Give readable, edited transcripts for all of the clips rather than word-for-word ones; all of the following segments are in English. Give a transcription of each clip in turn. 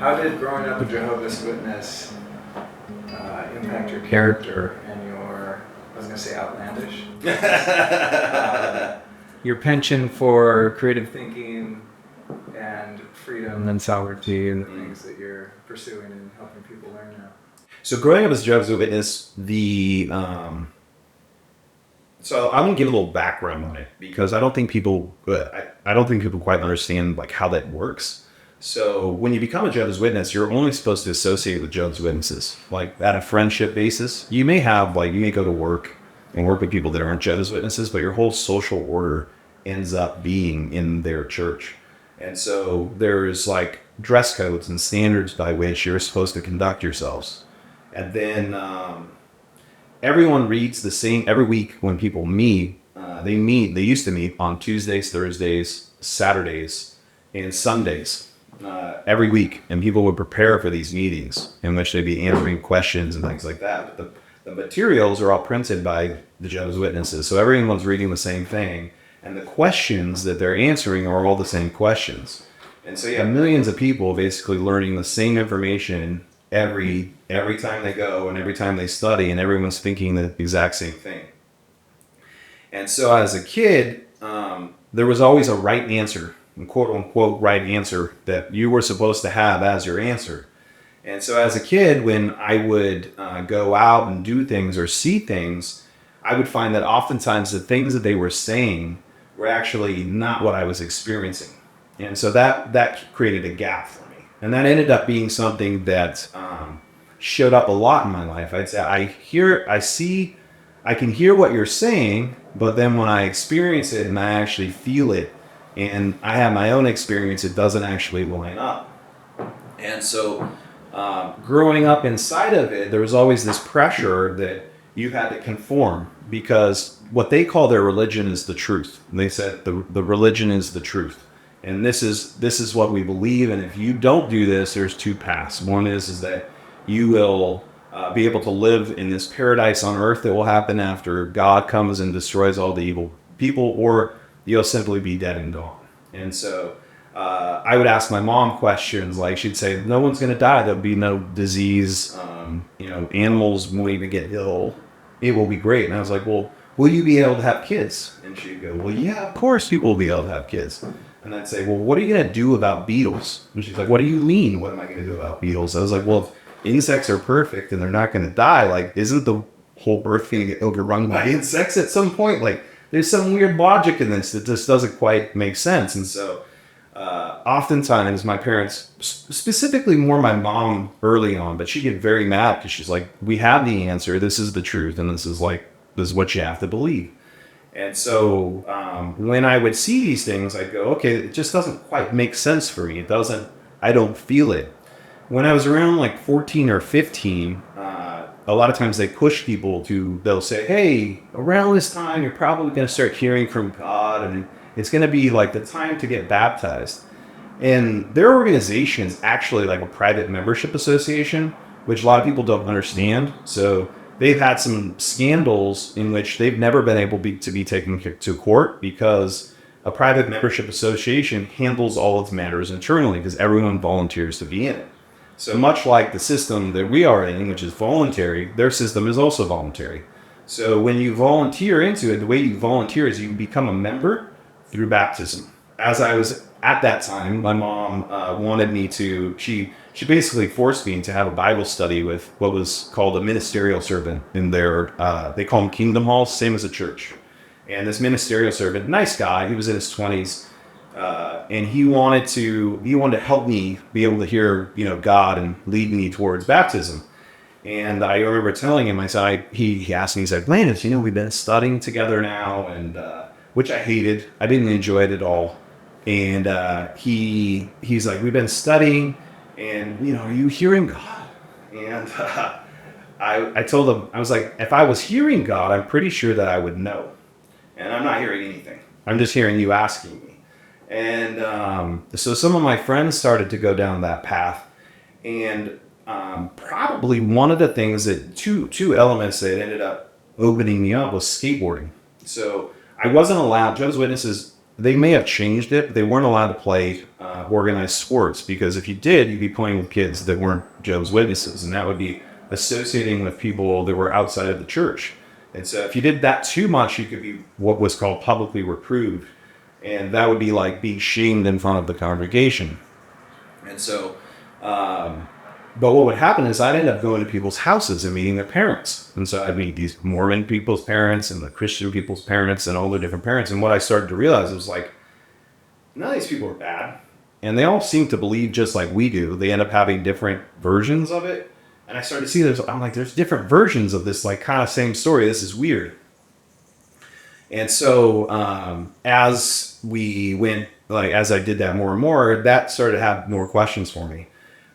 How did growing up a Jehovah's Witness impact your character and your, I was going to say outlandish, your penchant for creative thinking and freedom and sovereignty and the things that you're pursuing and helping people learn now? So growing up as a Jehovah's Witness, so I'm gonna give a little background on it because I don't think people quite understand like how that works. So when you become a Jehovah's Witness, you're only supposed to associate with Jehovah's Witnesses, like at a friendship basis. You may go to work and work with people that aren't Jehovah's Witnesses, but your whole social order ends up being in their church. And so there's like dress codes and standards by which you're supposed to conduct yourselves. And then everyone reads the same every week when people meet. They used to meet on Tuesdays, Thursdays, Saturdays, and Sundays every week. And people would prepare for these meetings in which they'd be answering questions and things like that. But the materials are all printed by the Jehovah's Witnesses. So everyone's reading the same thing. And the questions that they're answering are all the same questions. And so you have millions of people basically learning the same information every time they go and every time they study, and everyone's thinking the exact same thing. And so as a kid, there was always a right answer, quote unquote right answer, that you were supposed to have as your answer. And so as a kid, when I would go out and do things or see things, I would find that oftentimes the things that they were saying were actually not what I was experiencing. And so that created a gap for me. And that ended up being something that showed up a lot in my life. I'd say I can hear what you're saying, but then when I experience it and I actually feel it and I have my own experience, it doesn't actually line up. And so growing up inside of it, there was always this pressure that you had to conform, because what they call their religion is the truth. And they said the religion is the truth. And this is what we believe. And if you don't do this, there's two paths. One is that you will be able to live in this paradise on earth that will happen after God comes and destroys all the evil people, or you'll simply be dead and gone. And so I would ask my mom questions like, she'd say, no one's going to die. There'll be no disease. Animals won't even get ill. It will be great. And I was like, well, will you be able to have kids? And she'd go, well, yeah, of course people will be able to have kids. And I'd say, well, what are you going to do about beetles? And she's like, what do you mean? What am I going to do about beetles? I was like, well, if insects are perfect and they're not going to die, like, isn't the whole earth going to get overrun by insects at some point? Like, there's some weird logic in this that just doesn't quite make sense. And so oftentimes my parents, specifically more my mom early on, but she'd get very mad because she's like, we have the answer. This is the truth. And this is what you have to believe. And so when I would see these things, I'd go, okay, it just doesn't quite make sense for me. I don't feel it. When I was around like 14 or 15, a lot of times they'll say, hey, around this time, you're probably going to start hearing from God, and it's going to be like the time to get baptized. And their organization is actually like a private membership association, which a lot of people don't understand. So they've had some scandals in which they've never been able to be taken to court, because a private membership association handles all its matters internally because everyone volunteers to be in it. So much like the system that we are in, which is voluntary, their system is also voluntary. So when you volunteer into it, the way you volunteer is you become a member through baptism. As I was at that time, my mom wanted me to, she basically forced me to have a Bible study with what was called a ministerial servant in their, they call them kingdom halls, same as a church. And this ministerial servant, nice guy, he was in his 20s, and he wanted to help me be able to hear, God and lead me towards baptism. And I remember telling him, he asked me, he said, Landis, we've been studying together now, and which I hated. I didn't enjoy it at all. And he's like, we've been studying, and are you hearing God? And I told him, I was like, if I was hearing God, I'm pretty sure that I would know. And I'm not hearing anything. I'm just hearing you asking me. And so some of my friends started to go down that path. And probably one of the things that two elements that ended up opening me up was skateboarding. So I wasn't allowed, Jehovah's Witnesses, they may have changed it, but they weren't allowed to play organized sports, because if you did, you'd be playing with kids that weren't Jehovah's Witnesses, and that would be associating with people that were outside of the church. And so if you did that too much, you could be what was called publicly reproved, and that would be like being shamed in front of the congregation. And so, but what would happen is I'd end up going to people's houses and meeting their parents. And so I'd meet these Mormon people's parents and the Christian people's parents and all the different parents. And what I started to realize was like, none of these people are bad. And they all seem to believe just like we do. They end up having different versions of it. And I started to see there's different versions of this like kind of same story. This is weird. And so as we went, like as I did that more and more, that started to have more questions for me.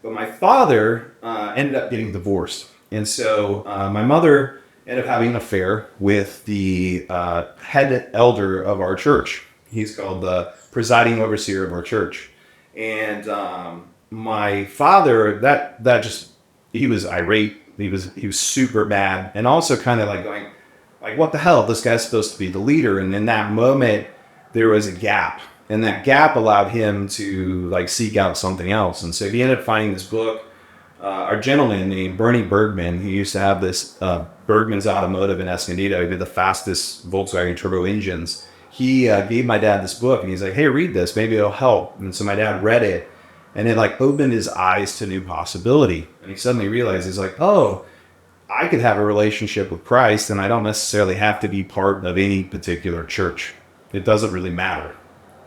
But my father ended up getting divorced. And so my mother ended up having an affair with the head elder of our church. He's called the presiding overseer of our church. And my father, he was irate. He was super mad. And also kind of like going, like, what the hell? This guy's supposed to be the leader. And in that moment, there was a gap. And that gap allowed him to like seek out something else. And so he ended up finding this book. Our gentleman named Bernie Bergman, he used to have this Bergman's Automotive in Escondido. He did the fastest Volkswagen turbo engines. He gave my dad this book, and he's like, hey, read this. Maybe it'll help. And so my dad read it, and it like opened his eyes to new possibility. And he suddenly realized, he's like, oh, I could have a relationship with Christ, and I don't necessarily have to be part of any particular church. It doesn't really matter.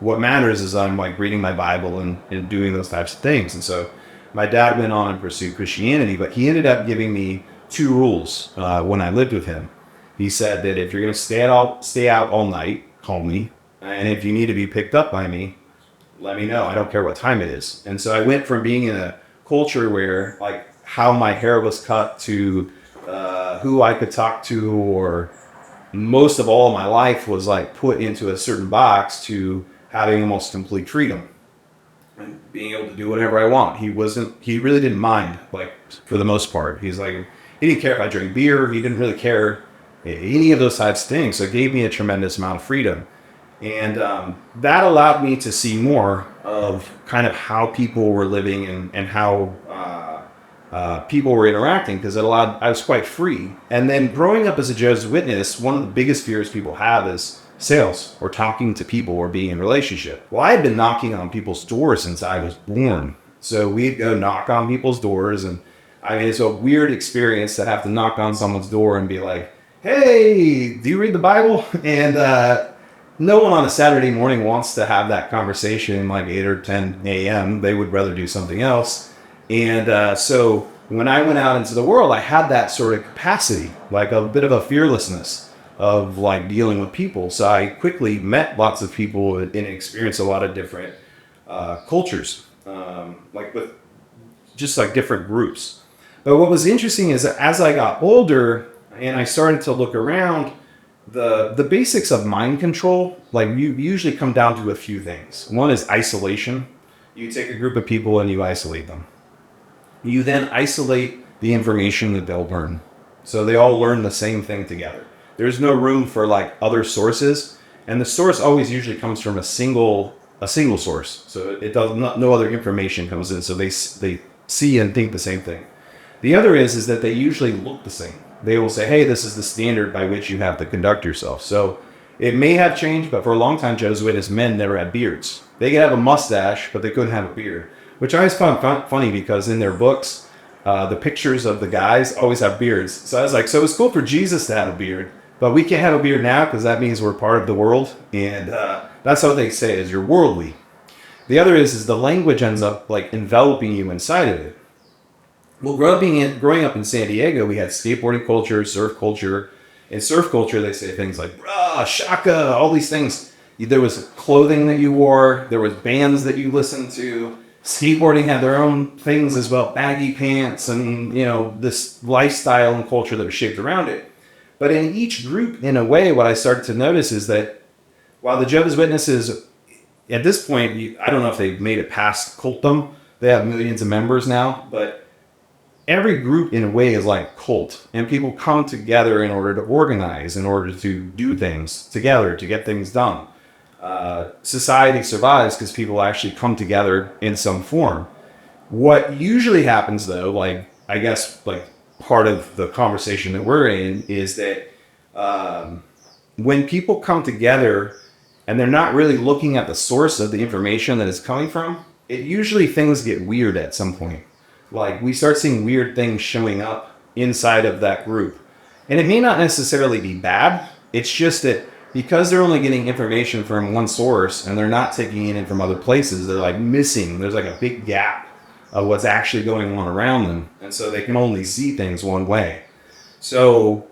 What matters is I'm like reading my Bible and doing those types of things. And so my dad went on and pursued Christianity, but he ended up giving me 2 rules when I lived with him. He said that if you're going to stay out all night, call me. And if you need to be picked up by me, let me know. I don't care what time it is. And so I went from being in a culture where like how my hair was cut to who I could talk to, or most of all my life was like put into a certain box, to having almost complete freedom and being able to do whatever I want. He really didn't mind, like for the most part. He's like, he didn't care if I drank beer. He didn't really care any of those types of things. So it gave me a tremendous amount of freedom. And that allowed me to see more of kind of how people were living and how people were interacting, because I was quite free. And then growing up as a Jehovah's Witness, one of the biggest fears people have is sales, or talking to people, or being in a relationship. Well, I had been knocking on people's doors since I was born. So we'd go knock on people's doors, and I mean, it's a weird experience to have to knock on someone's door and be like, hey, do you read the Bible? And no one on a Saturday morning wants to have that conversation like 8 or 10 a.m. They would rather do something else. And so when I went out into the world, I had that sort of capacity, like a bit of a fearlessness of like dealing with people. So I quickly met lots of people and experienced a lot of different cultures, like with just like different groups. But what was interesting is that as I got older and I started to look around, the basics of mind control, like you usually come down to a few things. One is isolation. You take a group of people and you isolate them. You then isolate the information that they'll learn. So they all learn the same thing together. There's no room for like other sources, and the source always usually comes from a single source. So it does not, no other information comes in. So they see and think the same thing. The other is that they usually look the same. They will say, hey, this is the standard by which you have to conduct yourself. So it may have changed, but for a long time, Jehovah's Witness men never had beards. They could have a mustache, but they couldn't have a beard, which I always found funny, because in their books, the pictures of the guys always have beards. So I was like, so it's cool for Jesus to have a beard, but we can't have a beard now because that means we're part of the world. And that's what they say, is you're worldly. The other is the language ends up like enveloping you inside of it. Well, growing up in San Diego, we had skateboarding culture, surf culture. In surf culture, they say things like brah, shaka, all these things. There was clothing that you wore. There was bands that you listened to. Skateboarding had their own things as well, baggy pants, and this lifestyle and culture that was shaped around it. But in each group, in a way, what I started to notice is that while the Jehovah's Witnesses, at this point, I don't know if they've made it past cultdom. They have millions of members now, but every group in a way is like cult, and people come together in order to organize, in order to do things together, to get things done. society survives because people actually come together in some form. What usually happens though, like I guess like part of the conversation that we're in is that when people come together and they're not really looking at the source of the information that it's coming from, it usually things get weird at some point. Like we start seeing weird things showing up inside of that group. And it may not necessarily be bad. It's just that because they're only getting information from one source and they're not taking it in from other places, they're like missing. There's like a big gap of what's actually going on around them. And so they can only see things one way. So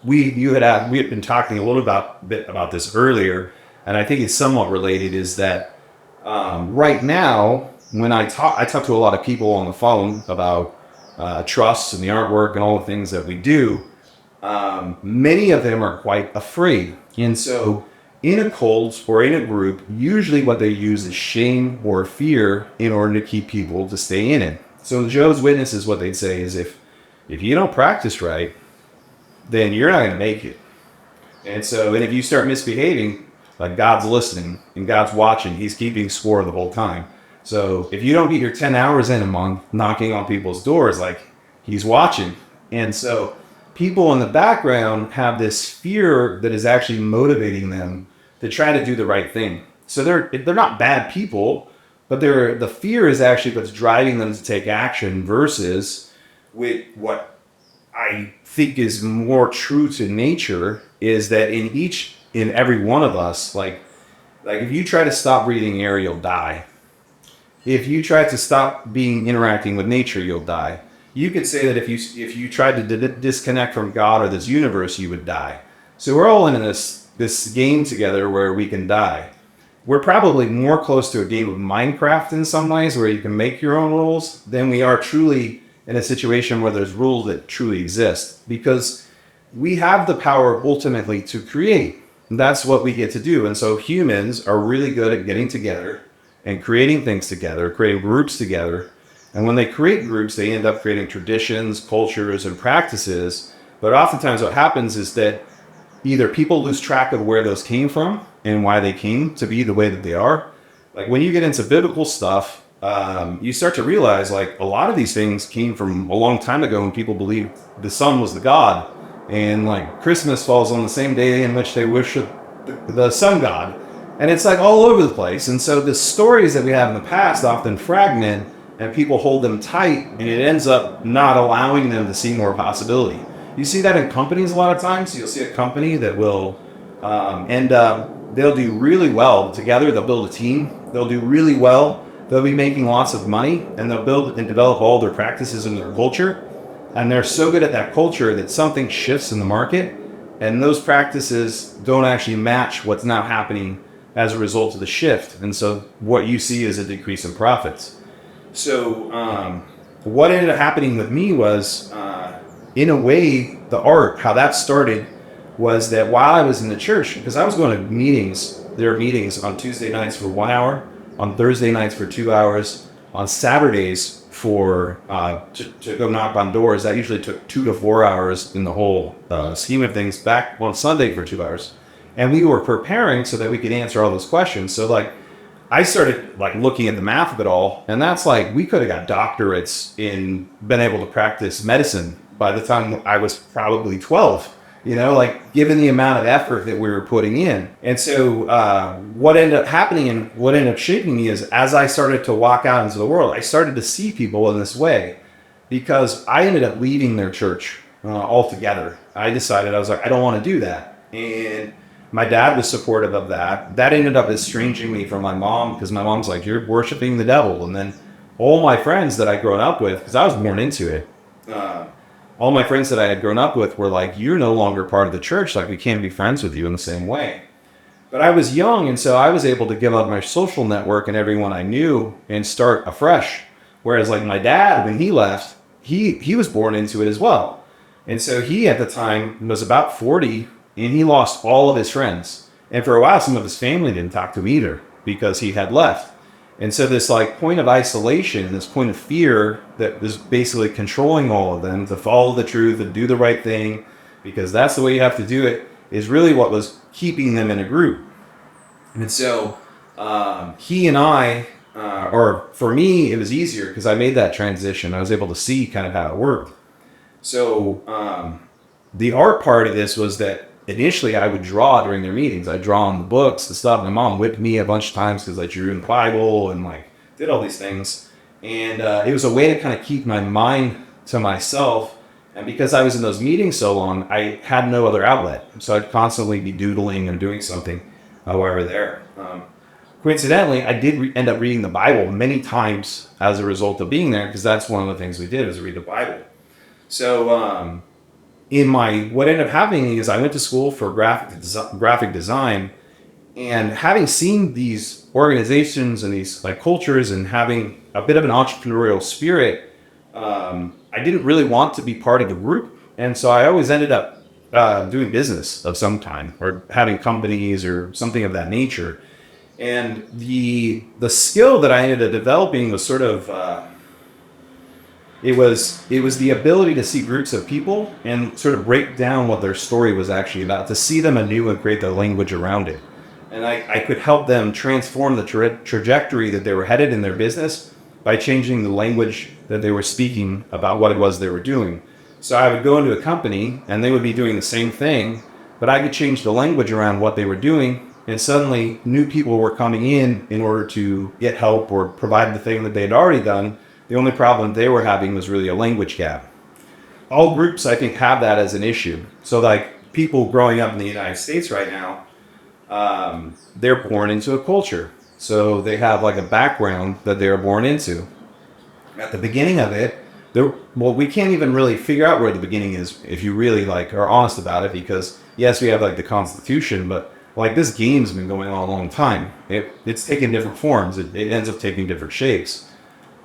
we had been talking a little bit about this earlier, and I think it's somewhat related. Is that right now when I talk to a lot of people on the phone about trust and the artwork and all the things that we do, many of them are quite afraid. And so in a cult or in a group, usually what they use is shame or fear in order to keep people to stay in it. So Jehovah's Witnesses, what they'd say is if you don't practice right, then you're not going to make it. And if you start misbehaving, like God's listening and God's watching, he's keeping score the whole time. So if you don't get your 10 hours in a month knocking on people's doors, like he's watching. And so people in the background have this fear that is actually motivating them to try to do the right thing. So they're not bad people, but the fear is actually what's driving them to take action versus with what I think is more true to nature is that in every one of us, like if you try to stop breathing air, you'll die. If you try to stop interacting with nature, you'll die. You could say that if you tried to disconnect from God or this universe, you would die. So we're all in this game together where we can die. We're probably more close to a game of Minecraft in some ways where you can make your own rules than we are truly in a situation where there's rules that truly exist, because we have the power ultimately to create. And that's what we get to do. And so humans are really good at getting together and creating things together, creating groups together. And when they create groups, they end up creating traditions, cultures, and practices. But oftentimes what happens is that either people lose track of where those came from and why they came to be the way that they are. Like when you get into biblical stuff, you start to realize like a lot of these things came from a long time ago when people believed the sun was the god. And like Christmas falls on the same day in which they worship the sun god. And it's like all over the place. And so the stories that we have in the past often fragment and people hold them tight, and it ends up not allowing them to see more possibility. You see that in companies a lot of times. You'll see a company that will end up, they'll do really well together. They'll build a team. They'll do really well. They'll be making lots of money, and they'll build and develop all their practices and their culture. And they're so good at that culture that something shifts in the market, and those practices don't actually match what's now happening as a result of the shift. And so what you see is a decrease in profits. So what ended up happening with me was, in a way, the art, how that started, was that while I was in the church, because I was going to meetings, there are meetings on Tuesday nights for 1 hour, on Thursday nights for 2 hours, on Saturdays for to go knock on doors. That usually took 2 to 4 hours in the whole scheme of things, back on Sunday for 2 hours. And we were preparing so that we could answer all those questions. So like, I started like looking at the math of it all, and that's like we could have got doctorates in been able to practice medicine by the time I was probably 12, like given the amount of effort that we were putting in. And so what ended up happening and what ended up shaping me is as I started to walk out into the world, I started to see people in this way because I ended up leaving their church altogether. I decided, I was like, I don't want to do that. And my dad was supportive of that. That ended up estranging me from my mom because my mom's like, you're worshiping the devil. And then all my friends that I'd grown up with, because I was born into it, all my friends that I had grown up with were like, you're no longer part of the church. Like, we can't be friends with you in the same way. But I was young, and so I was able to give up my social network and everyone I knew and start afresh. Whereas like my dad, when he left, he was born into it as well. And so he at the time was about 40, and he lost all of his friends. And for a while, some of his family didn't talk to him either because he had left. And so this like point of isolation, this point of fear that was basically controlling all of them to follow the truth and do the right thing, because that's the way you have to do it, is really what was keeping them in a group. And so he and I, or for me, it was easier because I made that transition. I was able to see kind of how it worked. So the art part of this was that initially I would draw during their meetings. I'd draw on the books and stuff. My mom whipped me a bunch of times because I drew in the Bible and like did all these things. And it was a way to kind of keep my mind to myself. And because I was in those meetings so long, I had no other outlet. So I'd constantly be doodling and doing something while we were there. Coincidentally, I did end up reading the Bible many times as a result of being there, because that's one of the things we did was read the Bible. So what ended up happening is I went to school for graphic design, and having seen these organizations and these like cultures and having a bit of an entrepreneurial spirit, I didn't really want to be part of the group. And so I always ended up doing business of some kind or having companies or something of that nature. And the skill that I ended up developing was sort of, it was the ability to see groups of people and sort of break down what their story was actually about, to see them anew and create the language around it. And I could help them transform the trajectory that they were headed in their business by changing the language that they were speaking about what it was they were doing. So I would go into a company and they would be doing the same thing, but I could change the language around what they were doing, and suddenly new people were coming in order to get help or provide the thing that they had already done. The only problem they were having was really a language gap. All groups, I think, have that as an issue. So like people growing up in the United States right now, they're born into a culture. So they have like a background that they're born into. At the beginning of it, we can't even really figure out where the beginning is if you really like are honest about it, because yes, we have like the Constitution, but like this game's been going on a long time. It's taken different forms. It ends up taking different shapes.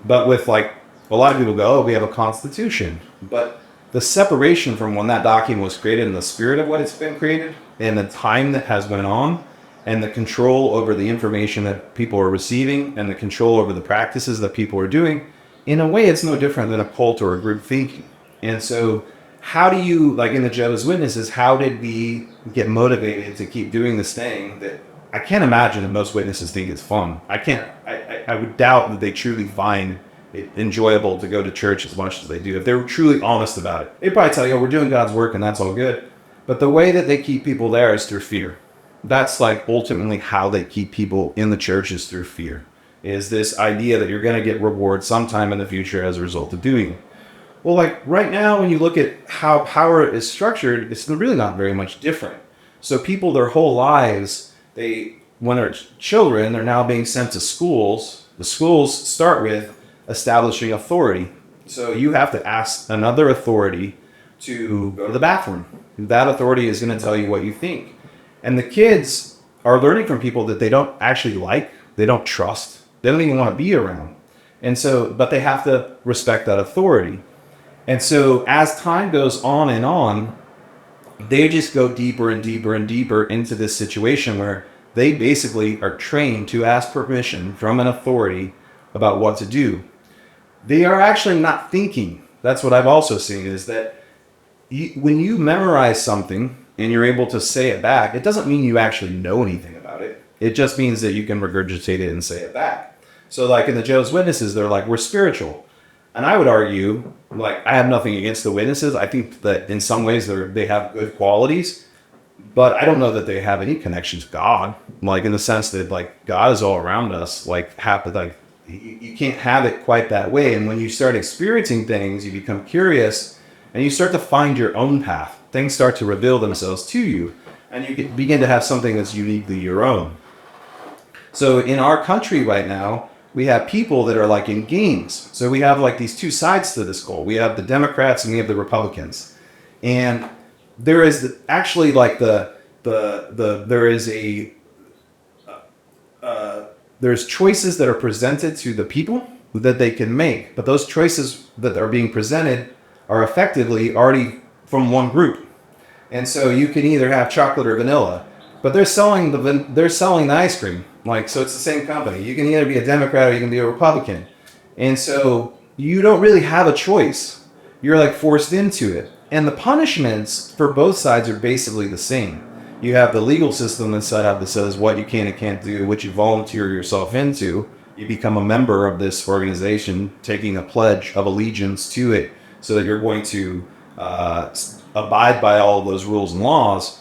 But with like a lot of people go, oh, we have a Constitution, but the separation from when that document was created and the spirit of what it's been created and the time that has went on and the control over the information that people are receiving and the control over the practices that people are doing, in a way, it's no different than a cult or a group thinking. And so how do you, like in the Jehovah's Witnesses, how did we get motivated to keep doing this thing that I can't imagine that most witnesses think it's fun. I would doubt that they truly find it enjoyable to go to church as much as they do. If they were truly honest about it, they'd probably tell you, oh, we're doing God's work and that's all good. But the way that they keep people there is through fear. That's like ultimately how they keep people in the church, is through fear. Is this idea that you're going to get reward sometime in the future as a result of doing it. Well, like right now, when you look at how power is structured, it's really not very much different. So people, their whole lives, when they're children, they're now being sent to schools. The schools start with establishing authority. So you have to ask another authority to go to the bathroom. That authority is going to tell you what you think. And the kids are learning from people that they don't actually like, they don't trust, they don't even want to be around. And so, but they have to respect that authority. And so as time goes on, they just go deeper and deeper and deeper into this situation where they basically are trained to ask permission from an authority about what to do. They are actually not thinking. That's what I've also seen, is that when you memorize something and you're able to say it back, it doesn't mean you actually know anything about it. It just means that you can regurgitate it and say it back. So like in the Jehovah's Witnesses, they're like, we're spiritual. And I would argue, like, I have nothing against the witnesses. I think that in some ways they have good qualities, but I don't know that they have any connection to God. Like in the sense that like God is all around us, like you can't have it quite that way. And when you start experiencing things, you become curious and you start to find your own path. Things start to reveal themselves to you and you begin to have something that's uniquely your own. So in our country right now, we have people that are like in games. So we have like these two sides to this goal. We have the Democrats and we have the Republicans. And there is actually like there's choices that are presented to the people that they can make. But those choices that are being presented are effectively already from one group. And so you can either have chocolate or vanilla, but they're selling the ice cream. Like, so it's the same company. You can either be a Democrat or you can be a Republican. And so you don't really have a choice. You're like forced into it. And the punishments for both sides are basically the same. you have the legal system that's set up that says what you can and can't do, what you volunteer yourself into. You become a member of this organization, taking a pledge of allegiance to it, so that you're going to abide by all of those rules and laws.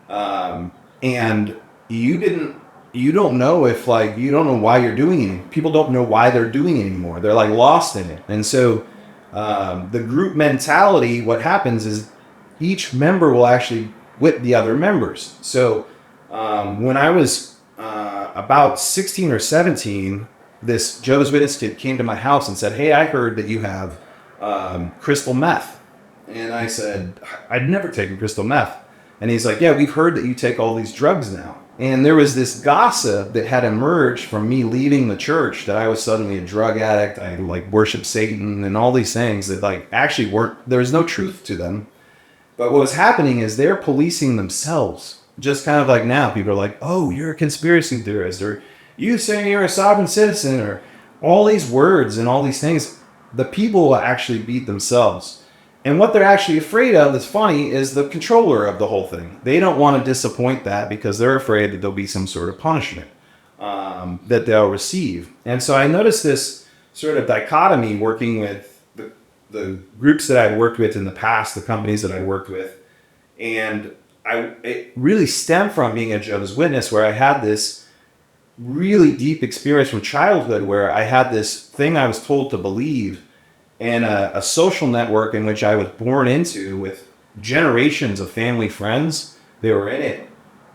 And you don't know if like, you don't know why you're doing it. People don't know why they're doing it anymore. They're like lost in it. And so the group mentality, what happens is each member will actually whip the other members. So when I was about 16 or 17, this Jehovah's Witness kid came to my house and said, "Hey, I heard that you have crystal meth." And I said, "I'd never taken crystal meth." And he's like, "Yeah, we've heard that you take all these drugs now." And there was this gossip that had emerged from me leaving the church that I was suddenly a drug addict. I like worship Satan and all these things that like actually weren't, there was no truth to them. But what was happening is they're policing themselves. Just kind of like now, people are like, "Oh, you're a conspiracy theorist," or "You saying you're a sovereign citizen," or all these words and all these things. The people will actually beat themselves. And what they're actually afraid of, that's funny, is the controller of the whole thing. They don't want to disappoint that because they're afraid that there'll be some sort of punishment that they'll receive. And so I noticed this sort of dichotomy working with the groups that I'd worked with in the past, the companies that I worked with. And it really stemmed from being a Jehovah's Witness, where I had this really deep experience from childhood where I had this thing I was told to believe, and a social network in which I was born into with generations of family friends. They were in it.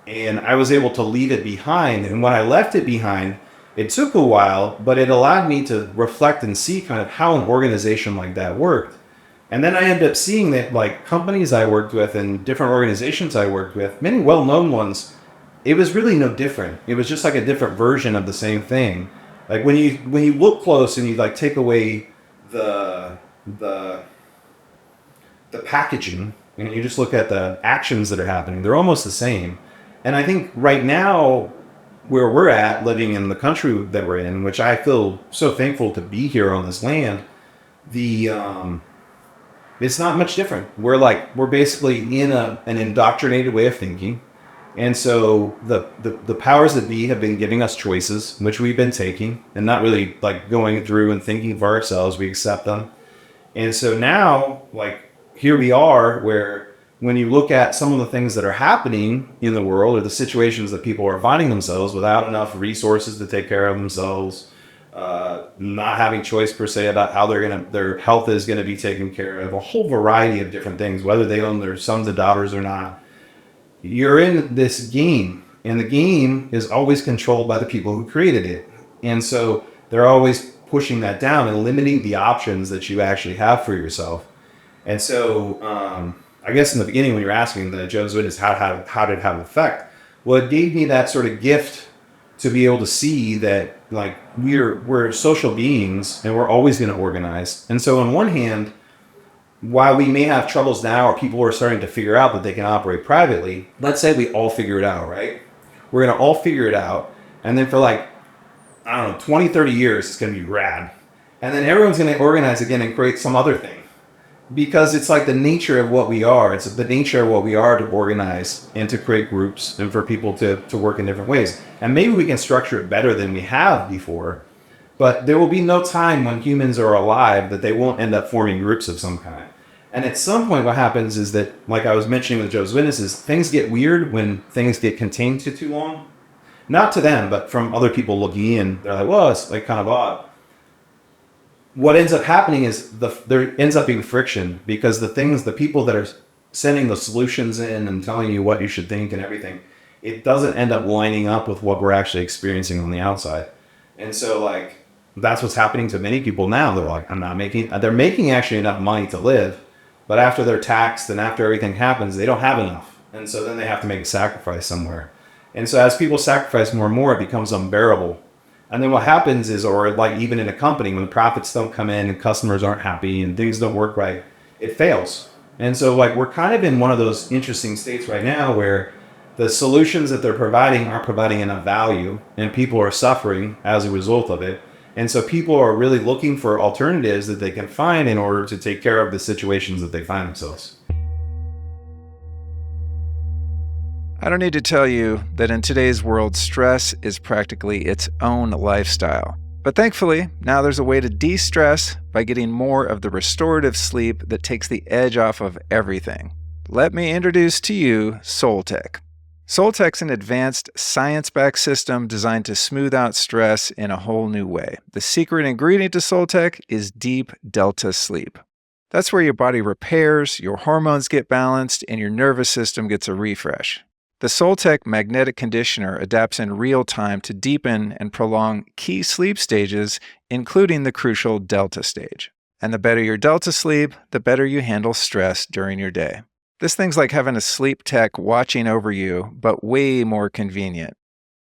And I was able to leave it behind. And when I left it behind, it took a while, but it allowed me to reflect and see kind of how an organization like that worked. And then I ended up seeing that like companies I worked with and different organizations I worked with, many well-known ones, it was really no different. It was just like a different version of the same thing. Like when you look close and you like take away the packaging and you just look at the actions that are happening, they're almost the same. And I think right now where we're at, living in the country that we're in, which I feel so thankful to be here on this land, it's not much different. We're basically in an indoctrinated way of thinking. And so the powers that be have been giving us choices, which we've been taking and not really like going through and thinking for ourselves. We accept them. And so now, like, here we are where when you look at some of the things that are happening in the world, or the situations that people are finding themselves without enough resources to take care of themselves, not having choice per se about how their health is going to be taken care of, a whole variety of different things, whether they own their sons and daughters or not. You're in this game, and the game is always controlled by the people who created it. And so they're always pushing that down and limiting the options that you actually have for yourself. And so I guess in the beginning when you're asking the Jehovah's Witness, how did it have an effect? Well, it gave me that sort of gift to be able to see that like we're social beings and we're always going to organize. And so on one hand, while we may have troubles now, or people are starting to figure out that they can operate privately, let's say we all figure it out, right? We're going to all figure it out. And then for like, I don't know, 20, 30 years, it's going to be rad. And then everyone's going to organize again and create some other thing. Because it's like the nature of what we are. It's the nature of what we are to organize and to create groups and for people to work in different ways. And maybe we can structure it better than we have before. But there will be no time when humans are alive that they won't end up forming groups of some kind. And at some point what happens is that, like I was mentioning with Jehovah's Witnesses, things get weird when things get contained to too long. Not to them, but from other people looking in. They're like, well, it's like kind of odd. What ends up happening is there ends up being friction, because the people that are sending the solutions in and telling you what you should think and everything, it doesn't end up lining up with what we're actually experiencing on the outside. And so like, that's what's happening to many people now. They're like, they're making actually enough money to live, but after they're taxed and after everything happens, they don't have enough. And so then they have to make a sacrifice somewhere. And so as people sacrifice more and more, it becomes unbearable. And then what happens is, or like even in a company, when the profits don't come in and customers aren't happy and things don't work right, it fails. And so like we're kind of in one of those interesting states right now where the solutions that they're providing aren't providing enough value and people are suffering as a result of it. And so people are really looking for alternatives that they can find in order to take care of the situations that they find themselves. I don't need to tell you that in today's world, stress is practically its own lifestyle. But thankfully, now there's a way to de-stress by getting more of the restorative sleep that takes the edge off of everything. Let me introduce to you SoulTech. SoulTech's an advanced, science-backed system designed to smooth out stress in a whole new way. The secret ingredient to SoulTech is deep delta sleep. That's where your body repairs, your hormones get balanced, and your nervous system gets a refresh. The SoulTech magnetic conditioner adapts in real time to deepen and prolong key sleep stages, including the crucial delta stage. And the better your delta sleep, the better you handle stress during your day. This thing's like having a sleep tech watching over you, but way more convenient.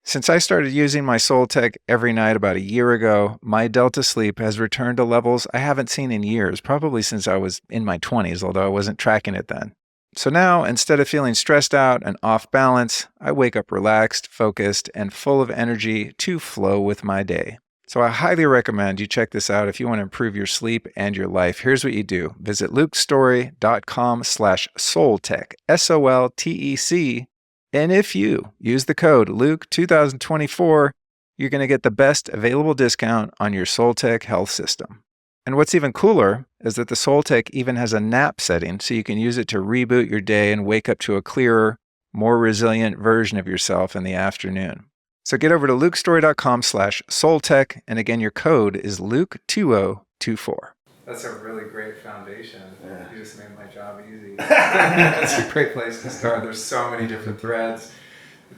Since I started using my SoulTech every night about a year ago, my delta sleep has returned to levels I haven't seen in years, probably since I was in my 20s, although I wasn't tracking it then. So now, instead of feeling stressed out and off balance, I wake up relaxed, focused, and full of energy to flow with my day. So I highly recommend you check this out if you want to improve your sleep and your life. Here's what you do. Visit lukestorey.com/soultech, SOLTEC. And if you use the code Luke2024, you're going to get the best available discount on your SoulTech health system. And what's even cooler is that the SoulTech even has a nap setting, so you can use it to reboot your day and wake up to a clearer, more resilient version of yourself in the afternoon. So get over to lukestorey.com/soultech, and again, your code is Luke2024. That's a really great foundation. Yeah. You just made my job easy. It's a great place to start. There's so many different threads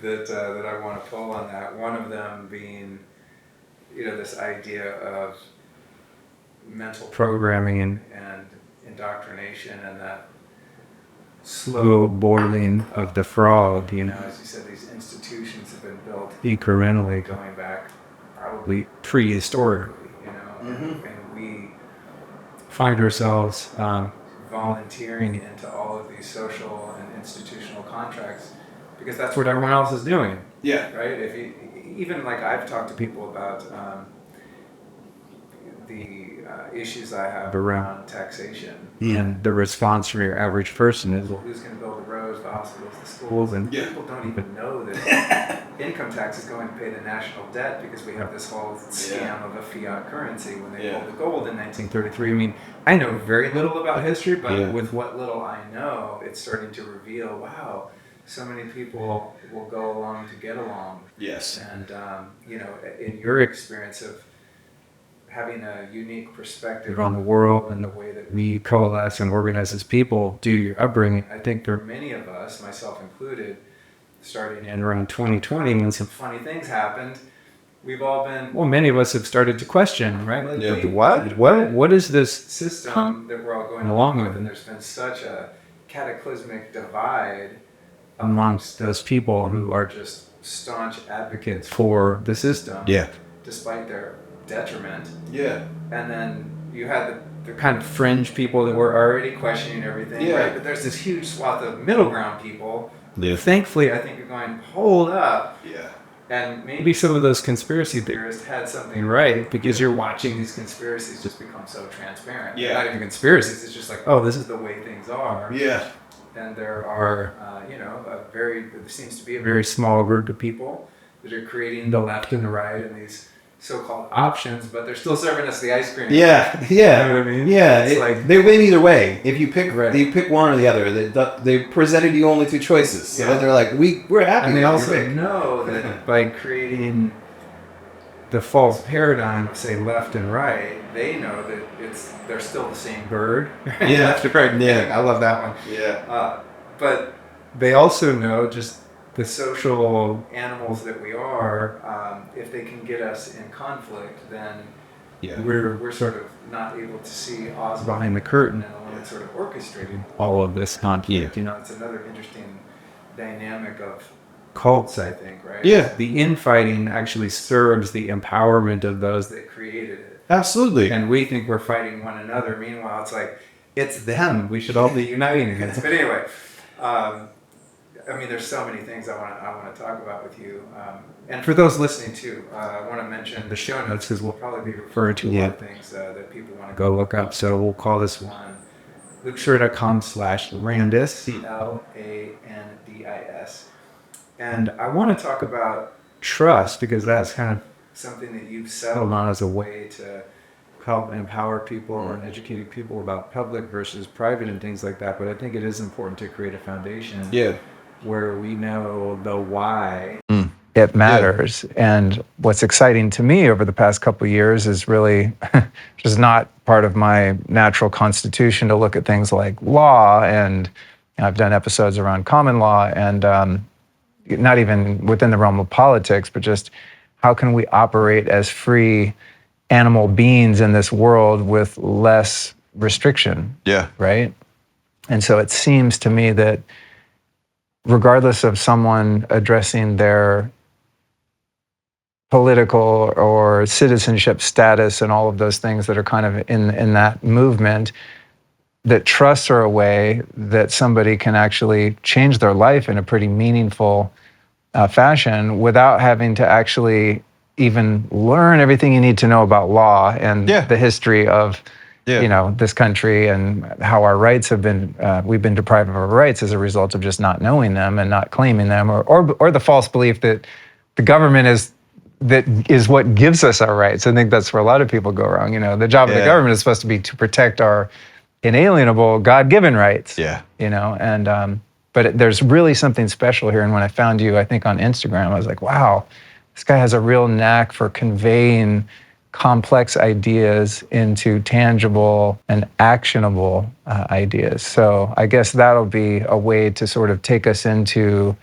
that I want to pull on that. One of them being, this idea of mental programming and indoctrination, and that slow boiling of the frog. As you said, these institutions have been built incrementally going back probably prehistorically. And we find ourselves volunteering into all of these social and institutional contracts because that's what everyone else is doing. Yeah. Right? If you, even like I've talked to people about the issues I have around taxation, and the response from your average person is, well, who's going to build the roads, the hospitals, the schools? And people don't even know that income tax is going to pay the national debt because we have this whole scam of a fiat currency when they pulled the gold in 1933. I mean, I know very little about history, but with what little I know, it's starting to reveal, wow, so many people will go along to get along. Yes. And, in your experience of having a unique perspective on the world and the way that we coalesce and organize as people due to your upbringing, I think there are many of us, myself included, starting in around 2020 when some funny things happened, we've all been, many of us have started to question, right? Like, what is this system that we're all going along with? And there's been such a cataclysmic divide amongst those people who are just staunch advocates for the system, despite their detriment. And then you had the kind of fringe people that were already questioning everything, right? But there's this huge swath of middle ground people. Thankfully, I think you're going, hold up. And maybe some of those conspiracy theorists had something right, because you're watching these conspiracies just become so transparent. Not even conspiracies, it's just like, oh, this is the way things are. And there are, there seems to be a very small group of people that are creating the left and the right and these so-called options, but they're still serving us the ice cream. You know what I mean? It's like they win either way. If you pick, you pick one or the other. They presented you only two choices, so they're like, we're happy. And they also know that by creating the false paradigm, say left and right, they know that they're still the same bird. Left and right. I love that one. But they also know, just the social animals that we are, if they can get us in conflict, then we're sort of not able to see Oz behind the curtain and the one that's sort of orchestrating all of this conflict. It's another interesting dynamic of cults, I think, right? The infighting actually serves the empowerment of those that created it. Absolutely. And we think we're fighting one another. Meanwhile, it's like, it's them. We should all be uniting against. But anyway, there's so many things I want to talk about with you. And for those listening too, I want to mention the show notes, because we'll probably be referring to a lot of things that people want to go look up. So we'll call this one lukestorey.com/Landis, CLANDIS. And I want to talk about trust because that's kind of something that you've settled on as a way to help empower people or educating people about public versus private and things like that. But I think it is important to create a foundation where we know the why it matters. And what's exciting to me over the past couple of years is really just not part of my natural constitution to look at things like law. And I've done episodes around common law and not even within the realm of politics, but just how can we operate as free animal beings in this world with less restriction? Yeah. Right? And so it seems to me that regardless of someone addressing their political or citizenship status and all of those things that are kind of in that movement, that trusts are a way that somebody can actually change their life in a pretty meaningful fashion without having to actually even learn everything you need to know about law and the history of this country and how our rights have been, we've been deprived of our rights as a result of just not knowing them and not claiming them, or the false belief that the government is what gives us our rights. I think that's where a lot of people go wrong. The job of the government is supposed to be to protect our inalienable God-given rights. But there's really something special here. And when I found you, I think on Instagram, I was like, wow, this guy has a real knack for conveying complex ideas into tangible and actionable ideas. So I guess that'll be a way to sort of take us into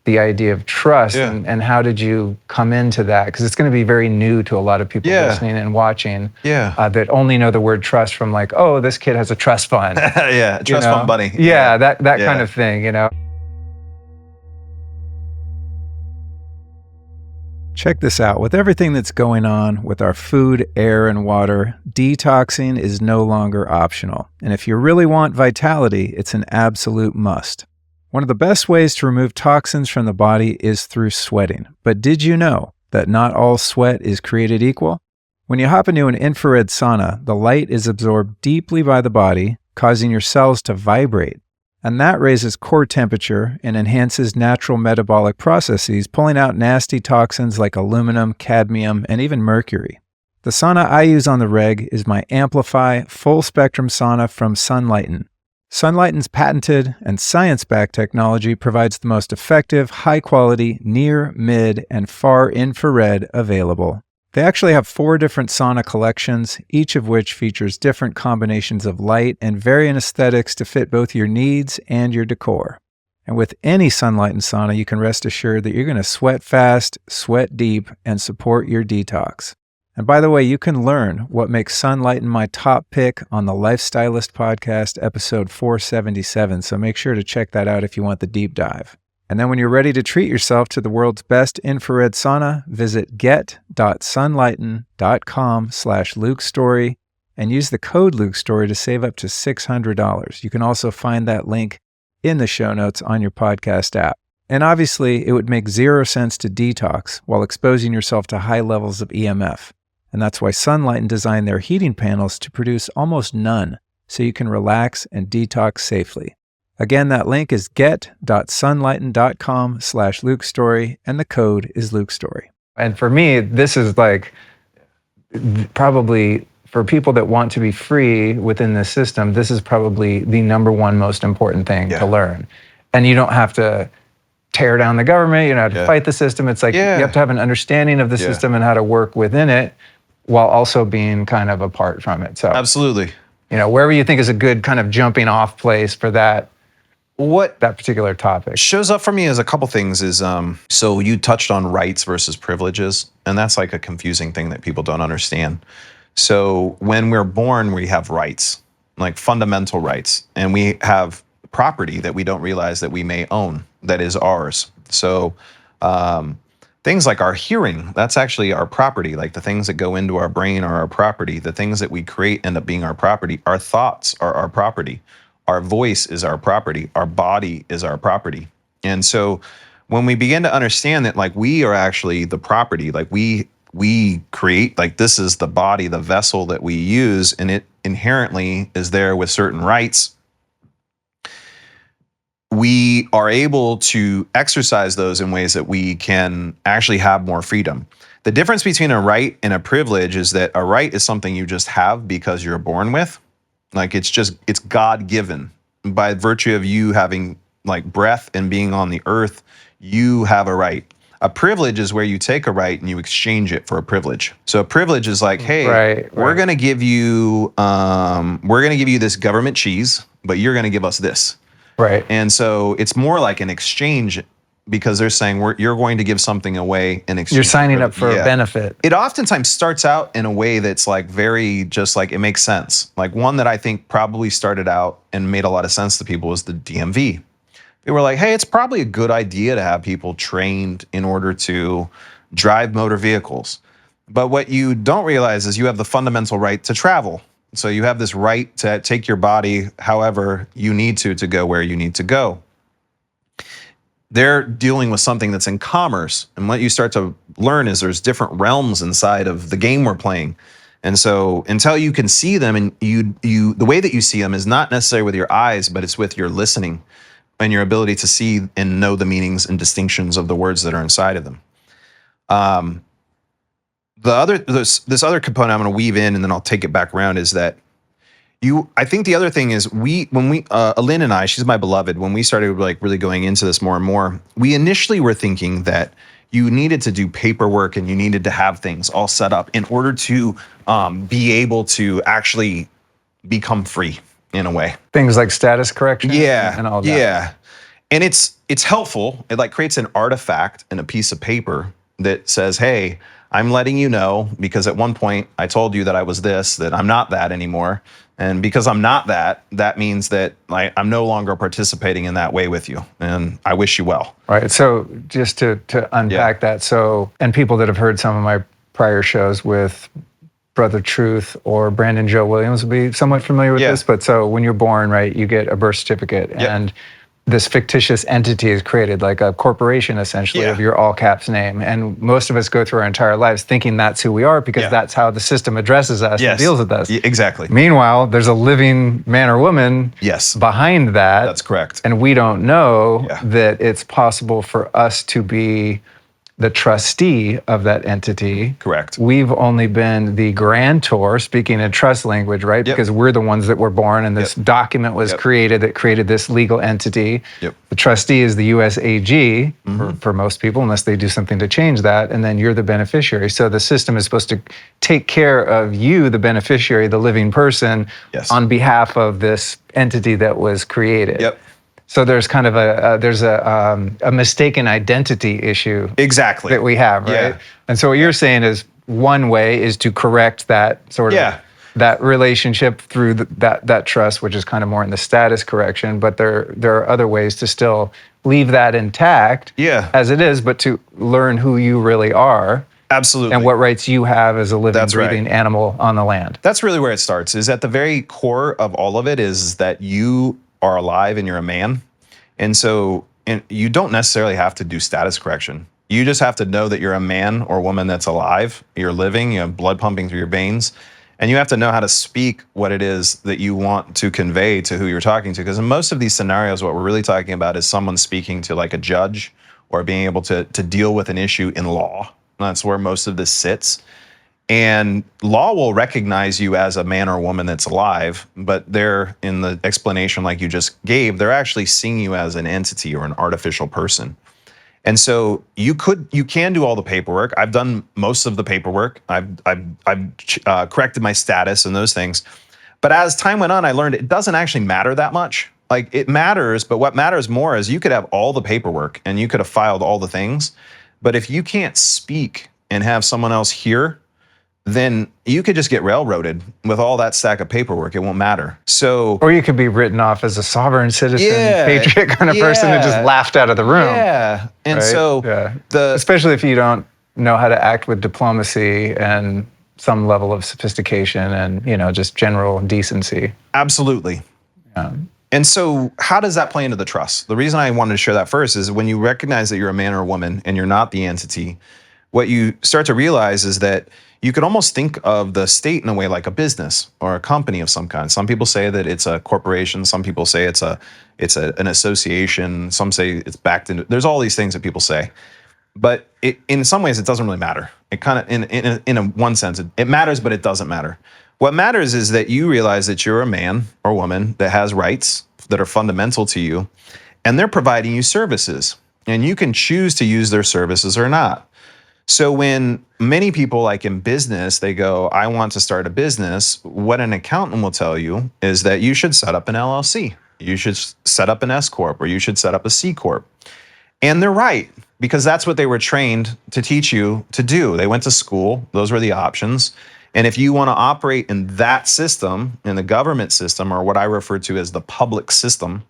the idea of trust and how did you come into that? Because it's going to be very new to a lot of people listening and watching that only know the word trust from like, oh, this kid has a trust fund. Trust fund bunny. That kind of thing, Check this out. With everything that's going on with our food, air, and water, detoxing is no longer optional. And if you really want vitality, it's an absolute must. One of the best ways to remove toxins from the body is through sweating. But did you know that not all sweat is created equal? When you hop into an infrared sauna, the light is absorbed deeply by the body, causing your cells to vibrate. And that raises core temperature and enhances natural metabolic processes, pulling out nasty toxins like aluminum, cadmium, and even mercury. The sauna I use on the reg is my Amplify full spectrum sauna from Sunlighten. Sunlighten's patented and science-backed technology provides the most effective, high-quality, near, mid, and far infrared available. They actually have 4 different sauna collections, each of which features different combinations of light and varying aesthetics to fit both your needs and your decor. And with any Sunlighten sauna, you can rest assured that you're going to sweat fast, sweat deep, and support your detox. And by the way, you can learn what makes Sunlighten my top pick on the Lifestylist podcast, episode 477, so make sure to check that out if you want the deep dive. And then when you're ready to treat yourself to the world's best infrared sauna, visit get.sunlighten.com/LukeStory and use the code LukeStory to save up to $600. You can also find that link in the show notes on your podcast app. And obviously, it would make 0 sense to detox while exposing yourself to high levels of EMF. And that's why Sunlighten designed their heating panels to produce almost none, so you can relax and detox safely. Again, that link is get.sunlighten.com/LukeStory, and the code is LukeStory. And for me, this is like probably for people that want to be free within this system, this is probably the number one most important thing to learn. And you don't have to tear down the government, you don't have to fight the system. It's like you have to have an understanding of the system and how to work within it while also being kind of apart from it. So absolutely. Wherever you think is a good kind of jumping off place for that particular topic. Shows up for me as a couple things is, so you touched on rights versus privileges, and that's like a confusing thing that people don't understand. So when we're born, we have rights, like fundamental rights, and we have property that we don't realize that we may own that is ours. So things like our hearing, that's actually our property. Like the things that go into our brain are our property. The things that we create end up being our property. Our thoughts are our property. Our voice is our property. Our body is our property. And so when we begin to understand that like we are actually the property, like we create, like this is the body, the vessel that we use, and it inherently is there with certain rights. we are able to exercise those in ways that we can actually have more freedom. The difference between a right and a privilege is that a right is something you just have because you're born with. Like it's God given. By virtue of you having like breath and being on the earth, you have a right. A privilege is where you take a right and you exchange it for a privilege. So a privilege is like, hey, we're gonna give you this government cheese, but you're gonna give us this. Right. And so it's more like an exchange because they're saying you're going to give something away in exchange. You're signing up for a benefit. It oftentimes starts out in a way that's like very just like it makes sense. Like one that I think probably started out and made a lot of sense to people was the DMV. They were like, hey, it's probably a good idea to have people trained in order to drive motor vehicles. But what you don't realize is you have the fundamental right to travel. So you have this right to take your body however you need to go where you need to go. They're dealing with something that's in commerce. And what you start to learn is there's different realms inside of the game we're playing. And so until you can see them, and the way that you see them is not necessarily with your eyes, but it's with your listening and your ability to see and know the meanings and distinctions of the words that are inside of them. This other component I'm going to weave in, and then I'll take it back around, is that I think the other thing is Lynn and I, she's my beloved, when we started like really going into this more and more, we initially were thinking that you needed to do paperwork and you needed to have things all set up in order to be able to actually become free in a way. Things like status correction. Yeah. And all that. Yeah. And it's helpful. It like creates an artifact in a piece of paper that says, hey, I'm letting you know because at one point I told you that I was this, that I'm not that anymore. And because I'm not that, that means that I'm no longer participating in that way with you. And I wish you well. Right. So just to unpack that. So, and people that have heard some of my prior shows with Brother Truth or Brandon Joe Williams will be somewhat familiar with this. But so when you're born, right, you get a birth certificate and this fictitious entity is created, like a corporation essentially of your all caps name. And most of us go through our entire lives thinking that's who we are because that's how the system addresses us and deals with us. Exactly. Meanwhile, there's a living man or woman behind that. That's correct. And we don't know that it's possible for us to be the trustee of that entity. Correct. We've only been the grantor, speaking in trust language, right? Because we're the ones that were born and this document was created that created this legal entity. The trustee is the US AG for most people, unless they do something to change that, and then you're the beneficiary. So the system is supposed to take care of you, the beneficiary, the living person, on behalf of this entity that was created. So there's kind of a mistaken identity issue that we have, right? And so what you're saying is one way is to correct that sort of that relationship through that trust, which is kind of more in the status correction. But there are other ways to still leave that intact as it is, but to learn who you really are. Absolutely. And what rights you have as a living, breathing animal on the land. That's really where it starts, is at the very core of all of it is that you are alive and you're a man. And so you don't necessarily have to do status correction. You just have to know that you're a man or woman that's alive, you're living, you have blood pumping through your veins, and you have to know how to speak what it is that you want to convey to who you're talking to. Because in most of these scenarios, what we're really talking about is someone speaking to like a judge or being able to deal with an issue in law. That's where most of this sits. And law will recognize you as a man or woman that's alive, but they're, in the explanation like you just gave, they're actually seeing you as an entity or an artificial person. And so you can do all the paperwork. I've done most of the paperwork. I've corrected my status and those things. But as time went on, I learned it doesn't actually matter that much. Like it matters, but what matters more is you could have all the paperwork and you could have filed all the things. But if you can't speak and have someone else hear, then you could just get railroaded with all that stack of paperwork. It won't matter. So, or you could be written off as a sovereign citizen, patriot kind of person and just laughed out of the room. And right? so, especially if you don't know how to act with diplomacy and some level of sophistication and just general decency. Absolutely. And so how does that play into the trust? The reason I wanted to share that first is when you recognize that you're a man or a woman and you're not the entity, what you start to realize is that you could almost think of the state in a way like a business or a company of some kind. Some people say that it's a corporation. Some people say an association. Some say it's backed into. There's all these things that people say, but in some ways it doesn't really matter. It kind of in a one sense it matters, but it doesn't matter. What matters is that you realize that you're a man or woman that has rights that are fundamental to you, and they're providing you services, and you can choose to use their services or not. So when many people, like in business, they go, I want to start a business, what an accountant will tell you is that you should set up an LLC. You should set up an S Corp, or you should set up a C Corp. And they're right, because that's what they were trained to teach you to do. They went to school, those were the options. And if you want to operate in that system, in the government system, or what I refer to as the public system,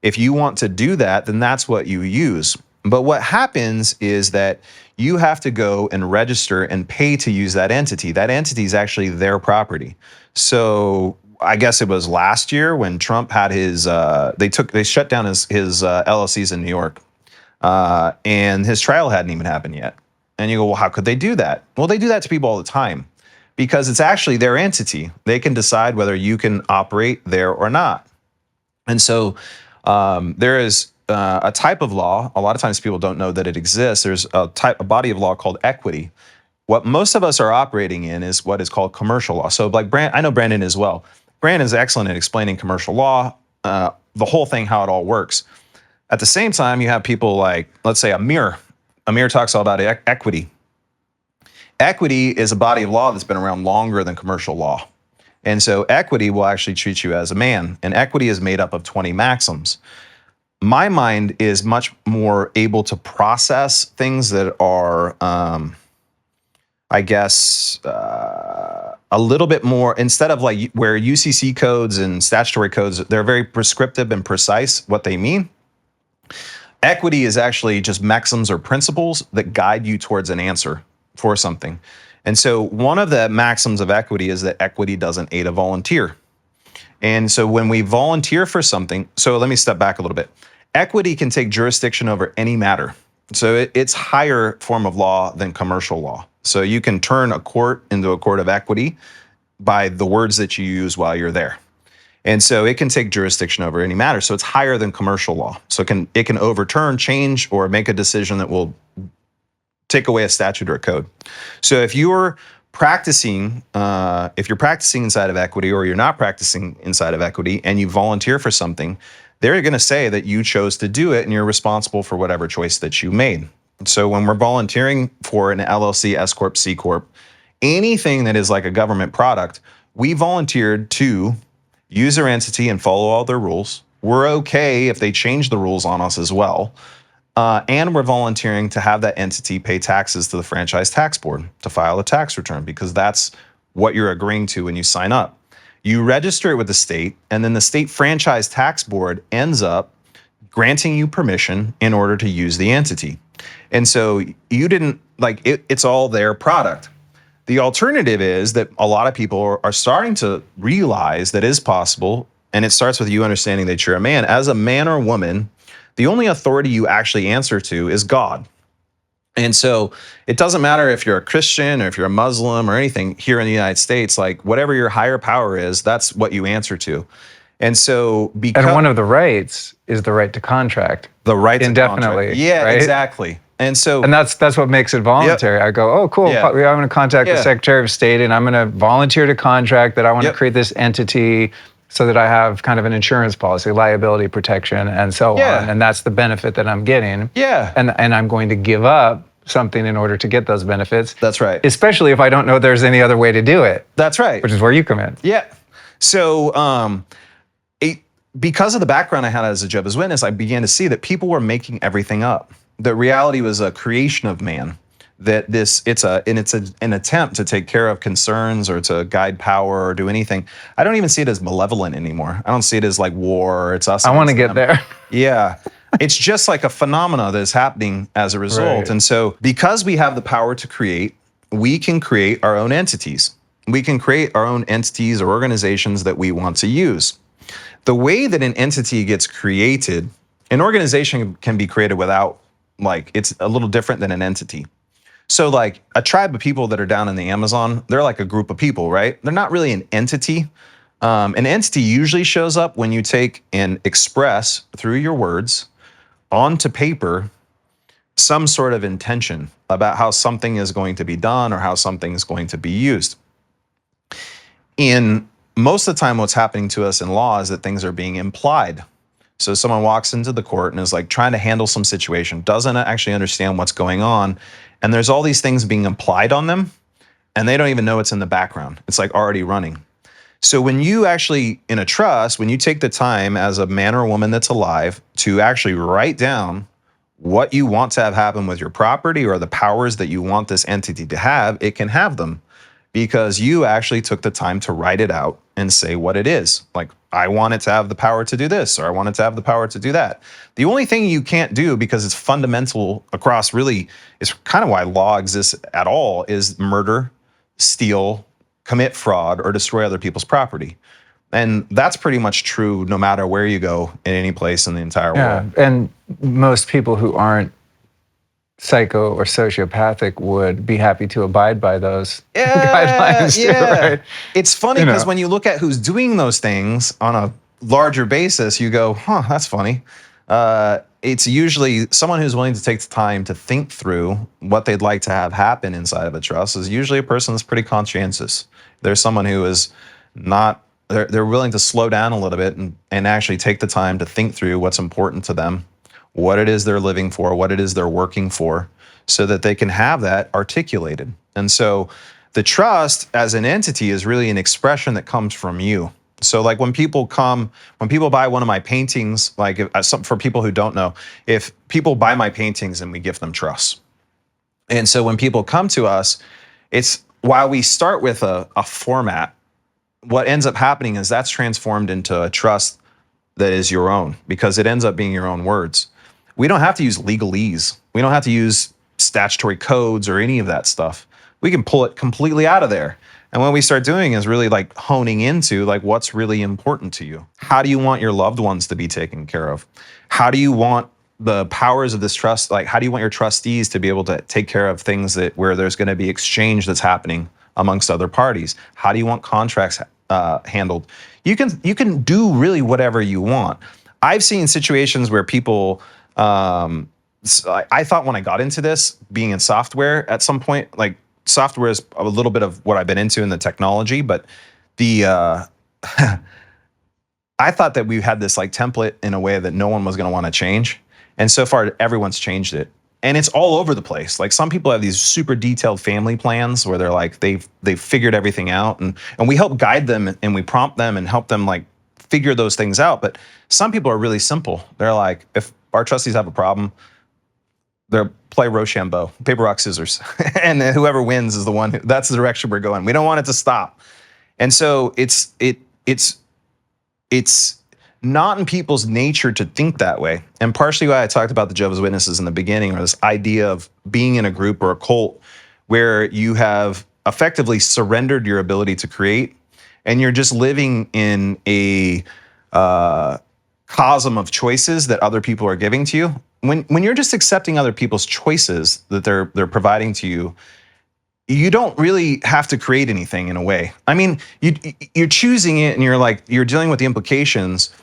if you want to do that, then that's what you use. But what happens is that you have to go and register and pay to use that entity. That entity is actually their property. So I guess it was last year when Trump had his, they shut down his LLCs in New York, and his trial hadn't even happened yet. And you go, well, how could they do that? Well, they do that to people all the time because it's actually their entity. They can decide whether you can operate there or not. And so there is a type of law. A lot of times people don't know that it exists. There's a body of law called equity. What most of us are operating in is what is called commercial law. So like I know Brandon as well. Brandon's excellent at explaining commercial law, the whole thing, how it all works. At the same time, you have people like, let's say Amir. Amir talks all about equity. Equity is a body of law that's been around longer than commercial law. And so equity will actually treat you as a man. And equity is made up of 20 maxims. My mind is much more able to process things that are, I guess, a little bit more, instead of like where UCC codes and statutory codes, they're very prescriptive and precise what they mean. Equity is actually just maxims or principles that guide you towards an answer for something. And so one of the maxims of equity is that equity doesn't aid a volunteer. And so when we volunteer for something, so let me step back a little bit. Equity can take jurisdiction over any matter. So it's higher form of law than commercial law. So you can turn a court into a court of equity by the words that you use while you're there. And so it can take jurisdiction over any matter. So it's higher than commercial law. So it can overturn, change, or make a decision that will take away a statute or a code. So if you're practicing inside of equity, or you're not practicing inside of equity and you volunteer for something, they're going to say that you chose to do it and you're responsible for whatever choice that you made. So when we're volunteering for an LLC, S Corp, C Corp, anything that is like a government product, we volunteered to use their entity and follow all their rules. We're okay if they change the rules on us as well. And we're volunteering to have that entity pay taxes to the Franchise Tax Board to file a tax return, because that's what you're agreeing to when you sign up. You register it with the state, and then the state Franchise Tax Board ends up granting you permission in order to use the entity. And so you didn't, like, it's all their product. The alternative is that a lot of people are starting to realize that is possible, and it starts with you understanding that you're a man. As a man or woman, the only authority you actually answer to is God. And so it doesn't matter if you're a Christian or if you're a Muslim or anything here in the United States, like whatever your higher power is, that's what you answer to. And so because— And one of the rights is the right to contract. The right to indefinitely. Contract. Yeah, right? exactly. And so— And that's what makes it voluntary. Yep. I go, oh, cool. Yeah. I'm going to contact the Secretary of State, and I'm going to volunteer to contract that I want to create this entity so that I have kind of an insurance policy, liability protection, and so on. And that's the benefit that I'm getting. Yeah. And I'm going to give up something in order to get those benefits. That's right. Especially if I don't know there's any other way to do it. That's right. Which is where you come in. Yeah. So because of the background I had as a Jehovah's Witness, I began to see that people were making everything up. That reality was a creation of man. That it's an attempt to take care of concerns or to guide power or do anything. I don't even see it as malevolent anymore. I don't see it as like war. It's us. I want to get there. Yeah. It's just like a phenomena that is happening as a result. Right. And so because we have the power to create, we can create our own entities. We can create our own entities or organizations that we want to use. The way that an entity gets created, an organization can be created without, like, it's a little different than an entity. So like a tribe of people that are down in the Amazon, they're like a group of people, right? They're not really an entity. An entity usually shows up when you take and express through your words onto paper some sort of intention about how something is going to be done or how something is going to be used. In most of the time, what's happening to us in law is that things are being implied. So someone walks into the court and is like trying to handle some situation, doesn't actually understand what's going on, and there's all these things being implied on them, and they don't even know it's in the background. It's like already running. So when you actually, in a trust, when you take the time as a man or a woman that's alive to actually write down what you want to have happen with your property or the powers that you want this entity to have, it can have them because you actually took the time to write it out and say what it is. Like, I want it to have the power to do this, or I want it to have the power to do that. The only thing you can't do, because it's fundamental across really, is kind of why law exists at all, is murder, steal, commit fraud, or destroy other people's property. And that's pretty much true no matter where you go in any place in the entire world. And most people who aren't psycho or sociopathic would be happy to abide by those guidelines too, right? It's funny because when you look at who's doing those things on a larger basis, you go, huh, that's funny. It's usually someone who's willing to take the time to think through what they'd like to have happen inside of a trust is usually a person that's pretty conscientious. There's someone who is not, they're willing to slow down a little bit and actually take the time to think through what's important to them, what it is they're living for, what it is they're working for, so that they can have that articulated. And so the trust as an entity is really an expression that comes from you. So like when people buy one of my paintings, like for people who don't know, if people buy my paintings and we give them trusts. And so when people come to us, it's while we start with a format, what ends up happening is that's transformed into a trust that is your own because it ends up being your own words. We don't have to use legalese. We don't have to use statutory codes or any of that stuff. We can pull it completely out of there. And what we start doing is really like honing into like what's really important to you. How do you want your loved ones to be taken care of? How do you want the powers of this trust, like how do you want your trustees to be able to take care of things that where there's going to be exchange that's happening amongst other parties? How do you want contracts handled? You can do really whatever you want. I've seen situations where people, I thought when I got into this, being in software at some point, like software is a little bit of what I've been into in the technology, but the I thought that we had this like template in a way that no one was going to want to change. And so far, everyone's changed it. And it's all over the place. Like some people have these super detailed family plans where they're like, they've figured everything out. And we help guide them and we prompt them and help them like figure those things out. But some people are really simple. They're like, if our trustees have a problem, they'll play Rochambeau, paper, rock, scissors. And then whoever wins is the one, that's the direction we're going. We don't want it to stop. And so it's not in people's nature to think that way. And partially why I talked about the Jehovah's Witnesses in the beginning, or this idea of being in a group or a cult where you have effectively surrendered your ability to create, and you're just living in a cosm of choices that other people are giving to you. When you're just accepting other people's choices that they're providing to you, you don't really have to create anything in a way. I mean, you're choosing it and you're dealing with the implications,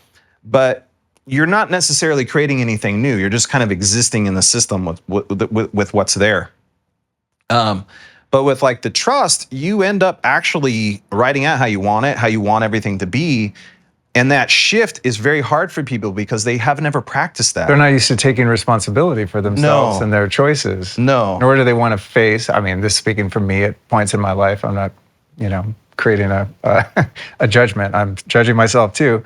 but you're not necessarily creating anything new. You're just kind of existing in the system with what's there. But with like the trust, you end up actually writing out how you want it, how you want everything to be. And that shift is very hard for people because they have never practiced that. They're not used to taking responsibilation for themselves and their choices. No. Nor do they want to face, I mean, this is speaking for me at points in my life. I'm not, creating a judgment. I'm judging myself too.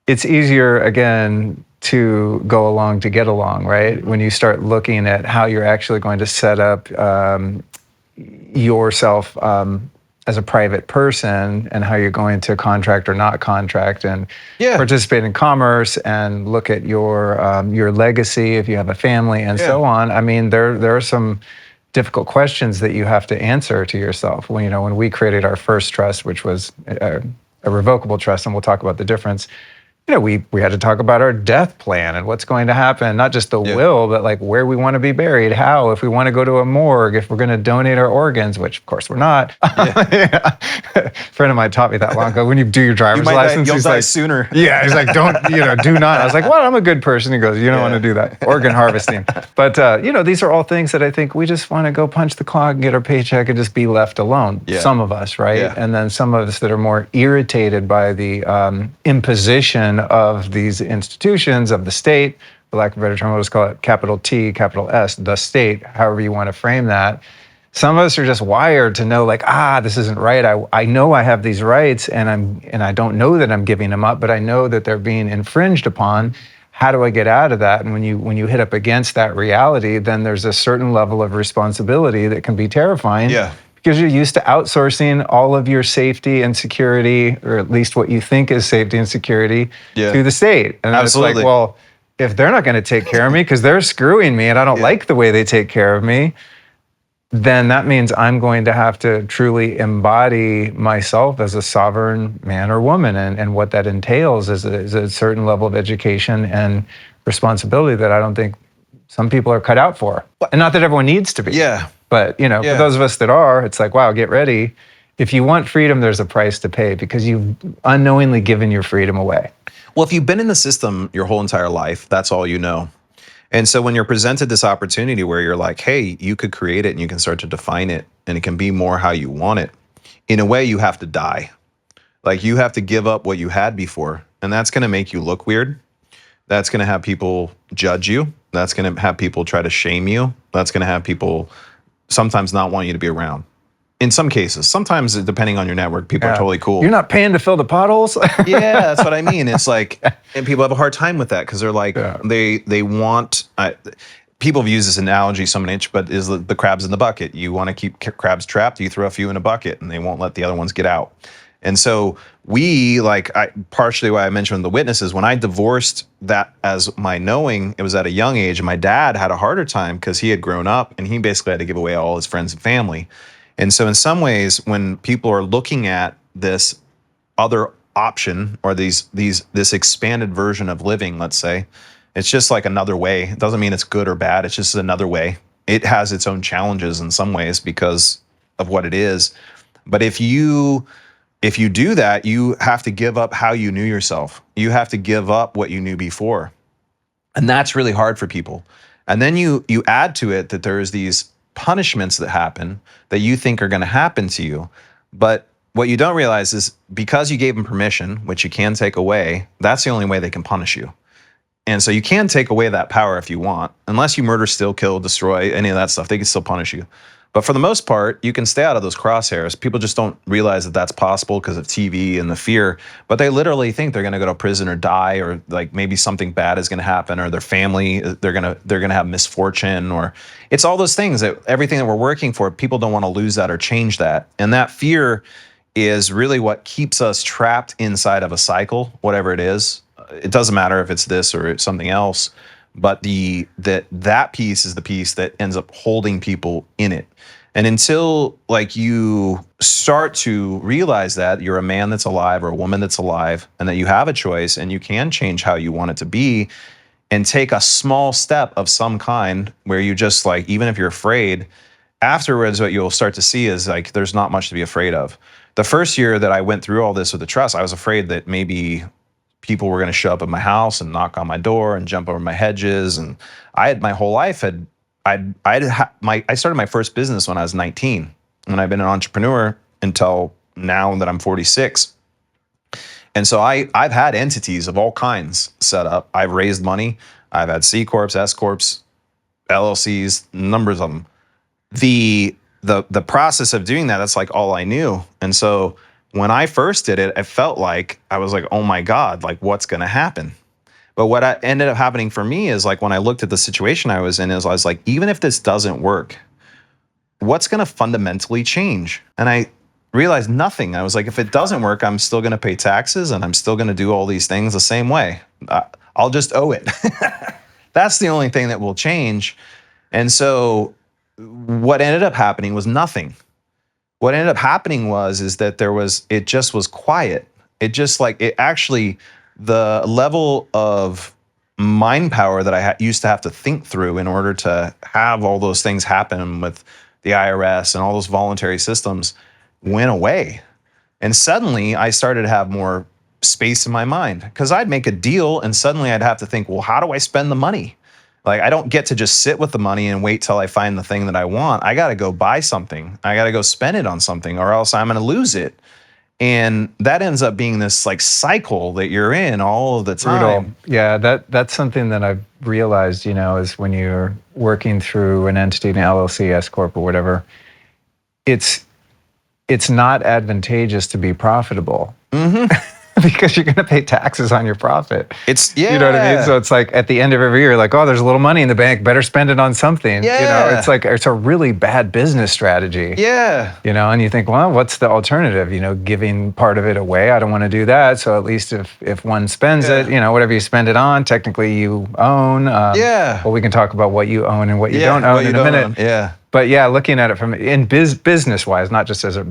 It's easier, again, to go along to get along, right? When you start looking at how you're actually going to set up yourself as a private person and how you're going to contract or not contract and participate in commerce and look at your legacy if you have a family and so on. I mean, there are some difficult questions that you have to answer to yourself. When we created our first trust, which was a revocable trust, and we'll talk about the difference, we had to talk about our death plan and what's going to happen, not just the will, but like where we want to be buried, how, if we want to go to a morgue, if we're going to donate our organs, which of course we're not. A friend of mine taught me that long ago. When you do your driver's license, you'll he's die like, sooner. yeah, he's like, don't, do not. I was like, well, I'm a good person. He goes, you don't want to do that. Organ harvesting. But, these are all things that I think we just want to go punch the clock and get our paycheck and just be left alone. Yeah. Some of us, right? Yeah. And then some of us that are more irritated by the imposition of these institutions of the state, for lack of a better term, we'll just call it capital T, capital S, the state, however you want to frame that. Some of us are just wired to know like, this isn't right. I know I have these rights and I don't know that I'm giving them up, but I know that they're being infringed upon. How do I get out of that? And when you hit up against that reality, then there's a certain level of responsibility that can be terrifying. Yeah. Because you're used to outsourcing all of your safety and security, or at least what you think is safety and security, to the state. And Absolutely. it's like, well, if they're not going to take care of me because they're screwing me and I don't like the way they take care of me, then that means I'm going to have to truly embody myself as a sovereign man or woman. And what that entails is a certain level of education and responsibility that I don't think some people are cut out for. And not that everyone needs to be. Yeah. But, for those of us that are, it's like, wow, get ready. If you want freedom, there's a price to pay because you've unknowingly given your freedom away. Well, if you've been in the system your whole entire life, that's all you know. And so when you're presented this opportunity where you're like, hey, you could create it and you can start to define it and it can be more how you want it, in a way you have to die. Like you have to give up what you had before. And that's going to make you look weird. That's going to have people judge you. That's going to have people try to shame you. That's going to have people sometimes not want you to be around. In some cases, sometimes depending on your network, people are totally cool. You're not paying to fill the potholes? Yeah, that's what I mean. It's like, and people have a hard time with that because they're like, they want, people have used this analogy so much, but is the crabs in the bucket. You want to keep crabs trapped, you throw a few in a bucket and they won't let the other ones get out. And so partially why I mentioned the witnesses, when I divorced that as my knowing, it was at a young age, and my dad had a harder time because he had grown up and he basically had to give away all his friends and family. And so in some ways, when people are looking at this other option or this expanded version of living, let's say, it's just like another way. It doesn't mean it's good or bad. It's just another way. It has its own challenges in some ways because of what it is. But if you do that, you have to give up how you knew yourself. You have to give up what you knew before. And that's really hard for people. And then you add to it that there's these punishments that happen that you think are going to happen to you. But what you don't realize is because you gave them permission, which you can take away, that's the only way they can punish you. And so you can take away that power if you want. Unless you murder, steal, kill, destroy, any of that stuff, they can still punish you. But for the most part, you can stay out of those crosshairs. People just don't realize that that's possible because of TV and the fear. But they literally think they're going to go to prison or die, or like maybe something bad is going to happen, or their family they're going to have misfortune, or it's all those things that everything that we're working for. People don't want to lose that or change that, and that fear is really what keeps us trapped inside of a cycle, whatever it is. It doesn't matter if it's this or it's something else. But that piece is the piece that ends up holding people in it. And until like you start to realize that you're a man that's alive or a woman that's alive, and that you have a choice and you can change how you want it to be, and take a small step of some kind where you just like, even if you're afraid, afterwards what you'll start to see is like there's not much to be afraid of. The first year that I went through all this with the trust, I was afraid that maybe people were going to show up at my house and knock on my door and jump over my hedges. And I had my whole life I started my first business when I was 19, and I've been an entrepreneur until now that I'm 46. And so I've had entities of all kinds set up. I've raised money. I've had C Corps, S Corps, LLCs, numbers of them. The process of doing that's like all I knew. And so when I first did it, I felt like I was like, oh my God, like what's going to happen? But what ended up happening for me is like when I looked at the situation I was in, I was like, even if this doesn't work, what's going to fundamentally change? And I realized nothing. I was like, if it doesn't work, I'm still going to pay taxes and I'm still going to do all these things the same way. I'll just owe it. That's the only thing that will change. And so what ended up happening was nothing. What ended up happening is that it just was quiet. It just like, it actually the level of mind power that I used to have to think through in order to have all those things happen with the IRS and all those voluntary systems went away. And suddenly I started to have more space in my mind, because I'd make a deal and suddenly I'd have to think, well, how do I spend the money? Like, I don't get to just sit with the money and wait till I find the thing that I want. I got to go buy something. I got to go spend it on something, or else I'm going to lose it. And that ends up being this like cycle that you're in all of the time. Brutal. Yeah, that's something that I've realized, is when you're working through an entity, an LLC, S corp, or whatever, it's not advantageous to be profitable. Mm-hmm. Because you're going to pay taxes on your profit. You know what I mean? So it's like at the end of every year, like, oh, there's a little money in the bank, better spend it on something. Yeah. It's like, it's a really bad business strategy. Yeah. And you think, well, what's the alternative? Giving part of it away. I don't want to do that. So at least if one spends it, whatever you spend it on, technically you own. Well, we can talk about what you own and what you don't own in a minute. Yeah. But yeah, looking at it from business wise, not just as a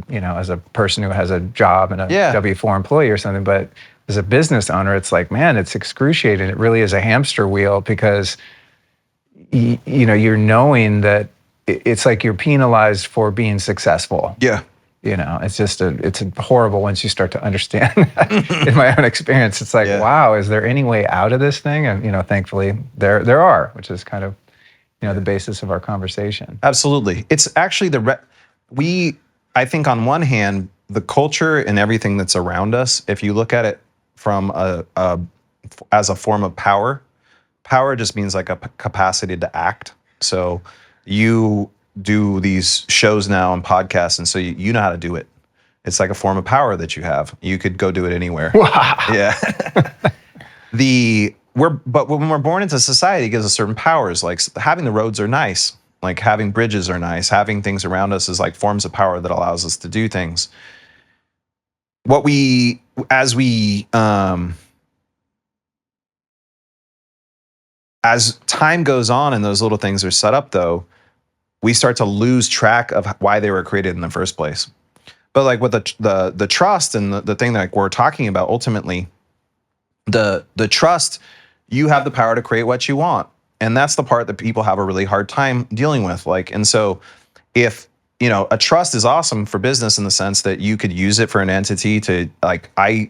person who has a job and a W-4 employee or something, but as a business owner, it's like, man, it's excruciating. It really is a hamster wheel, because you're knowing that it's like you're penalized for being successful. Yeah. It's just it's horrible once you start to understand that. In my own experience, it's like, wow, is there any way out of this thing? And thankfully there are, which is kind of the basis of our conversation. Absolutely. It's actually I think on one hand, the culture and everything that's around us, if you look at it from as a form of power just means like a capacity to act. So you do these shows now and podcasts, and so you know how to do it. It's like a form of power that you have. You could go do it anywhere. Wow. Yeah. But when we're born into society, it gives us certain powers. Like having the roads are nice, like having bridges are nice, having things around us is like forms of power that allows us to do things. As time goes on and those little things are set up, though, we start to lose track of why they were created in the first place. But like with the trust and the thing that we're talking about, ultimately, the trust, you have the power to create what you want. And that's the part that people have a really hard time dealing with. And so if, a trust is awesome for business in the sense that you could use it for an entity to, like, when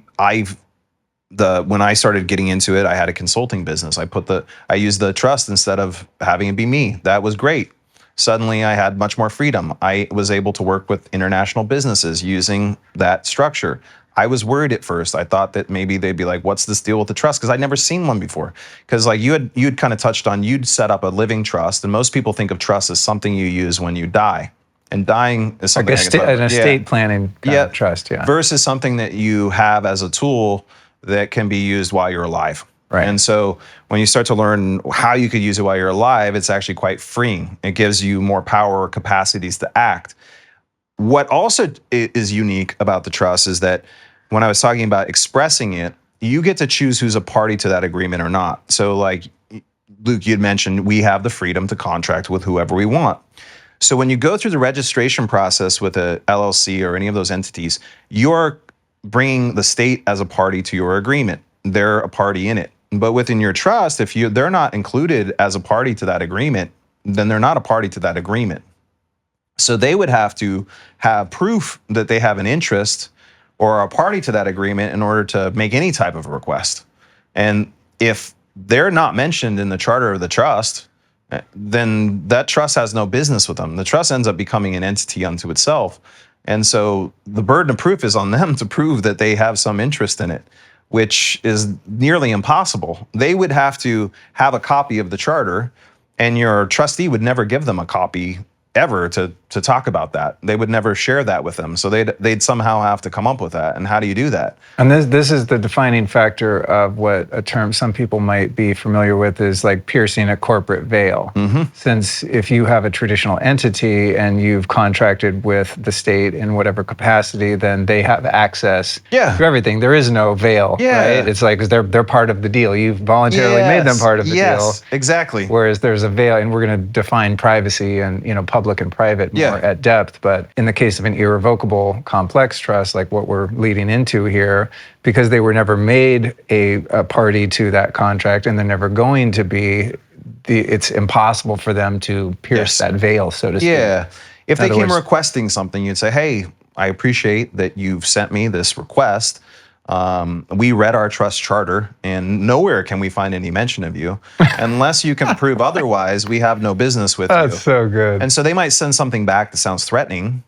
I started getting into it, I had a consulting business. I used the trust instead of having it be me. That was great. Suddenly I had much more freedom. I was able to work with international businesses using that structure. I was worried at first. I thought that maybe they'd be like, what's this deal with the trust? Because I'd never seen one before. Because like you'd kind of touched on, you'd set up a living trust, and most people think of trust as something you use when you die. And dying is something like an estate planning kind of trust, versus something that you have as a tool that can be used while you're alive. Right. And so when you start to learn how you could use it while you're alive, it's actually quite freeing. It gives you more power or capacities to act. What also is unique about the trust is that when I was talking about expressing it, you get to choose who's a party to that agreement or not. So like Luke, you'd mentioned, we have the freedom to contract with whoever we want. So when you go through the registration process with a LLC or any of those entities, you're bringing the state as a party to your agreement. They're a party in it. But within your trust, if they're not included as a party to that agreement, then they're not a party to that agreement. So they would have to have proof that they have an interest or a party to that agreement in order to make any type of request. And if they're not mentioned in the charter of the trust, then that trust has no business with them. The trust ends up becoming an entity unto itself. And so the burden of proof is on them to prove that they have some interest in it, which is nearly impossible. They would have to have a copy of the charter, and your trustee would never give them a copy ever to talk about that. They would never share that with them. So they'd somehow have to come up with that. And how do you do that? And this is the defining factor of what a term some people might be familiar with is like piercing a corporate veil. Mm-hmm. Since if you have a traditional entity and you've contracted with the state in whatever capacity, then they have access to everything. There is no veil, right? It's like they're part of the deal. You've voluntarily made them part of the deal. Exactly. Whereas there's a veil, and we're going to define privacy and public public and private more Yeah. at depth. But in the case of an irrevocable complex trust, like what we're leading into here, because they were never made a party to that contract and they're never going to be, it's impossible for them to pierce that veil, so to speak. Yeah. If they other came words- requesting something, you'd say, hey, I appreciate that you've sent me this request. We read our trust charter and nowhere can we find any mention of you. Unless you can prove otherwise, we have no business with you. That's so good. And so they might send something back that sounds threatening,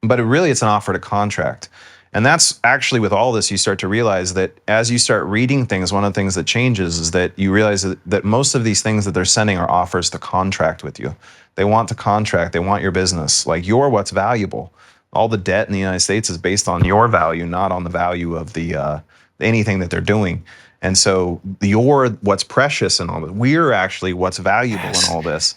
but it's an offer to contract. And that's actually with all this, you start to realize that as you start reading things, one of the things that changes is that you realize that most of these things that they're sending are offers to contract with you. They want to contract, they want your business. Like you're what's valuable. All the debt in the United States is based on your value, not on the value of the anything that they're doing. And so you're what's precious in all this. We're actually what's valuable in all this.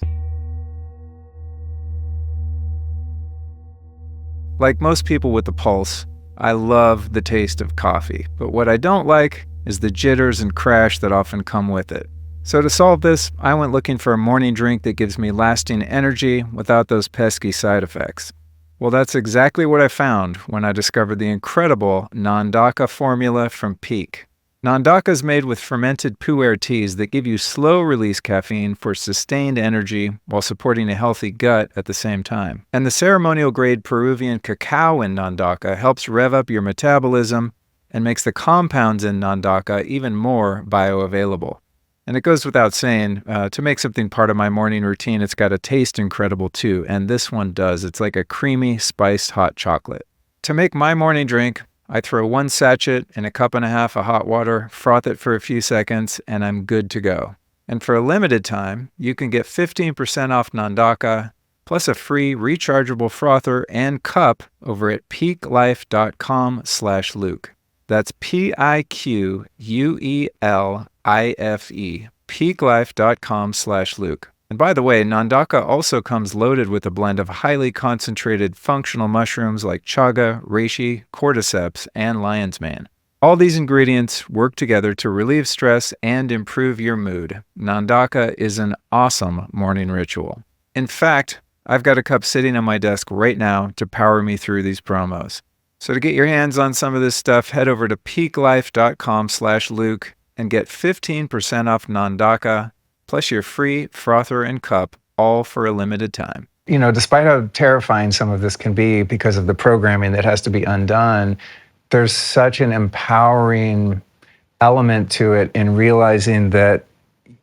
Like most people with the pulse, I love the taste of coffee, but what I don't like is the jitters and crash that often come with it. So to solve this, I went looking for a morning drink that gives me lasting energy without those pesky side effects. Well, that's exactly what I found when I discovered the incredible Nandaka formula from Peak. Nandaka is made with fermented pu'er teas that give you slow-release caffeine for sustained energy while supporting a healthy gut at the same time. And the ceremonial-grade Peruvian cacao in Nandaka helps rev up your metabolism and makes the compounds in Nandaka even more bioavailable. And it goes without saying, to make something part of my morning routine, it's got to taste incredible too, and this one does. It's like a creamy, spiced hot chocolate. To make my morning drink, I throw 1 sachet in a cup and a half of hot water, froth it for a few seconds, and I'm good to go. And for a limited time, you can get 15% off Nandaka, plus a free rechargeable frother and cup over at peaklife.com/Luke. That's PIQUELIFE, peaklife.com/Luke. And by the way, Nandaka also comes loaded with a blend of highly concentrated functional mushrooms like chaga, reishi, cordyceps, and lion's mane. All these ingredients work together to relieve stress and improve your mood. Nandaka is an awesome morning ritual. In fact, I've got a cup sitting on my desk right now to power me through these promos. So to get your hands on some of this stuff, head over to peaklife.com/Luke and get 15% off Nandaka, plus your free frother and cup, all for a limited time. You know, despite how terrifying some of this can be because of the programming that has to be undone, there's such an empowering element to it in realizing that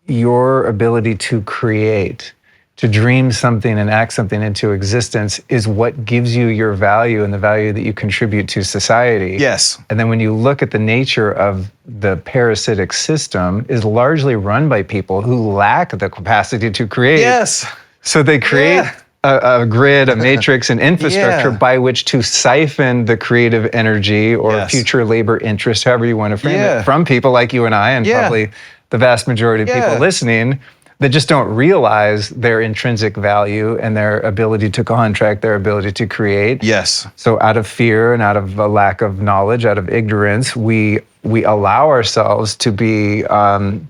your ability to create, to dream something and act something into existence is what gives you your value and the value that you contribute to society. Yes. And then when you look at the nature of the parasitic system is largely run by people who lack the capacity to create. Yes. So they create a grid, a matrix, an infrastructure by which to siphon the creative energy or future labor interest, however you want to frame it, from people like you and I, and probably the vast majority of people listening, that just don't realize their intrinsic value and their ability to contract, their ability to create. Yes. So out of fear and out of a lack of knowledge, out of ignorance, we allow ourselves to be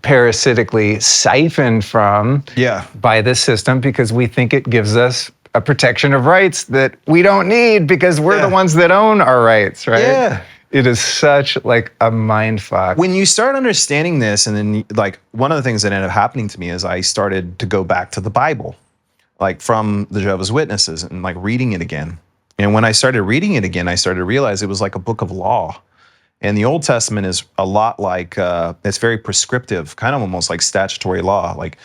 parasitically siphoned from by this system because we think it gives us a protection of rights that we don't need because we're the ones that own our rights, right? Yeah. It is such like a mind fuck. When you start understanding this, and then like one of the things that ended up happening to me is I started to go back to the Bible, like from the Jehovah's Witnesses and like reading it again. And when I started reading it again, I started to realize it was like a book of law. And the Old Testament is a lot like, it's very prescriptive, kind of almost like statutory law, like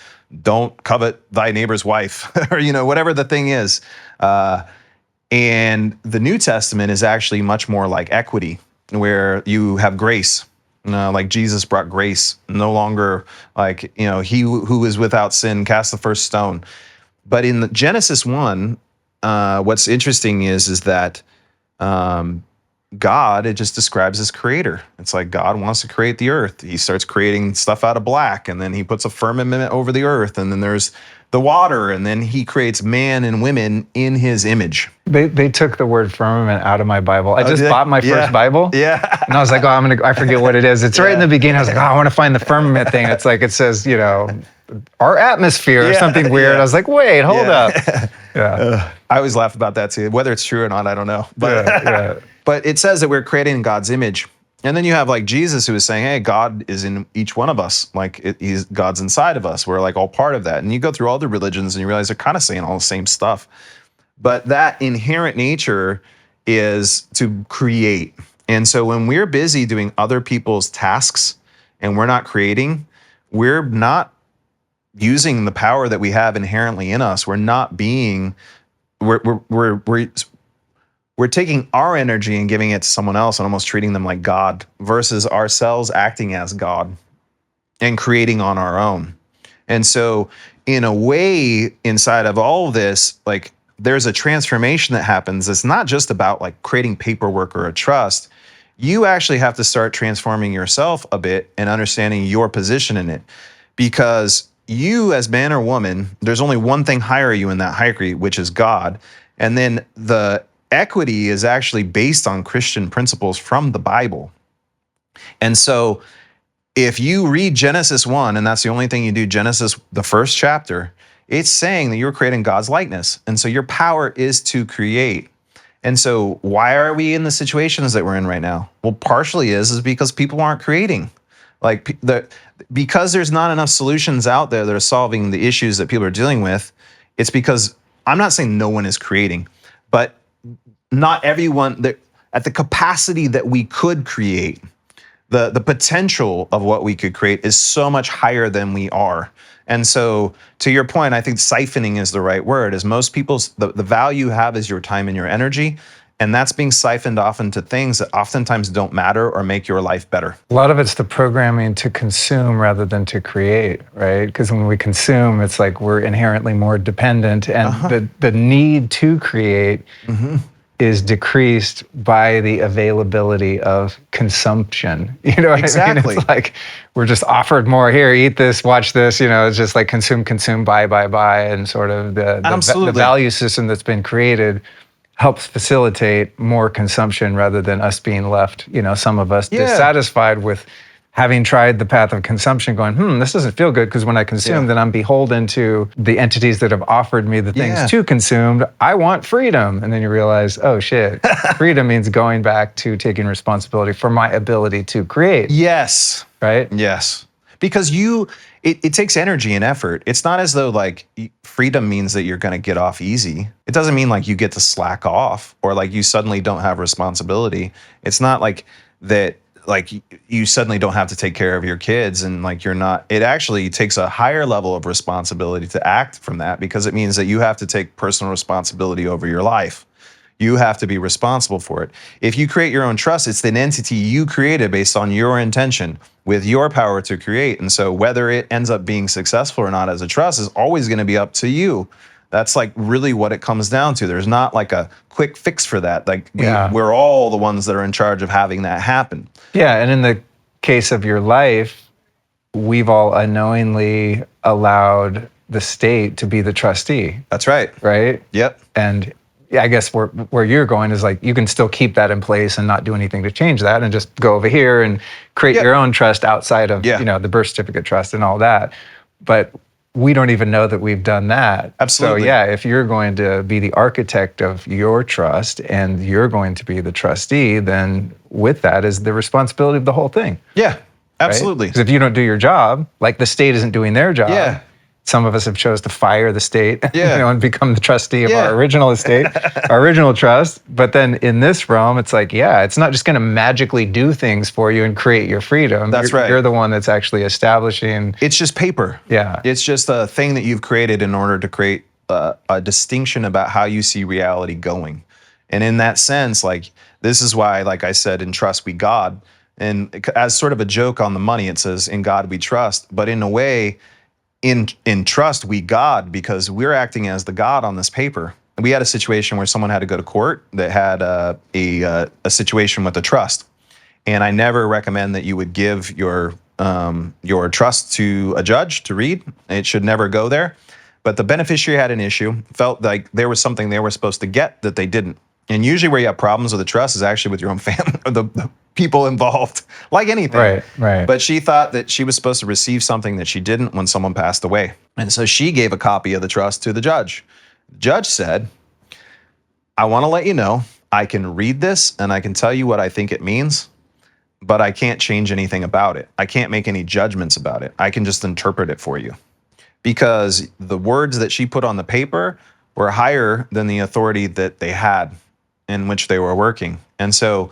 don't covet thy neighbor's wife or, you know, whatever the thing is. And the New Testament is actually much more like equity, where you have grace, like Jesus brought grace, no longer like, you know, he who is without sin cast the first stone. But in the Genesis 1, what's interesting is that God, it just describes as creator. It's like God wants to create the earth. He starts creating stuff out of black, and then he puts a firmament over the earth, and then there's the water, and then he creates man and women in his image. They took the word firmament out of my Bible. I just bought my first Bible. Yeah. And I was like, I forget what it is. It's right in the beginning. I was like, I want to find the firmament thing. It's like, it says, you know, our atmosphere or Yeah, something weird. yeah. I was like, wait, hold Yeah. up. Yeah. I always laugh about that too. Whether it's true or not, I don't know. But Yeah. but it says that we're created in God's image. And then you have like Jesus who is saying, hey, God is in each one of us. Like God's inside of us. We're like all part of that. And you go through all the religions and you realize they're kind of saying all the same stuff. But that inherent nature is to create. And so when we're busy doing other people's tasks and we're not creating, we're not using the power that we have inherently in us. We're not being, we're taking our energy and giving it to someone else and almost treating them like God versus ourselves acting as God and creating on our own. And so in a way, inside of all of this, like there's a transformation that happens. It's not just about like creating paperwork or a trust. You actually have to start transforming yourself a bit and understanding your position in it. Because you as man or woman, there's only one thing higher you in that hierarchy, which is God. And then the equity is actually based on Christian principles from the Bible. And so if you read Genesis 1, and that's the only thing you do, Genesis, the first chapter, it's saying that you're creating God's likeness. And so your power is to create. And so why are we in the situations that we're in right now? Well, partially is because people aren't creating. Like because there's not enough solutions out there that are solving the issues that people are dealing with, it's because I'm not saying no one is creating, but not everyone at the capacity that we could create, the potential of what we could create is so much higher than we are. And so to your point, I think siphoning is the right word, is most people's, the value you have is your time and your energy. And that's being siphoned off into things that oftentimes don't matter or make your life better. A lot of it's the programming to consume rather than to create, right? Because when we consume, it's like we're inherently more dependent, and the need to create is decreased by the availability of consumption. You know what I mean? It's like we're just offered more. Here, eat this, watch this. You know, it's just like consume, buy, and sort of the value system that's been created helps facilitate more consumption rather than us being left, you know, some of us dissatisfied with having tried the path of consumption going, this doesn't feel good, because when I consume, then I'm beholden to the entities that have offered me the things to consume. I want freedom. And then you realize, oh shit, freedom means going back to taking responsibility for my ability to create. Yes. Right? Yes. Because it takes energy and effort. It's not as though like freedom means that you're going to get off easy. It doesn't mean like you get to slack off or like you suddenly don't have responsibility. It's not like that, like you suddenly don't have to take care of your kids and like you're not. It actually takes a higher level of responsibility to act from that, because it means that you have to take personal responsibility over your life. You have to be responsible for it. If you create your own trust, it's an entity you created based on your intention with your power to create. And so whether it ends up being successful or not as a trust is always going to be up to you. That's like really what it comes down to. There's not like a quick fix for that. Like we're all the ones that are in charge of having that happen. Yeah, and in the case of your life, we've all unknowingly allowed the state to be the trustee. That's right. Right? Yep. And I guess where you're going is like you can still keep that in place and not do anything to change that, and just go over here and create your own trust outside of you know, the birth certificate trust and all that. But we don't even know that we've done that. Absolutely. So yeah, if you're going to be the architect of your trust and you're going to be the trustee, then with that is the responsibility of the whole thing. Yeah, absolutely. Because if you don't do your job, like the state isn't doing their job. Some of us have chose to fire the state, you know, and become the trustee of our original estate, our original trust. But then in this realm, it's like, it's not just going to magically do things for you and create your freedom. That's right. You're the one that's actually establishing. It's just paper. Yeah. It's just a thing that you've created in order to create a distinction about how you see reality going. And in that sense, like, this is why, like I said, in trust we God. And as sort of a joke on the money, it says, in God we trust. But in a way, in trust, we God, because we're acting as the God on this paper. We had a situation where someone had to go to court that had a situation with a trust. And I never recommend that you would give your trust to a judge to read. It should never go there. But the beneficiary had an issue, felt like there was something they were supposed to get that they didn't. And usually where you have problems with the trust is actually with your own family or the people involved, like anything. Right. But she thought that she was supposed to receive something that she didn't when someone passed away. And so she gave a copy of the trust to the judge. The judge said, I want to let you know, I can read this and I can tell you what I think it means, but I can't change anything about it. I can't make any judgments about it. I can just interpret it for you. Because the words that she put on the paper were higher than the authority that they had in which they were working. And so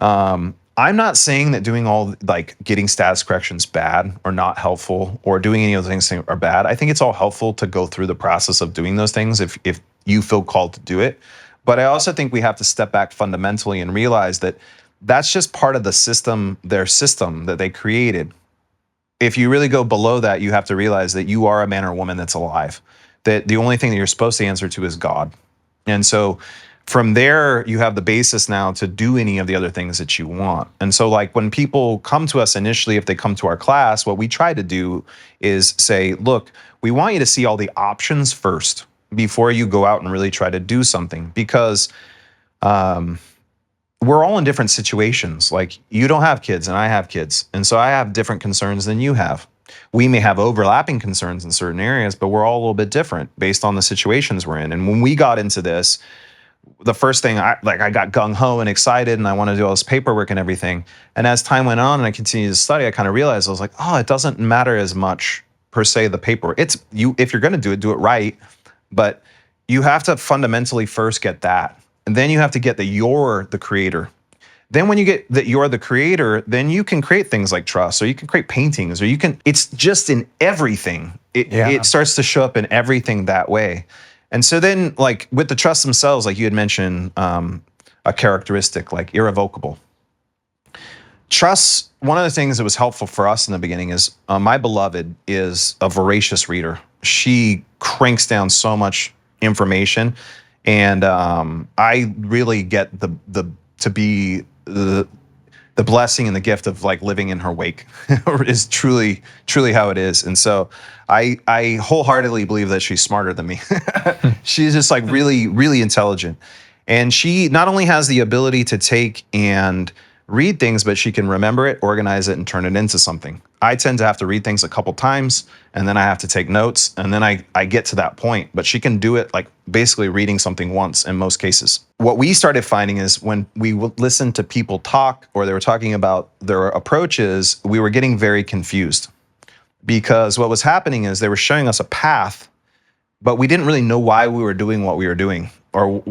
I'm not saying that doing all, like getting status corrections bad or not helpful, or doing any of those things are bad. I think it's all helpful to go through the process of doing those things if you feel called to do it. But I also think we have to step back fundamentally and realize that that's just part of the system, their system that they created. If you really go below that, you have to realize that you are a man or woman that's alive, that the only thing that you're supposed to answer to is God. And so from there, you have the basis now to do any of the other things that you want. And so like when people come to us initially, if they come to our class, what we try to do is say, look, we want you to see all the options first before you go out and really try to do something, because we're all in different situations. Like you don't have kids and I have kids. And so I have different concerns than you have. We may have overlapping concerns in certain areas, but we're all a little bit different based on the situations we're in. And when we got into this, the first thing I got gung-ho and excited and I want to do all this paperwork and everything. And as time went on and I continued to study, I kind of realized I was like, oh, it doesn't matter as much per se the paperwork. It's you, if you're going to do it right. But you have to fundamentally first get that. And then you have to get that you're the creator. Then when you get that you're the creator, then you can create things like trust, or you can create paintings, or you can, it's just in everything. It starts to show up in everything that way. And so then like with the trusts themselves, like you had mentioned, a characteristic like irrevocable. Trusts, one of the things that was helpful for us in the beginning is my beloved is a voracious reader. She cranks down so much information, and I really get the blessing and the gift of like living in her wake is truly how it is. And so I wholeheartedly believe that she's smarter than me. She's just like really intelligent, and she not only has the ability to take and read things, but she can remember it, organize it, and turn it into something. I tend to have to read things a couple times, and then I have to take notes, and then I get to that point. But she can do it like basically reading something once in most cases. What we started finding is when we would listen to people talk, or they were talking about their approaches, we were getting very confused. Because what was happening is they were showing us a path, but we didn't really know why we were doing what we were doing, or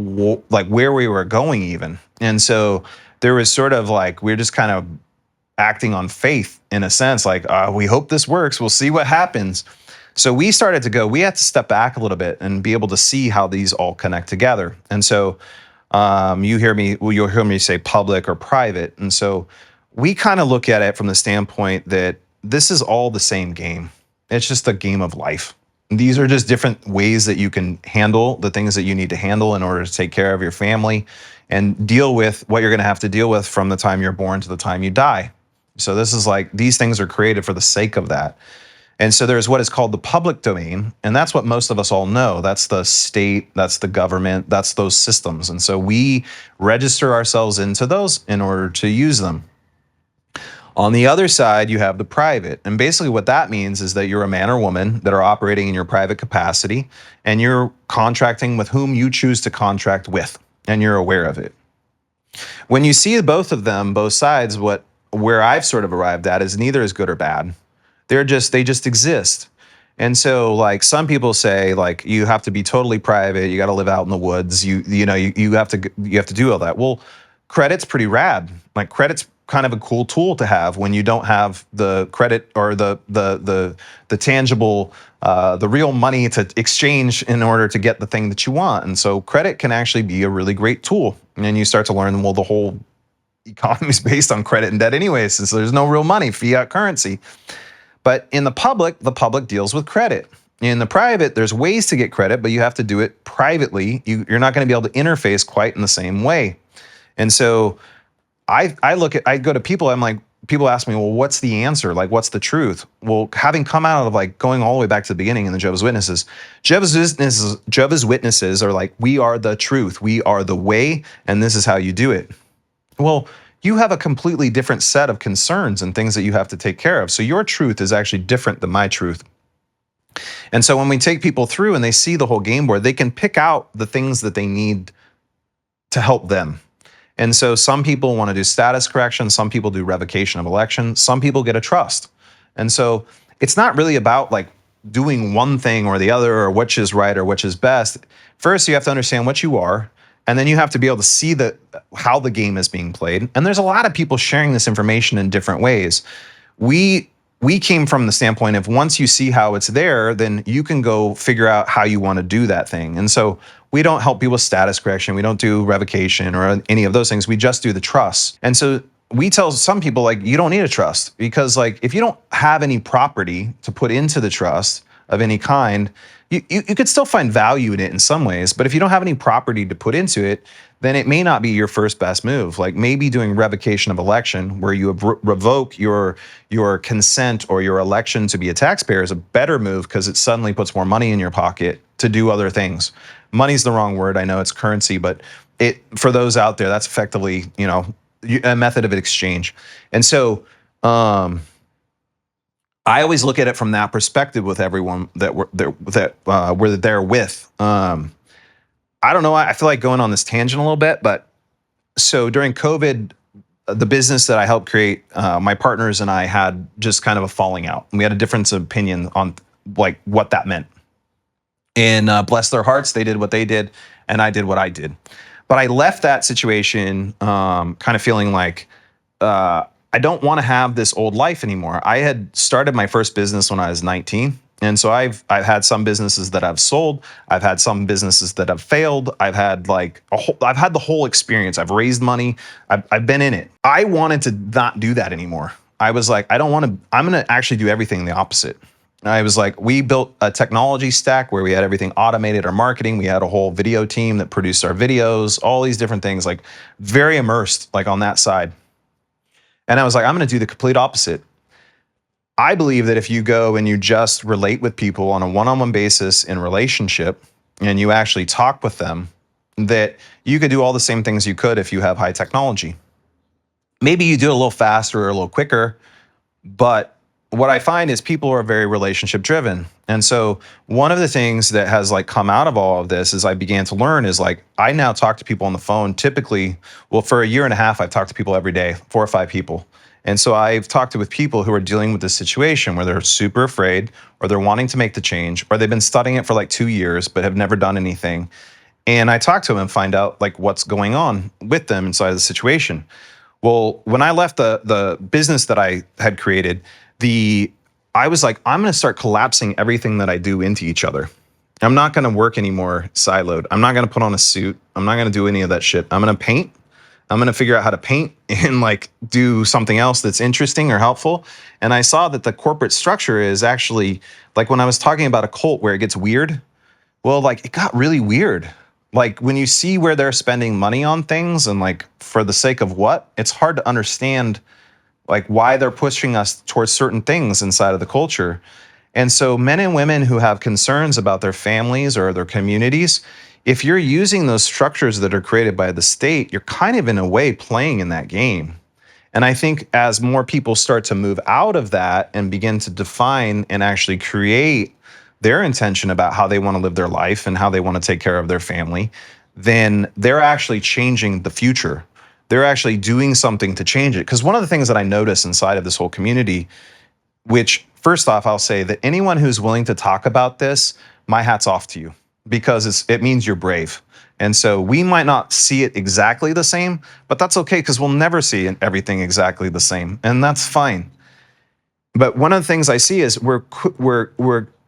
like where we were going even. And so there was sort of like, we're just kind of acting on faith in a sense, like, we hope this works, we'll see what happens. So we started to go, we had to step back a little bit and be able to see how these all connect together. And so you'll hear me say public or private. And so we kind of look at it from the standpoint that this is all the same game. It's just a game of life. These are just different ways that you can handle the things that you need to handle in order to take care of your family and deal with what you're going to have to deal with from the time you're born to the time you die. So this is like, these things are created for the sake of that. And so there's what is called the public domain, and that's what most of us all know. That's the state, that's the government, that's those systems. And so we register ourselves into those in order to use them. On the other side, you have the private. And basically what that means is that you're a man or woman that are operating in your private capacity, and you're contracting with whom you choose to contract with, and you're aware of it. When you see both of them, both sides, where I've sort of arrived at is neither is good or bad. They just exist. And so like some people say like you have to be totally private, you got to live out in the woods, you have to do all that. Well, credit's pretty rad. Like credit's kind of a cool tool to have when you don't have the credit or the tangible, the real money to exchange in order to get the thing that you want. And so credit can actually be a really great tool. And then you start to learn, well, the whole economy is based on credit and debt anyways, so there's no real money, fiat currency. But in the public deals with credit. In the private, there's ways to get credit, but you have to do it privately. You're not going to be able to interface quite in the same way. And so I go to people, I'm like, people ask me, well, what's the answer? Like, what's the truth? Well, having come out of like going all the way back to the beginning in the Jehovah's Witnesses are like, we are the truth, we are the way, and this is how you do it. Well, you have a completely different set of concerns and things that you have to take care of. So your truth is actually different than my truth. And so when we take people through and they see the whole game board, they can pick out the things that they need to help them. And so some people want to do status correction, some people do revocation of election, some people get a trust. And so it's not really about like doing one thing or the other or which is right or which is best. First, you have to understand what you are, and then you have to be able to see how the game is being played. And there's a lot of people sharing this information in different ways. We came from the standpoint of once you see how it's there, then you can go figure out how you want to do that thing. And so we don't help people with status correction. We don't do revocation or any of those things. We just do the trust. And so we tell some people, like, you don't need a trust, because like if you don't have any property to put into the trust of any kind, you could still find value in it in some ways. But if you don't have any property to put into it, then it may not be your first best move. Like maybe doing revocation of election, where you revoke your consent or your election to be a taxpayer, is a better move because it suddenly puts more money in your pocket to do other things. Money's the wrong word. I know it's currency, but for those out there, that's effectively, a method of exchange. And so I always look at it from that perspective with everyone that we're there with. I don't know. I feel like going on this tangent a little bit, but so during COVID, the business that I helped create, my partners and I had just kind of a falling out. We had a difference of opinion on like what that meant. And bless their hearts, they did what they did, and I did what I did. But I left that situation kind of feeling like I don't want to have this old life anymore. I had started my first business when I was 19. And so I've had some businesses that I've sold. I've had some businesses that have failed. I've had the whole experience. I've raised money. I've been in it. I wanted to not do that anymore. I was like, I'm going to actually do everything the opposite. I was like, we built a technology stack where we had everything automated, our marketing. We had a whole video team that produced our videos, all these different things, like very immersed like on that side. And I was like, I'm going to do the complete opposite. I believe that if you go and you just relate with people on a one-on-one basis in relationship, and you actually talk with them, that you could do all the same things you could if you have high technology. Maybe you do it a little faster or a little quicker, but what I find is people are very relationship driven. And so one of the things that has like come out of all of this is I began to learn is like, I now talk to people on the phone typically, well, for a year and a half, I've talked to people every day, 4 or 5 people. And so I've talked with people who are dealing with this situation where they're super afraid, or they're wanting to make the change, or they've been studying it for like 2 years, but have never done anything. And I talk to them and find out like what's going on with them inside of the situation. Well, when I left the business that I had created, I was like, I'm going to start collapsing everything that I do into each other. I'm not going to work anymore siloed. I'm not going to put on a suit. I'm not going to do any of that shit. I'm going to paint. I'm going to figure out how to paint and like do something else that's interesting or helpful. And I saw that the corporate structure is actually like when I was talking about a cult where it gets weird. Well, like it got really weird. Like when you see where they're spending money on things and like for the sake of what, it's hard to understand like why they're pushing us towards certain things inside of the culture. And so men and women who have concerns about their families or their communities, if you're using those structures that are created by the state, you're kind of in a way playing in that game. And I think as more people start to move out of that and begin to define and actually create their intention about how they want to live their life and how they want to take care of their family, then they're actually changing the future. They're actually doing something to change it. Because one of the things that I notice inside of this whole community, which first off, I'll say that anyone who's willing to talk about this, my hat's off to you, because it means you're brave. And so we might not see it exactly the same, but that's okay because we'll never see everything exactly the same. And that's fine. But one of the things I see is we're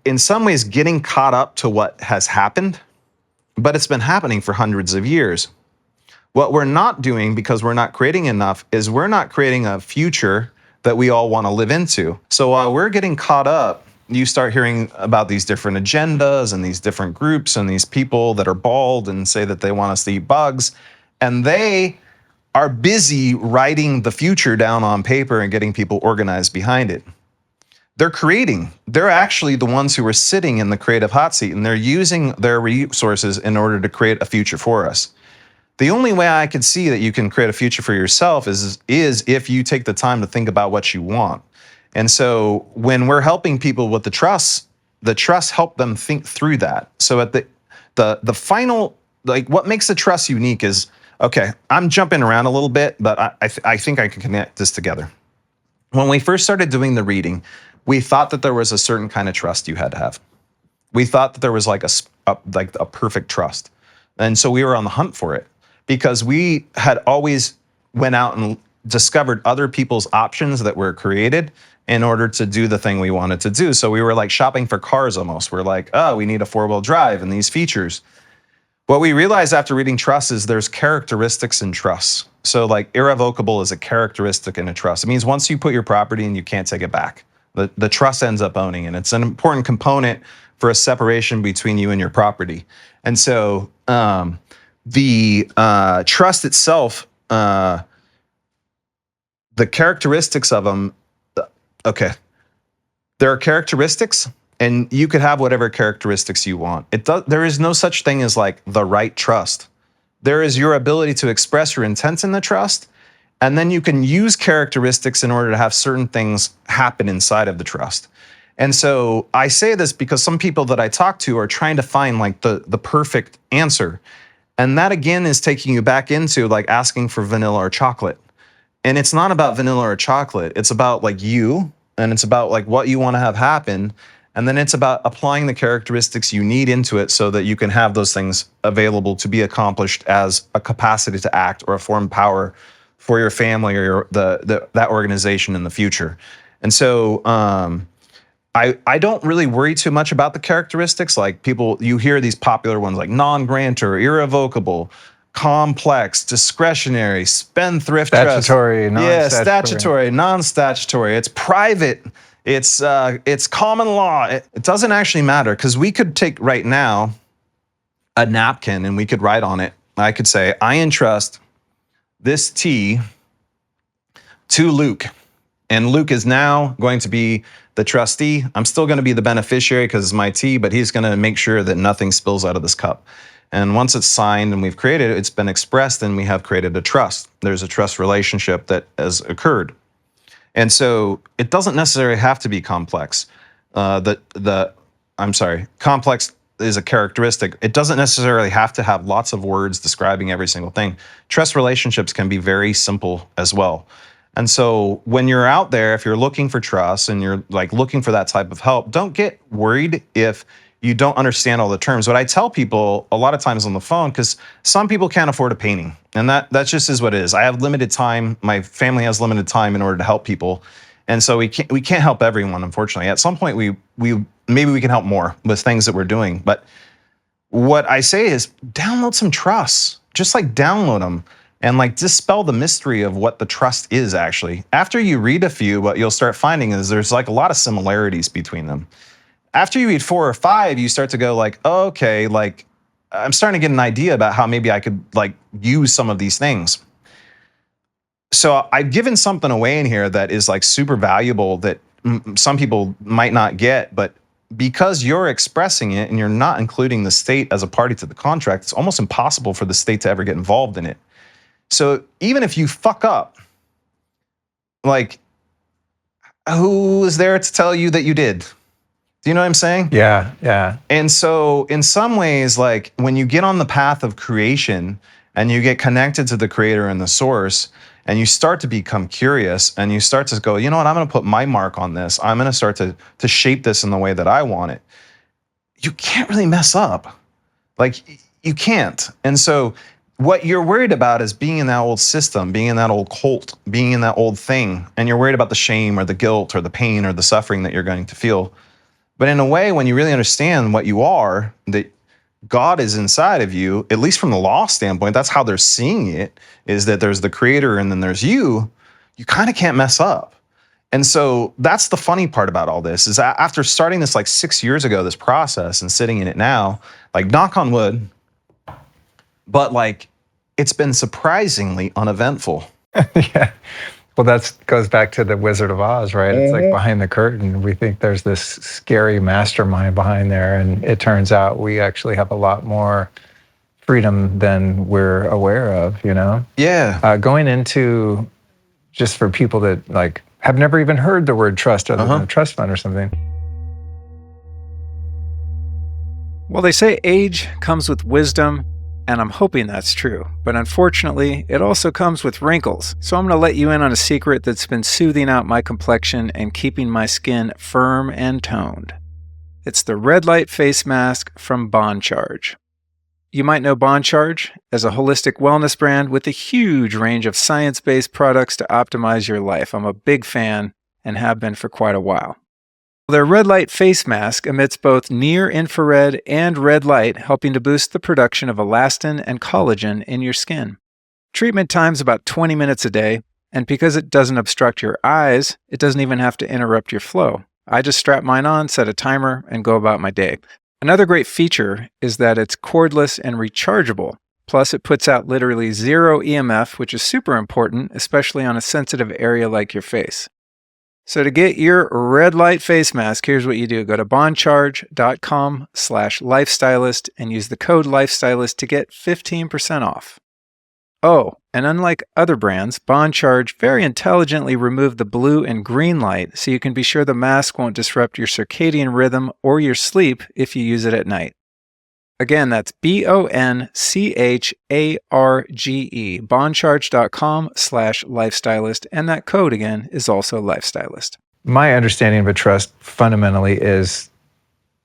in some ways getting caught up to what has happened, but it's been happening for hundreds of years. What we're not doing, because we're not creating enough, is we're not creating a future that we all want to live into. So while we're getting caught up, you start hearing about these different agendas and these different groups and these people that are bald and say that they want us to eat bugs. And they are busy writing the future down on paper and getting people organized behind it. They're creating. They're actually the ones who are sitting in the creative hot seat, and they're using their resources in order to create a future for us. The only way I could see that you can create a future for yourself is if you take the time to think about what you want. And so when we're helping people with the trust help them think through that. So at the final, like what makes the trust unique is, okay, I'm jumping around a little bit, but I think I can connect this together. When we first started doing the reading, we thought that there was a certain kind of trust you had to have. We thought that there was like a perfect trust. And so we were on the hunt for it because we had always went out and discovered other people's options that were created in order to do the thing we wanted to do. So we were like shopping for cars almost. We're like, oh, we need a 4-wheel drive and these features. What we realized after reading trust is there's characteristics in trust. So like irrevocable is a characteristic in a trust. It means once you put your property in, you can't take it back. The trust ends up owning it. It's an important component for a separation between you and your property. And so the trust itself, the characteristics of them, okay, there are characteristics and you could have whatever characteristics you want. There is no such thing as like the right trust. There is your ability to express your intent in the trust, and then you can use characteristics in order to have certain things happen inside of the trust. And so I say this because some people that I talk to are trying to find like the perfect answer. And that again is taking you back into like asking for vanilla or chocolate. And it's not about vanilla or chocolate. It's about like you, and it's about like what you want to have happen. And then it's about applying the characteristics you need into it so that you can have those things available to be accomplished as a capacity to act or a form of power for your family or that organization in the future. And so I don't really worry too much about the characteristics. Like people, you hear these popular ones like non-grantor, irrevocable, complex, discretionary, spendthrift trust. Statutory, non-statutory. Yeah, statutory, non-statutory. It's private. It's common law. It doesn't actually matter because we could take right now a napkin and we could write on it. I could say, I entrust this tea to Luke. And Luke is now going to be the trustee. I'm still going to be the beneficiary because it's my tea, but he's going to make sure that nothing spills out of this cup. And once it's signed and we've created it, it's been expressed, and we have created a trust. There's a trust relationship that has occurred. And so it doesn't necessarily have to be complex. Complex is a characteristic. It doesn't necessarily have to have lots of words describing every single thing. Trust relationships can be very simple as well. And so when you're out there, if you're looking for trust and you're like looking for that type of help, don't get worried if you don't understand all the terms. What I tell people a lot of times on the phone, because some people can't afford a painting, and that just is what it is. I have limited time. My family has limited time in order to help people. And so we can't help everyone, unfortunately. At some point, maybe we can help more with things that we're doing. But what I say is download some trusts. Just like download them and like dispel the mystery of what the trust is actually. After you read a few, what you'll start finding is there's like a lot of similarities between them. After you read 4 or 5, you start to go like, oh, okay, like I'm starting to get an idea about how maybe I could like use some of these things. So I've given something away in here that is like super valuable that some people might not get, but because you're expressing it and you're not including the state as a party to the contract, it's almost impossible for the state to ever get involved in it. So even if you fuck up, like who is there to tell you that you did? Do you know what I'm saying? Yeah, yeah. And so in some ways, like when you get on the path of creation and you get connected to the creator and the source, and you start to become curious and you start to go, you know what, I'm going to put my mark on this. I'm going to start to shape this in the way that I want it. You can't really mess up. Like you can't. And so what you're worried about is being in that old system, being in that old cult, being in that old thing. And you're worried about the shame or the guilt or the pain or the suffering that you're going to feel. But in a way, when you really understand what you are, that God is inside of you, at least from the law standpoint, that's how they're seeing it, is that there's the creator and then there's you kind of can't mess up. And so that's the funny part about all this is after starting this like 6 years ago, this process and sitting in it now, like knock on wood, but like it's been surprisingly uneventful. Yeah. Well, that goes back to the Wizard of Oz, right? It's like behind the curtain. We think there's this scary mastermind behind there, and it turns out we actually have a lot more freedom than we're aware of, you know? Yeah. Going into, just for people that like have never even heard the word trust other than a trust fund or something. Well, they say age comes with wisdom, and I'm hoping that's true. But unfortunately, it also comes with wrinkles. So I'm going to let you in on a secret that's been soothing out my complexion and keeping my skin firm and toned. It's the red light face mask from Bond Charge. You might know Bond Charge as a holistic wellness brand with a huge range of science-based products to optimize your life. I'm a big fan and have been for quite a while. Their red light face mask emits both near infrared and red light, helping to boost the production of elastin and collagen in your skin. Treatment time's about 20 minutes a day, and because it doesn't obstruct your eyes, it doesn't even have to interrupt your flow. I just strap mine on, set a timer, and go about my day. Another great feature is that it's cordless and rechargeable. Plus, it puts out literally 0 EMF, which is super important, especially on a sensitive area like your face. So to get your red light face mask, here's what you do. Go to bondcharge.com/lifestylist and use the code lifestylist to get 15% off. Oh, and unlike other brands, Bond Charge very intelligently removed the blue and green light so you can be sure the mask won't disrupt your circadian rhythm or your sleep if you use it at night. Again, that's BONCHARGE, bondcharge.com/lifestylist, and that code again is also lifestylist. My understanding of a trust fundamentally is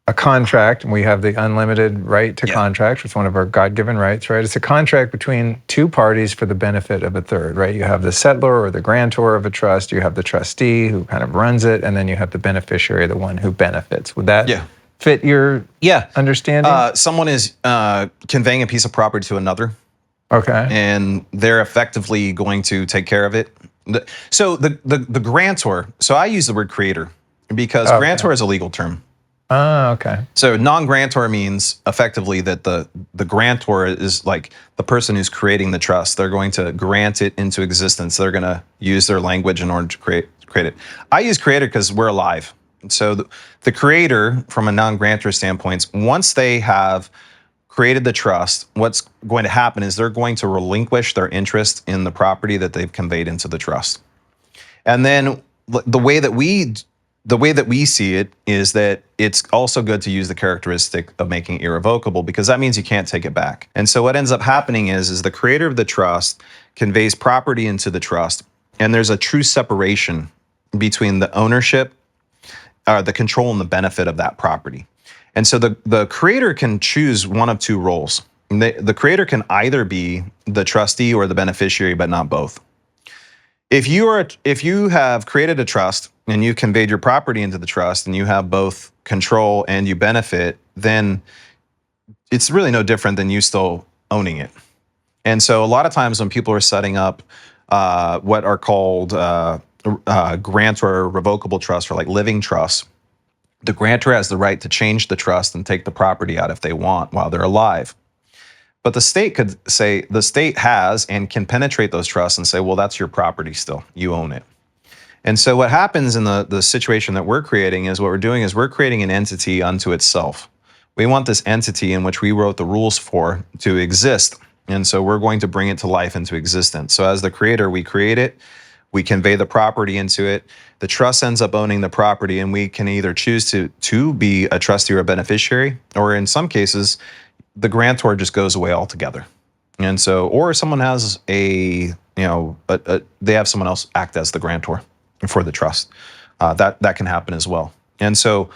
a contract, and we have the unlimited right to contract. It's one of our God-given rights, right? It's a contract between two parties for the benefit of a third, right? You have the settlor or the grantor of a trust, you have the trustee who kind of runs it, and then you have the beneficiary, the one who benefits. Would that fit your understanding? Someone is conveying a piece of property to another. Okay. And they're effectively going to take care of it. So the grantor, so I use the word creator because grantor is a legal term. Oh, okay. So non-grantor means effectively that the grantor is like the person who's creating the trust. They're going to grant it into existence. They're going to use their language in order to create it. I use creator because we're alive. So the creator, from a non-grantor standpoint, once they have created the trust, what's going to happen is they're going to relinquish their interest in the property that they've conveyed into the trust. And then the way that we see it is that it's also good to use the characteristic of making it irrevocable because that means you can't take it back. And so what ends up happening is the creator of the trust conveys property into the trust, and there's a true separation between the ownership, the control and the benefit of that property. And so the creator can choose one of two roles. The creator can either be the trustee or the beneficiary, but not both. If you have created a trust and you conveyed your property into the trust and you have both control and you benefit, then it's really no different than you still owning it. And so a lot of times when people are setting up what are called grantor revocable trusts or like living trusts, the grantor has the right to change the trust and take the property out if they want while they're alive. But the state could say, the state has and can penetrate those trusts and say, well, that's your property still, you own it. And so what happens in the situation that we're creating is what we're doing is we're creating an entity unto itself. We want this entity in which we wrote the rules for to exist. And so we're going to bring it to life into existence. So as the creator, we create it, we convey the property into it, the trust ends up owning the property, and we can either choose to be a trustee or a beneficiary, or in some cases, the grantor just goes away altogether. And so, or someone has they have someone else act as the grantor for the trust. That can happen as well. And so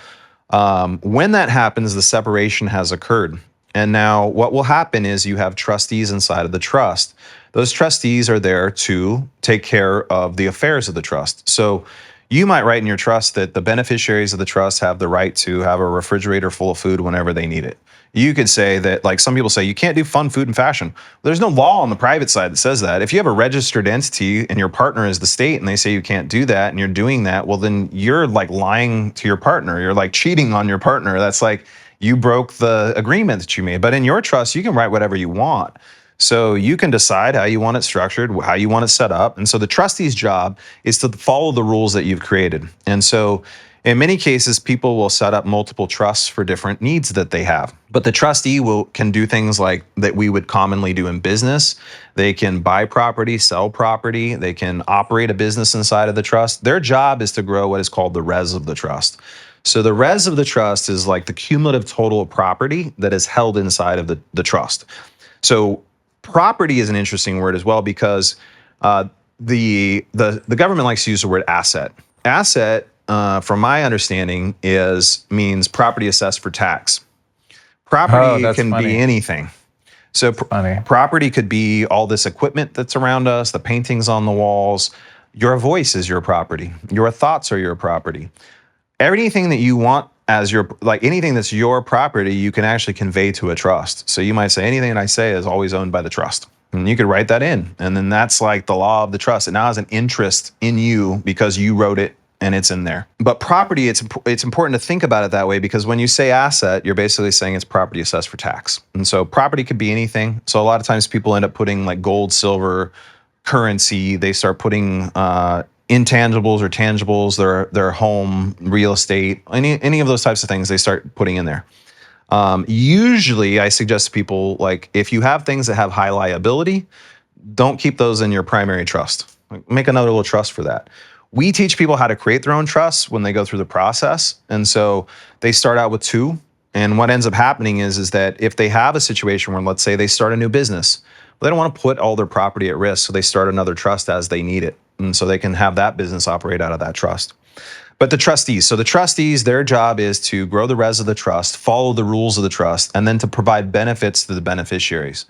when that happens, the separation has occurred. And now what will happen is you have trustees inside of the trust. Those trustees are there to take care of the affairs of the trust. So you might write in your trust that the beneficiaries of the trust have the right to have a refrigerator full of food whenever they need it. You could say that, like some people say, you can't do fun, food, and fashion. There's no law on the private side that says that. If you have a registered entity and your partner is the state and they say you can't do that and you're doing that, well, then you're like lying to your partner. You're like cheating on your partner. That's like you broke the agreement that you made. But in your trust, you can write whatever you want. So you can decide how you want it structured, how you want it set up. And so the trustee's job is to follow the rules that you've created. And so in many cases, people will set up multiple trusts for different needs that they have. But the trustee can do things like that we would commonly do in business. They can buy property, sell property. They can operate a business inside of the trust. Their job is to grow what is called the res of the trust. So the res of the trust is like the cumulative total of property that is held inside of the trust. So property is an interesting word as well because the government likes to use the word asset. Asset, from my understanding, means property assessed for tax. Property can be anything. So property could be all this equipment that's around us, the paintings on the walls. Your voice is your property. Your thoughts are your property. Anything that you want as anything that's your property, you can actually convey to a trust. So you might say anything that I say is always owned by the trust. And you could write that in. And then that's like the law of the trust. It now has an interest in you because you wrote it and it's in there. But property, it's important to think about it that way because when you say asset, you're basically saying it's property assessed for tax. And so property could be anything. So a lot of times people end up putting like gold, silver, currency. They start putting intangibles or tangibles, their home, real estate, any of those types of things they start putting in there. Usually I suggest to people, like, if you have things that have high liability, don't keep those in your primary trust. Make another little trust for that. We teach people how to create their own trusts when they go through the process. And so they start out with 2. And what ends up happening is that if they have a situation where, let's say they start a new business, they don't want to put all their property at risk. So they start another trust as they need it. And so they can have that business operate out of that trust. But the trustees, their job is to grow the res of the trust, follow the rules of the trust, and then to provide benefits to the beneficiaries.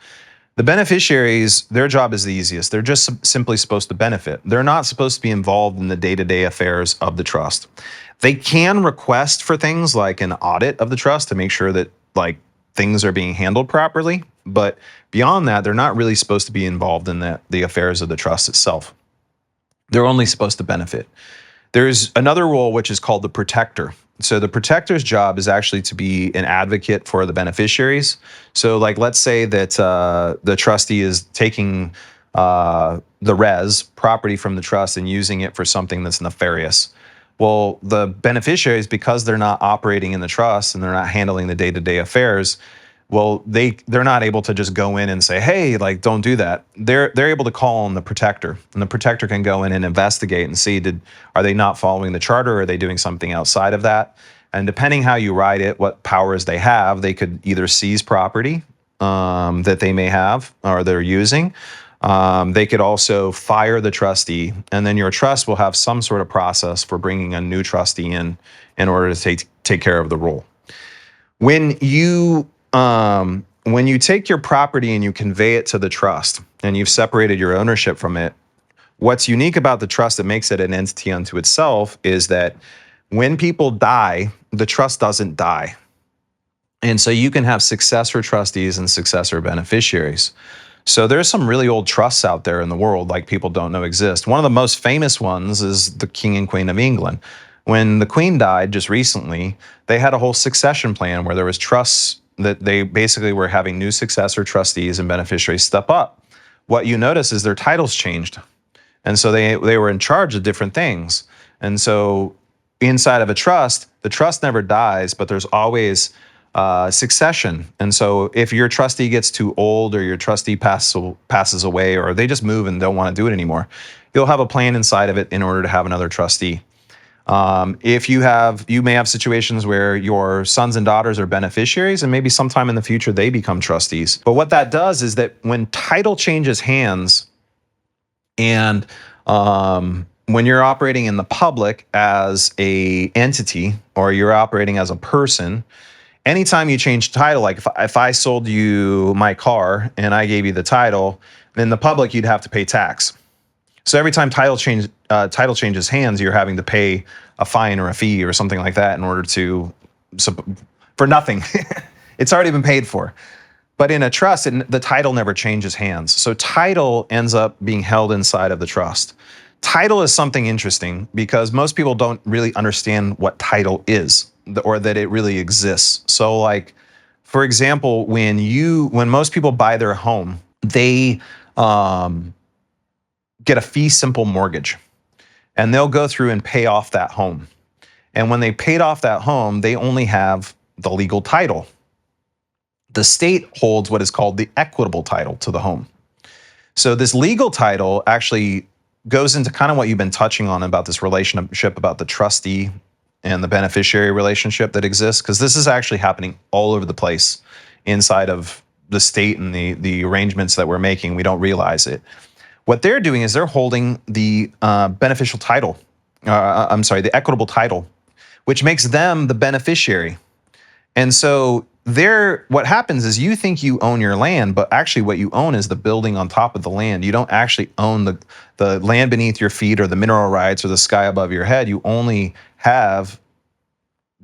The beneficiaries, their job is the easiest. They're just simply supposed to benefit. They're not supposed to be involved in the day-to-day affairs of the trust. They can request for things like an audit of the trust to make sure that things are being handled properly. But beyond that, they're not really supposed to be involved in the affairs of the trust itself. They're only supposed to benefit. There's another role which is called the protector. So the protector's job is actually to be an advocate for the beneficiaries. So let's say that the trustee is taking the res property from the trust and using it for something that's nefarious. Well, the beneficiaries, because they're not operating in the trust and they're not handling the day-to-day affairs, well, they're not able to just go in and say, hey, don't do that. They're able to call on the protector, and the protector can go in and investigate and see, are they not following the charter? Or are they doing something outside of that? And depending how you write it, what powers they have, they could either seize property that they may have or they're using. They could also fire the trustee, and then your trust will have some sort of process for bringing a new trustee in order to take care of the role. When you take your property and you convey it to the trust and you've separated your ownership from it, what's unique about the trust that makes it an entity unto itself is that when people die, the trust doesn't die. And so you can have successor trustees and successor beneficiaries. So there's some really old trusts out there in the world people don't know exist. One of the most famous ones is the King and Queen of England. When the Queen died just recently, they had a whole succession plan where there was trusts that they basically were having new successor trustees and beneficiaries step up. What you notice is their titles changed. And so they were in charge of different things. And so inside of a trust, the trust never dies, but there's always succession. And so if your trustee gets too old or your trustee passes away or they just move and don't want to do it anymore, you'll have a plan inside of it in order to have another trustee. If you may have situations where your sons and daughters are beneficiaries and maybe sometime in the future they become trustees. But what that does is that when title changes hands and when you're operating in the public as a entity or you're operating as a person, anytime you change title, if I sold you my car and I gave you the title, in the public you'd have to pay tax. So every time title changes hands, you're having to pay a fine or a fee or something like that in order for nothing. It's already been paid for. But in a trust, the title never changes hands. So title ends up being held inside of the trust. Title is something interesting because most people don't really understand what title is or that it really exists. So for example, when most people buy their home, they get a fee simple mortgage, and they'll go through and pay off that home. And when they paid off that home, they only have the legal title. The state holds what is called the equitable title to the home. So this legal title actually goes into kind of what you've been touching on about this relationship, about the trustee and the beneficiary relationship that exists, because this is actually happening all over the place inside of the state and the arrangements that we're making. We don't realize it. What they're doing is they're holding the beneficial title, the equitable title, which makes them the beneficiary. And so what happens is you think you own your land, but actually what you own is the building on top of the land. You don't actually own the land beneath your feet or the mineral rights or the sky above your head. You only have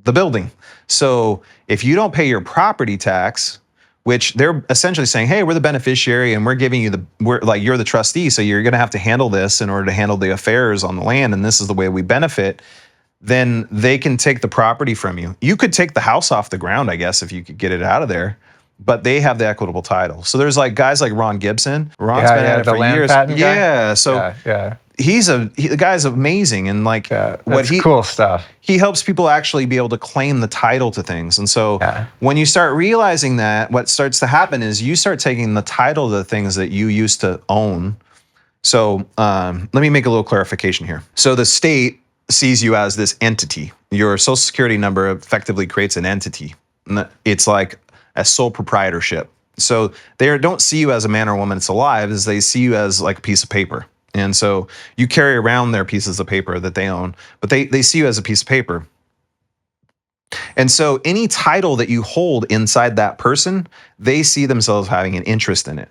the building. So if you don't pay your property tax, which they're essentially saying, hey, we're the beneficiary and we're giving you you're the trustee, so you're gonna have to handle this in order to handle the affairs on the land, and this is the way we benefit, then they can take the property from you. You could take the house off the ground, I guess, if you could get it out of there, but they have the equitable title. So there's like guys like Ron Gibson. Ron's been at it for years. Yeah, so yeah. The guy's amazing, and Cool stuff. He helps people actually be able to claim the title to things. And so when you start realizing that, what starts to happen is you start taking the title to the things that you used to own. So let me make a little clarification here. So the state sees you as this entity. Your social security number effectively creates an entity. It's like a sole proprietorship. So they don't see you as a man or woman that's alive, as they see you as like a piece of paper. And so you carry around their pieces of paper that they own, but they see you as a piece of paper. And so any title that you hold inside that person, they see themselves having an interest in it.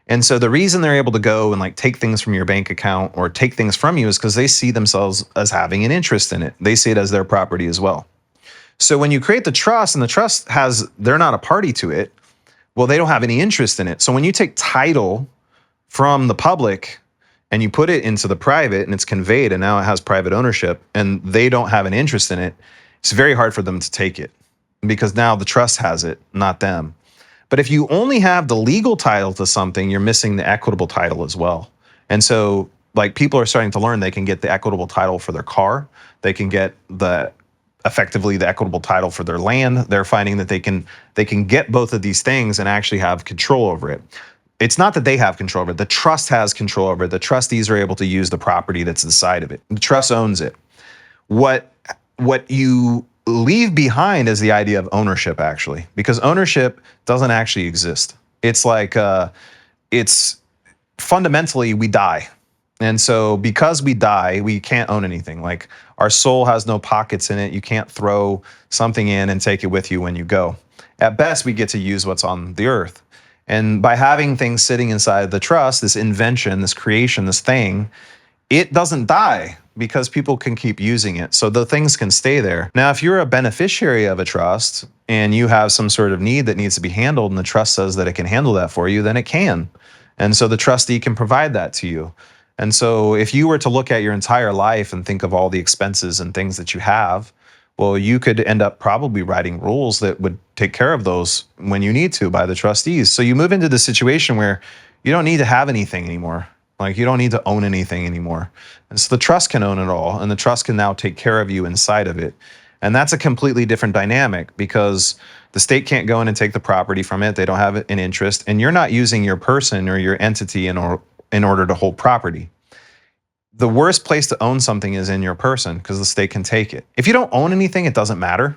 And so the reason they're able to go and like take things from your bank account or take things from you is because they see themselves as having an interest in it. They see it as their property as well. So when you create the trust, and the trust they're not a party to it, well, they don't have any interest in it. So when you take title from the public and you put it into the private and it's conveyed and now it has private ownership and they don't have an interest in it, it's very hard for them to take it because now the trust has it, not them. But if you only have the legal title to something, you're missing the equitable title as well. And so like people are starting to learn they can get the equitable title for their car. They can get effectively the equitable title for their land. They're finding that they can get both of these things and actually have control over it. It's not that they have control over it. The trust has control over it. The trustees are able to use the property that's inside of it. The trust owns it. What you leave behind is the idea of ownership, actually, because ownership doesn't actually exist. It's like, it's fundamentally we die. And so because we die, we can't own anything. Like our soul has no pockets in it. You can't throw something in and take it with you when you go. At best, we get to use what's on the earth. And by having things sitting inside the trust, this invention, this creation, this thing, it doesn't die because people can keep using it. So the things can stay there. Now, if you're a beneficiary of a trust and you have some sort of need that needs to be handled and the trust says that it can handle that for you, then it can. And so the trustee can provide that to you. And so if you were to look at your entire life and think of all the expenses and things that you have, well, you could end up probably writing rules that would take care of those when you need to by the trustees. So you move into the situation where you don't need to have anything anymore. Like you don't need to own anything anymore. And so the trust can own it all, and the trust can now take care of you inside of it. And that's a completely different dynamic because the state can't go in and take the property from it. They don't have an interest, and you're not using your person or your entity in order to hold property. The worst place to own something is in your person because the state can take it. If you don't own anything, it doesn't matter.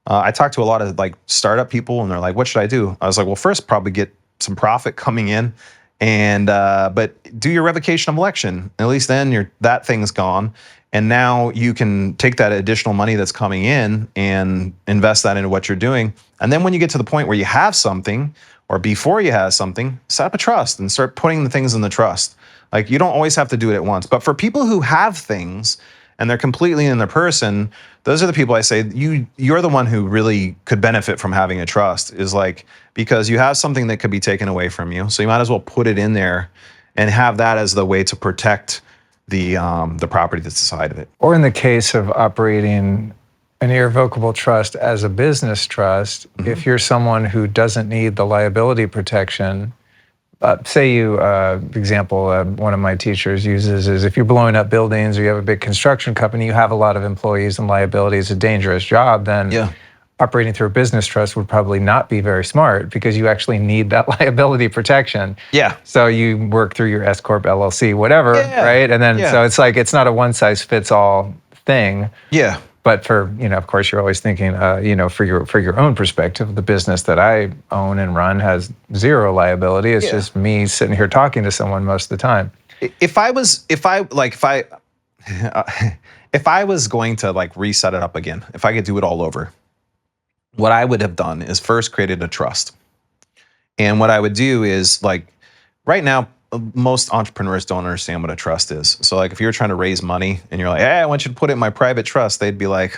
I talked to a lot of like startup people and they're like, what should I do? I was like, well, first probably get some profit coming in and but do your revocation of election. At least then that thing's gone. And now you can take that additional money that's coming in and invest that into what you're doing. And then when you get to the point where you have something or before you have something, set up a trust and start putting the things in the trust. Like you don't always have to do it at once. But for people who have things and they're completely in their person, those are the people I say, you're the one who really could benefit from having a trust, is like, because you have something that could be taken away from you. So you might as well put it in there and have that as the way to protect the property that's inside of it. Or in the case of operating an irrevocable trust as a business trust, if you're someone who doesn't need the liability protection, say you, example, one of my teachers uses is if you're blowing up buildings or you have a big construction company, you have a lot of employees and liability, it's a dangerous job, then Yeah. operating through a business trust would probably not be very smart because you actually need that liability protection. Yeah. So you work through your S Corp, LLC, whatever, Yeah. right? And then, Yeah. so it's like, it's not a one size fits all thing. Yeah. But for, of course, you're always thinking, for your own perspective, the business that I own and run has zero liability. It's just me sitting here talking to someone most of the time. If I was going to like reset it up again, if I could do it all over, what I would have done is first created a trust. And what I would do is like right now, most entrepreneurs don't understand what a trust is. So like if you're trying to raise money and you're like, hey, I want you to put it in my private trust, they'd be like,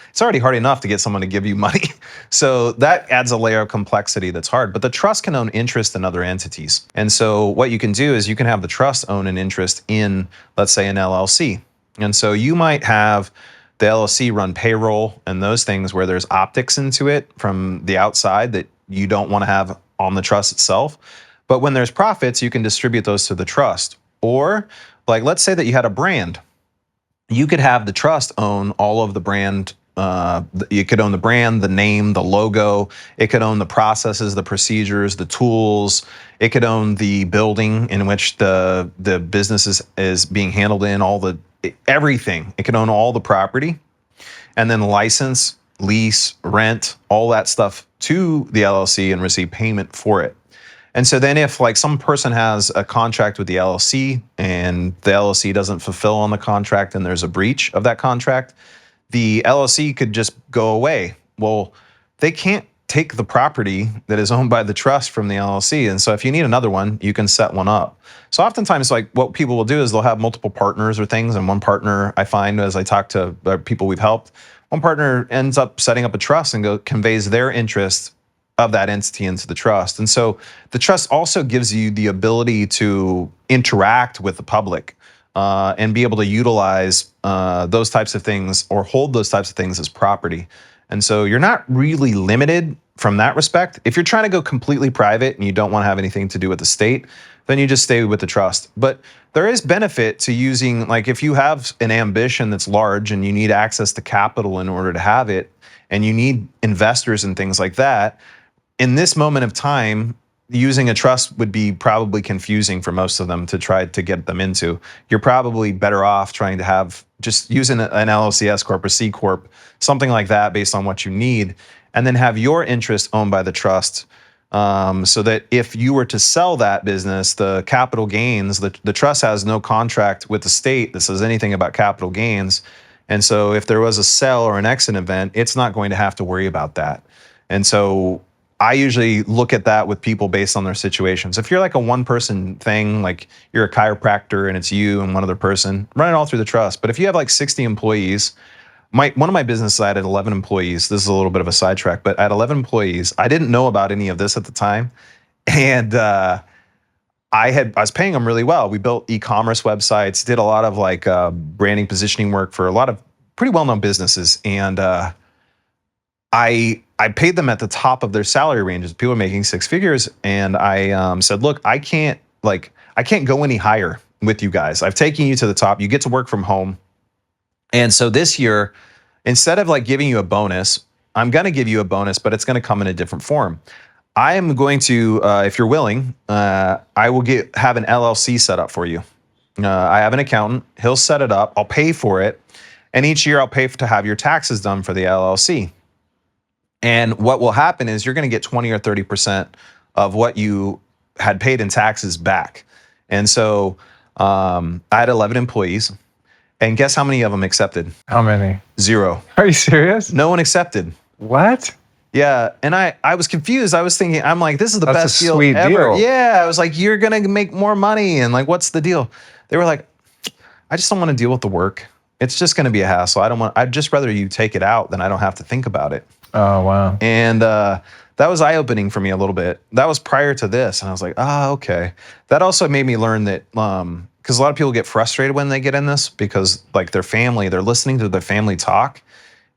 it's already hard enough to get someone to give you money. So that adds a layer of complexity that's hard. But the trust can own interest in other entities. And so what you can do is you can have the trust own an interest in, let's say, an LLC. And so you might have the LLC run payroll and those things where there's optics into it from the outside that you don't want to have on the trust itself. But when there's profits, you can distribute those to the trust. Or like, let's say that you had a brand. You could have the trust own all of the brand. You could own the brand, the name, the logo. It could own the processes, the procedures, the tools. It could own the building in which the business is being handled in, everything. It could own all the property. And then license, lease, rent, all that stuff to the LLC and receive payment for it. And so then if like some person has a contract with the LLC and the LLC doesn't fulfill on the contract and there's a breach of that contract, the LLC could just go away. Well, they can't take the property that is owned by the trust from the LLC. And so if you need another one, you can set one up. So oftentimes like what people will do is they'll have multiple partners or things. And one partner, I find as I talk to people we've helped, one partner ends up setting up a trust and conveys their interest of that entity into the trust. And so the trust also gives you the ability to interact with the public and be able to utilize those types of things or hold those types of things as property. And so you're not really limited from that respect. If you're trying to go completely private and you don't want to have anything to do with the state, then you just stay with the trust. But there is benefit to using, like if you have an ambition that's large and you need access to capital in order to have it, and you need investors and things like that, in this moment of time, using a trust would be probably confusing for most of them to try to get them into. You're probably better off trying to have just using an LLC, S Corp, or C Corp, something like that based on what you need, and then have your interest owned by the trust so that if you were to sell that business, the capital gains, the trust has no contract with the state that says anything about capital gains. And so if there was a sell or an exit event, it's not going to have to worry about that. And so I usually look at that with people based on their situations. If you're like a one-person thing, like you're a chiropractor and it's you and one other person, run it all through the trust. But if you have like 60 employees, one of my businesses, I had 11 employees. This is a little bit of a sidetrack, but I had 11 employees. I didn't know about any of this at the time. And I was paying them really well. We built e-commerce websites, did a lot of like branding, positioning work for a lot of pretty well-known businesses. And I paid them at the top of their salary ranges. People were making six figures, and I said, "Look, I can't go any higher with you guys. I've taken you to the top. You get to work from home, and so this year, instead of like giving you a bonus, I'm going to give you a bonus, but it's going to come in a different form. I am going to, if you're willing, I will have an LLC set up for you. I have an accountant. He'll set it up. I'll pay for it, and each year I'll pay to have your taxes done for the LLC." And what will happen is you're going to get 20 or 30% of what you had paid in taxes back. And so I had 11 employees, and guess how many of them accepted? How many? 0. Are you serious? No one accepted. What? Yeah, and I was confused. I was thinking, I'm like, this is the That's best a deal sweet ever. deal. Yeah, I was like, you're going to make more money, and like, what's the deal? They were like, I just don't want to deal with the work. It's just going to be a hassle. I'd just rather you take it out than I don't have to think about it. Oh, wow. And that was eye-opening for me a little bit. That was prior to this. And I was like, okay. That also made me learn that, because a lot of people get frustrated when they get in this because like their family, they're listening to their family talk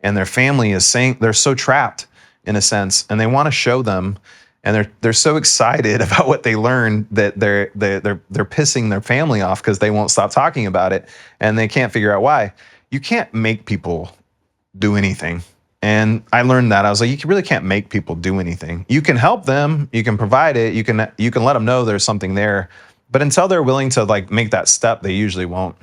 and their family is saying, they're so trapped in a sense, and they want to show them. and they're so excited about what they learned that they're pissing their family off because they won't stop talking about it, and they can't figure out why. You can't make people do anything. And I learned that. I was like, you really can't make people do anything. You can help them, you can provide it, you can let them know there's something there, but until they're willing to like make that step, they usually won't.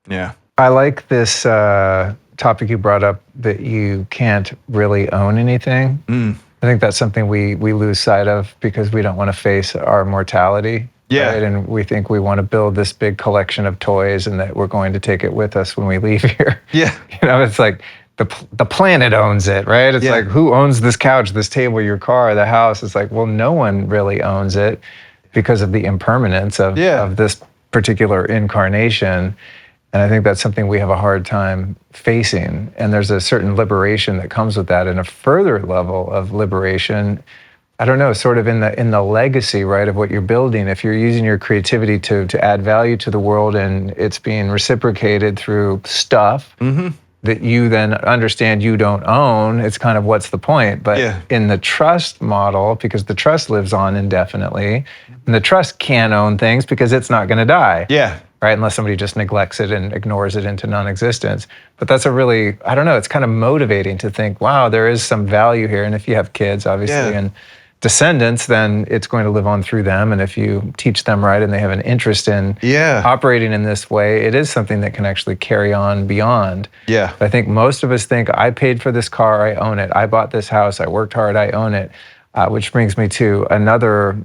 Yeah. I like this topic you brought up, that you can't really own anything. I think that's something we lose sight of because we don't want to face our mortality. Yeah. Right? And we think we want to build this big collection of toys and that we're going to take it with us when we leave here. Yeah. You know, it's like the planet owns it, right? It's like, who owns this couch, this table, your car, the house? It's like, well, no one really owns it because of the impermanence of this particular incarnation. And I think that's something we have a hard time facing. And there's a certain liberation that comes with that, and a further level of liberation, I don't know, sort of in the legacy, right, of what you're building. If you're using your creativity to add value to the world and it's being reciprocated through stuff that you then understand you don't own, it's kind of, what's the point? But in the trust model, because the trust lives on indefinitely, and the trust can own things because it's not going to die. Yeah. Right, unless somebody just neglects it and ignores it into non-existence. But that's a really, I don't know, it's kind of motivating to think, wow, there is some value here. And if you have kids, obviously, and descendants, then it's going to live on through them. And if you teach them right and they have an interest in operating in this way, it is something that can actually carry on beyond. Yeah. I think most of us think, I paid for this car, I own it. I bought this house, I worked hard, I own it. Which brings me to another,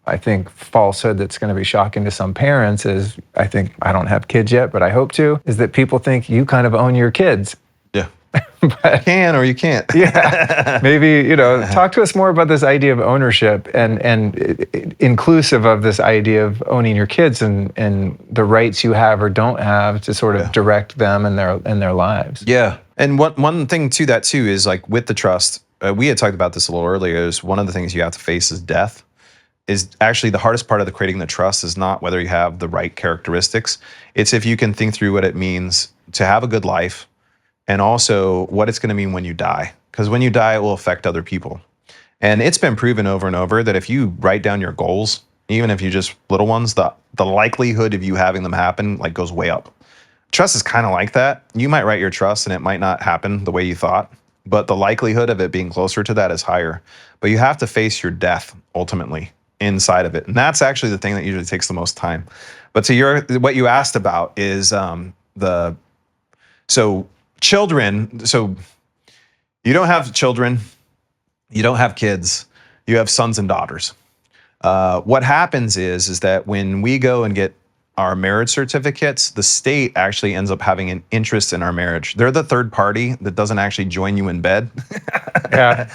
I think, falsehood that's going to be shocking to some parents is, I think, I don't have kids yet, but I hope to, is that people think you kind of own your kids. Yeah. But, you can or you can't. Maybe, talk to us more about this idea of ownership and inclusive of this idea of owning your kids and the rights you have or don't have to sort of direct them in their lives. Yeah. And one thing to that too is, like, with the trust, we had talked about this a little earlier, is one of the things you have to face is death. Is actually the hardest part of creating the trust is not whether you have the right characteristics. It's if you can think through what it means to have a good life, and also what it's going to mean when you die. Because when you die, it will affect other people. And it's been proven over and over that if you write down your goals, even if you just little ones, the likelihood of you having them happen like goes way up. Trust is kind of like that. You might write your trust and it might not happen the way you thought, but the likelihood of it being closer to that is higher. But you have to face your death ultimately inside of it. And that's actually the thing that usually takes the most time. But to what you asked about is children. So you don't have children, you don't have kids, you have sons and daughters. What happens is that when we go and get our marriage certificates, the state actually ends up having an interest in our marriage. They're the third party that doesn't actually join you in bed. Yeah.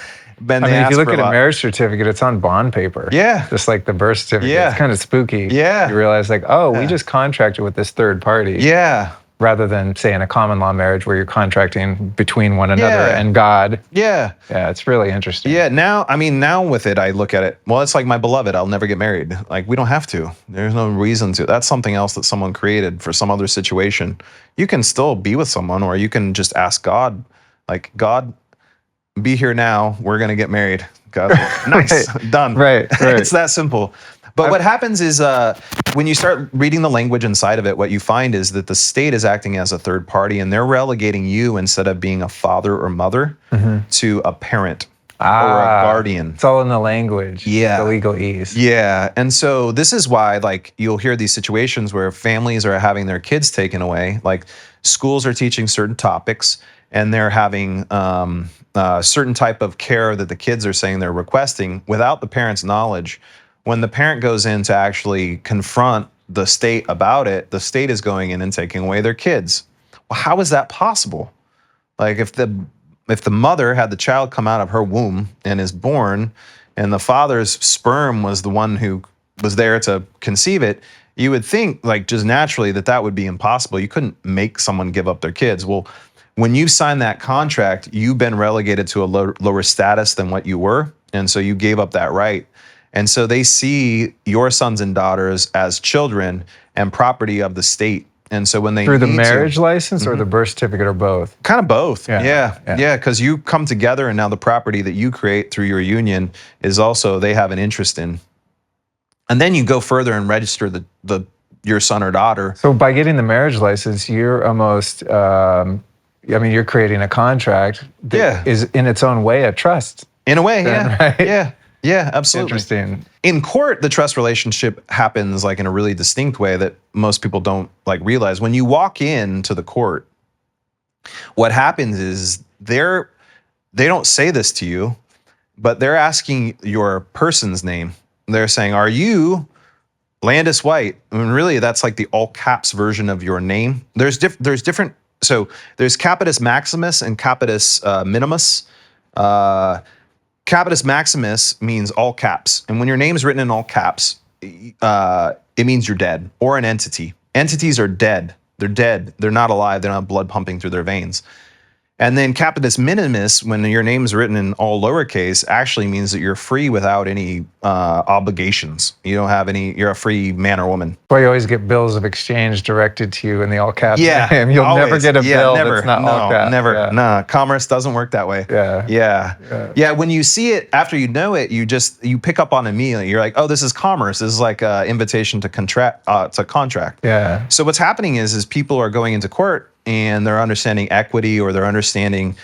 I mean, if you look at a marriage certificate, it's on bond paper. Yeah. Just like the birth certificate. Yeah. It's kind of spooky. Yeah. You realize, like, we just contracted with this third party. Yeah. Rather than, say, in a common law marriage where you're contracting between one another and God. Yeah. Yeah, it's really interesting. Yeah, now with it, I look at it, well, it's like my beloved, I'll never get married. Like, we don't have to. There's no reason to. That's something else that someone created for some other situation. You can still be with someone, or you can just ask God, like, God, be here now. We're going to get married. God, nice, done. Right. It's that simple. But what happens is when you start reading the language inside of it, what you find is that the state is acting as a third party, and they're relegating you, instead of being a father or mother, to a parent or a guardian. It's all in the language. Yeah. The legalese. Yeah. And so this is why, like, you'll hear these situations where families are having their kids taken away. Like, schools are teaching certain topics, and they're having certain type of care that the kids are saying they're requesting without the parent's knowledge. When the parent goes in to actually confront the state about it, the state is going in and taking away their kids. Well, how is that possible? Like, if the mother had the child come out of her womb and is born, and the father's sperm was the one who was there to conceive it, you would think, like, just naturally that would be impossible. You couldn't make someone give up their kids. Well, when you sign that contract, you've been relegated to a lower status than what you were, and so you gave up that right. And so they see your sons and daughters as children and property of the state. And so when they Through the need marriage to, license or the birth certificate or both? kind of both. Yeah. Yeah. Because you come together and now the property that you create through your union is also, they have an interest in. And then you go further and register your son or daughter. So by getting the marriage license, you're almost, you're creating a contract that is in its own way a trust. In a way, then, yeah. right? Yeah, absolutely. Interesting. In court, the trust relationship happens like in a really distinct way that most people don't like realize. When you walk into the court, what happens is they don't say this to you, but they're asking your person's name. They're saying, "Are you Landis White?" I mean, really, that's like the all caps version of your name. There's different. So there's Capitis Maximus and Capitis Minimus. Capitis Maximus means all caps. And when your name's written in all caps, it means you're dead or an entity. Entities are dead. They're dead. They're not alive. They don't have blood pumping through their veins. And then Capitis Minimus, when your name's written in all lowercase, actually means that you're free without any obligations. You don't have any, you're a free man or woman. Well, you always get bills of exchange directed to you in the all caps Yeah, name. You'll always. never get a bill that's not all caps. Never. Yeah. Nah, commerce doesn't work that way. Yeah. When you see it, after you know it, you pick up on it immediately. You're like, oh, this is commerce. This is like an invitation to contract. Yeah. So what's happening is people are going into court and they're understanding equity or they're understanding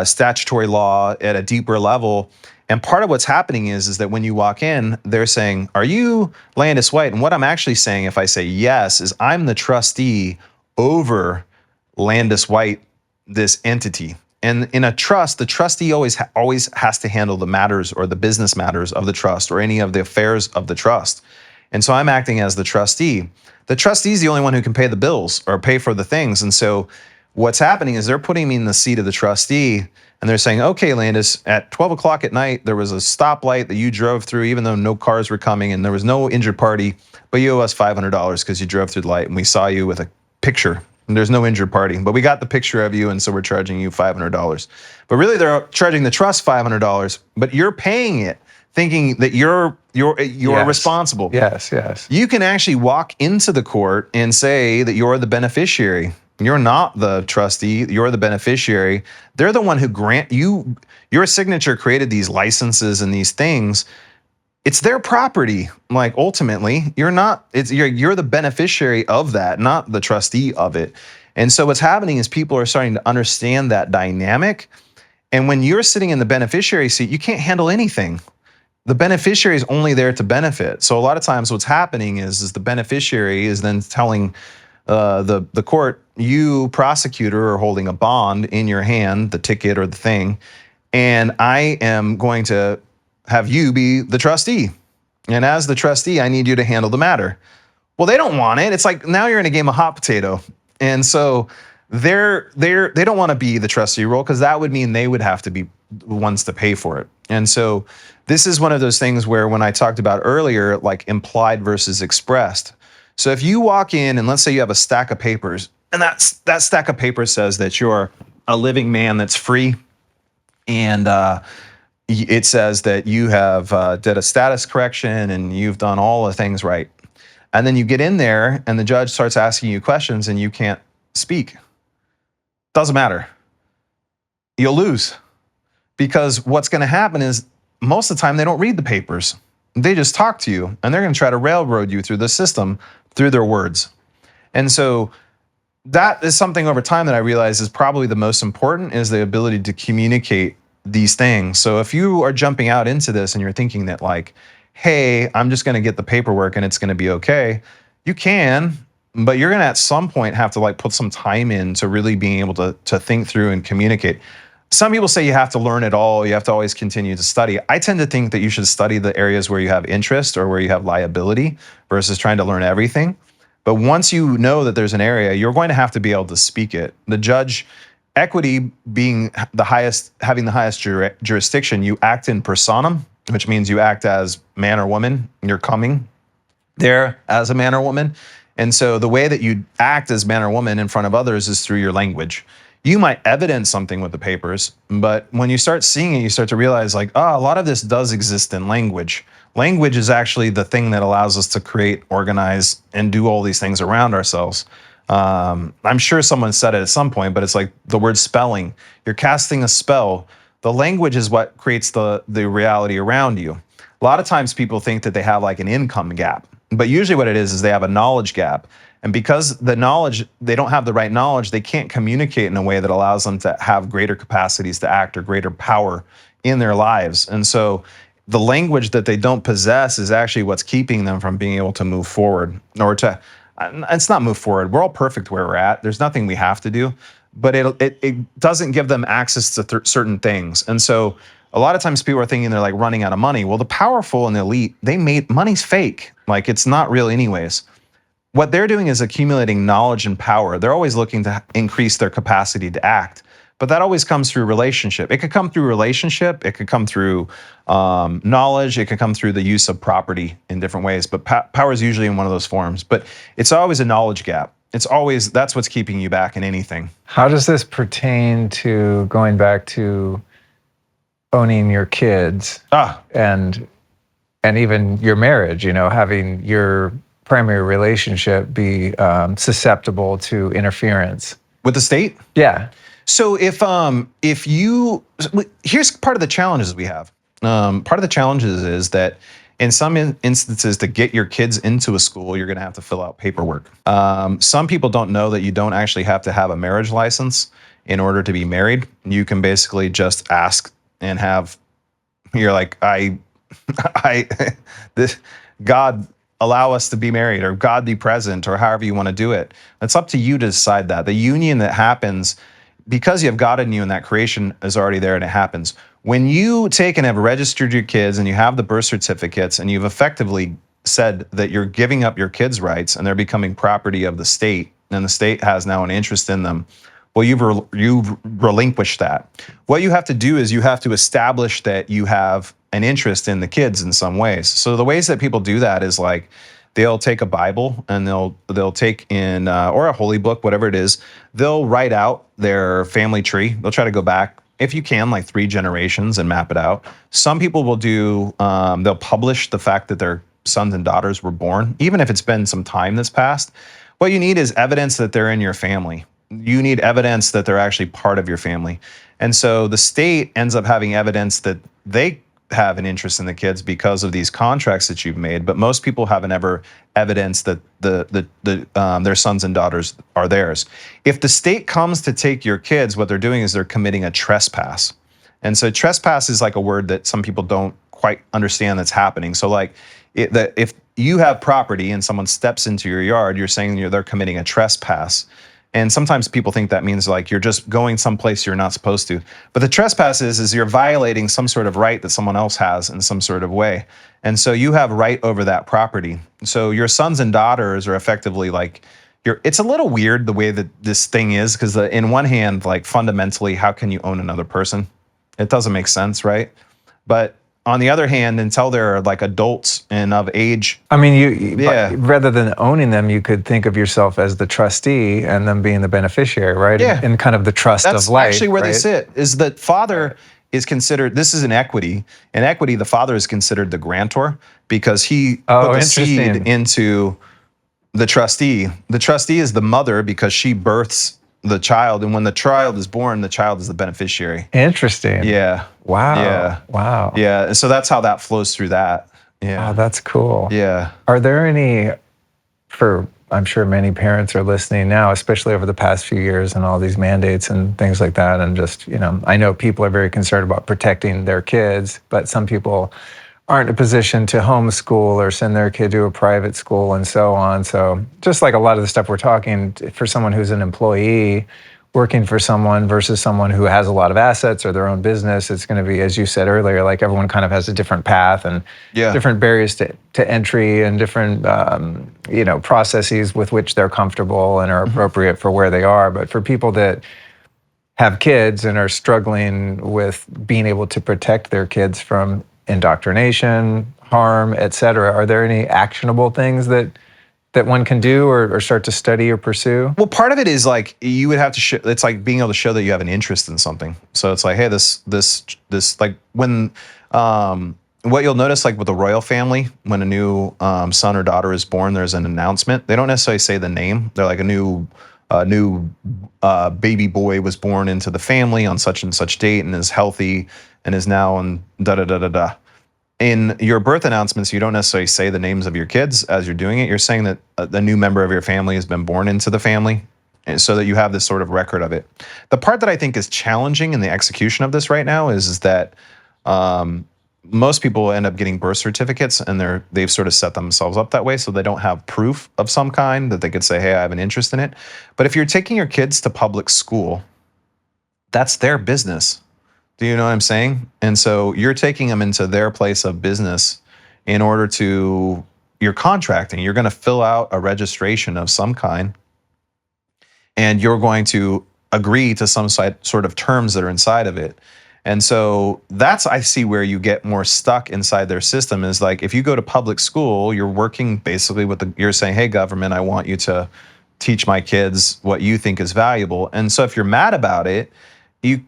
statutory law at a deeper level. And part of what's happening is that when you walk in, they're saying, "Are you Landis White?" And what I'm actually saying, if I say yes, is I'm the trustee over Landis White, this entity. And in a trust, the trustee always has to handle the matters or the business matters of the trust or any of the affairs of the trust. And so I'm acting as the trustee. The trustee is the only one who can pay the bills or pay for the things. And so what's happening is they're putting me in the seat of the trustee and they're saying, "Okay, Landis, at 12 o'clock at night, there was a stoplight that you drove through even though no cars were coming and there was no injured party, but you owe us $500 because you drove through the light and we saw you with a picture. And there's no injured party, but we got the picture of you and so we're charging you $500. But really they're charging the trust $500, but you're paying it thinking that you're responsible. Yes. You can actually walk into the court and say that you're the beneficiary. You're not the trustee, you're the beneficiary. They're the one who grant you, your signature created these licenses and these things. It's their property. Like ultimately, you're the beneficiary of that, not the trustee of it. And so what's happening is people are starting to understand that dynamic. And when you're sitting in the beneficiary seat, you can't handle anything. The beneficiary is only there to benefit. So a lot of times what's happening is the beneficiary is then telling the court, you prosecutor are holding a bond in your hand, the ticket or the thing, and I am going to have you be the trustee. And as the trustee, I need you to handle the matter. Well, they don't want it. It's like now you're in a game of hot potato. And so they don't want to be the trustee role because that would mean they would have to be the ones to pay for it. And so this is one of those things where when I talked about earlier, like implied versus expressed. So if you walk in and let's say you have a stack of papers and that stack of papers says that you're a living man that's free and it says that you have did a status correction and you've done all the things right. And then you get in there and the judge starts asking you questions and you can't speak. Doesn't matter. You'll lose. Because what's going to happen is most of the time they don't read the papers. They just talk to you and they're going to try to railroad you through the system through their words. And so that is something over time that I realize is probably the most important is the ability to communicate these things. So if you are jumping out into this and you're thinking that like, hey, I'm just going to get the paperwork and it's going to be okay, you can, but you're going to at some point have to like put some time in to really being able to think through and communicate. Some people say you have to learn it all. You have to always continue to study. I tend to think that you should study the areas where you have interest or where you have liability versus trying to learn everything. But once you know that there's an area, you're going to have to be able to speak it. The judge, equity being the highest, having the highest jurisdiction, you act in personam, which means you act as man or woman. You're coming there as a man or woman. And so the way that you act as man or woman in front of others is through your language. You might evidence something with the papers, but when you start seeing it, you start to realize like, oh, a lot of this does exist in language. Language is actually the thing that allows us to create, organize, and do all these things around ourselves. I'm sure someone said it at some point, but it's like the word spelling. You're casting a spell. The language is what creates the reality around you. A lot of times people think that they have like an income gap, but usually what it is they have a knowledge gap. And because the knowledge, they don't have the right knowledge, they can't communicate in a way that allows them to have greater capacities to act or greater power in their lives. And so the language that they don't possess is actually what's keeping them from being able to move forward, or to, it's not move forward. We're all perfect where we're at. There's nothing we have to do, but it doesn't give them access to certain things. And so a lot of times people are thinking they're like running out of money. Well, the powerful and the elite, money's fake. Like it's not real anyways. What they're doing is accumulating knowledge and power. They're always looking to increase their capacity to act. But that always comes through relationship. It could come through relationship. It could come through knowledge. It could come through the use of property in different ways. But power is usually in one of those forms. But it's always a knowledge gap. That's what's keeping you back in anything. How does this pertain to going back to owning your kids and even your marriage, having your primary relationship be susceptible to interference? With the state? Yeah. So here's part of the challenges we have. Part of the challenges is that in some instances, to get your kids into a school, you're going to have to fill out paperwork. Some people don't know that you don't actually have to have a marriage license in order to be married. You can basically just ask and you're like, God allow us to be married, or God be present, or however you want to do it. It's up to you to decide that. The union that happens, because you have God in you and that creation is already there and it happens. When you take and have registered your kids and you have the birth certificates and you've effectively said that you're giving up your kids' rights and they're becoming property of the state, and the state has now an interest in them, well, you've relinquished that. What you have to do is you have to establish that you have an interest in the kids in some ways. So the ways that people do that is like, they'll take a Bible and they'll take in, or a holy book, whatever it is, they'll write out their family tree. They'll try to go back, if you can, like 3 generations and map it out. Some people will do, they'll publish the fact that their sons and daughters were born, even if it's been some time that's passed. What you need is evidence that they're in your family. You need evidence that they're actually part of your family. And so the state ends up having evidence that they have an interest in the kids because of these contracts that you've made, but most people haven't ever evidenced that their sons and daughters are theirs. If the state comes to take your kids, what they're doing is they're committing a trespass. And so trespass is like a word that some people don't quite understand that's happening. So like if you have property and someone steps into your yard, you're saying they're committing a trespass. And sometimes people think that means like you're just going someplace you're not supposed to. But the trespass is you're violating some sort of right that someone else has in some sort of way. And so you have right over that property. So your sons and daughters are effectively like, it's a little weird the way that this thing is, because in one hand, like fundamentally, how can you own another person? It doesn't make sense, right? But on the other hand, until they're like adults and of age. I mean, rather than owning them, you could think of yourself as the trustee and them being the beneficiary, right? Yeah. And kind of the trust of life. That's actually where right? they sit, is that father is considered, this is an equity. In equity, the father is considered the grantor because he put the seed into the trustee. The trustee is the mother because she births the child, and when the child is born, the child is the beneficiary. Interesting. Yeah. Wow. Yeah. Wow. Yeah. And so that's how that flows through that. Yeah. Wow, that's cool. Yeah. Are there any, I'm sure many parents are listening now, especially over the past few years and all these mandates and things like that. And just, I know people are very concerned about protecting their kids, but some people aren't in a position to homeschool or send their kid to a private school and so on. So just like a lot of the stuff we're talking, for someone who's an employee working for someone versus someone who has a lot of assets or their own business, it's going to be, as you said earlier, like everyone kind of has a different path and different barriers to entry and different processes with which they're comfortable and are appropriate for where they are. But for people that have kids and are struggling with being able to protect their kids from indoctrination, harm, et cetera, are there any actionable things that one can do or start to study or pursue? Well, part of it is like you would have to show, it's like being able to show that you have an interest in something. So it's like, hey, this like when what you'll notice, like with the royal family, when a new son or daughter is born, there's an announcement. They don't necessarily say the name. They're like a new baby boy was born into the family on such and such date and is healthy and is now on da da da da da. In your birth announcements, you don't necessarily say the names of your kids as you're doing it. You're saying that a new member of your family has been born into the family, and so that you have this sort of record of it. The part that I think is challenging in the execution of this right now is that most people end up getting birth certificates, and they've sort of set themselves up that way, so they don't have proof of some kind that they could say, hey, I have an interest in it. But if you're taking your kids to public school, that's their business. Do you know what I'm saying? And so you're taking them into their place of business in order to, you're contracting. You're going to fill out a registration of some kind, and you're going to agree to some sort of terms that are inside of it. And so that's, I see where you get more stuck inside their system, is like, if you go to public school, you're working basically you're saying, hey, government, I want you to teach my kids what you think is valuable. And so if you're mad about it, you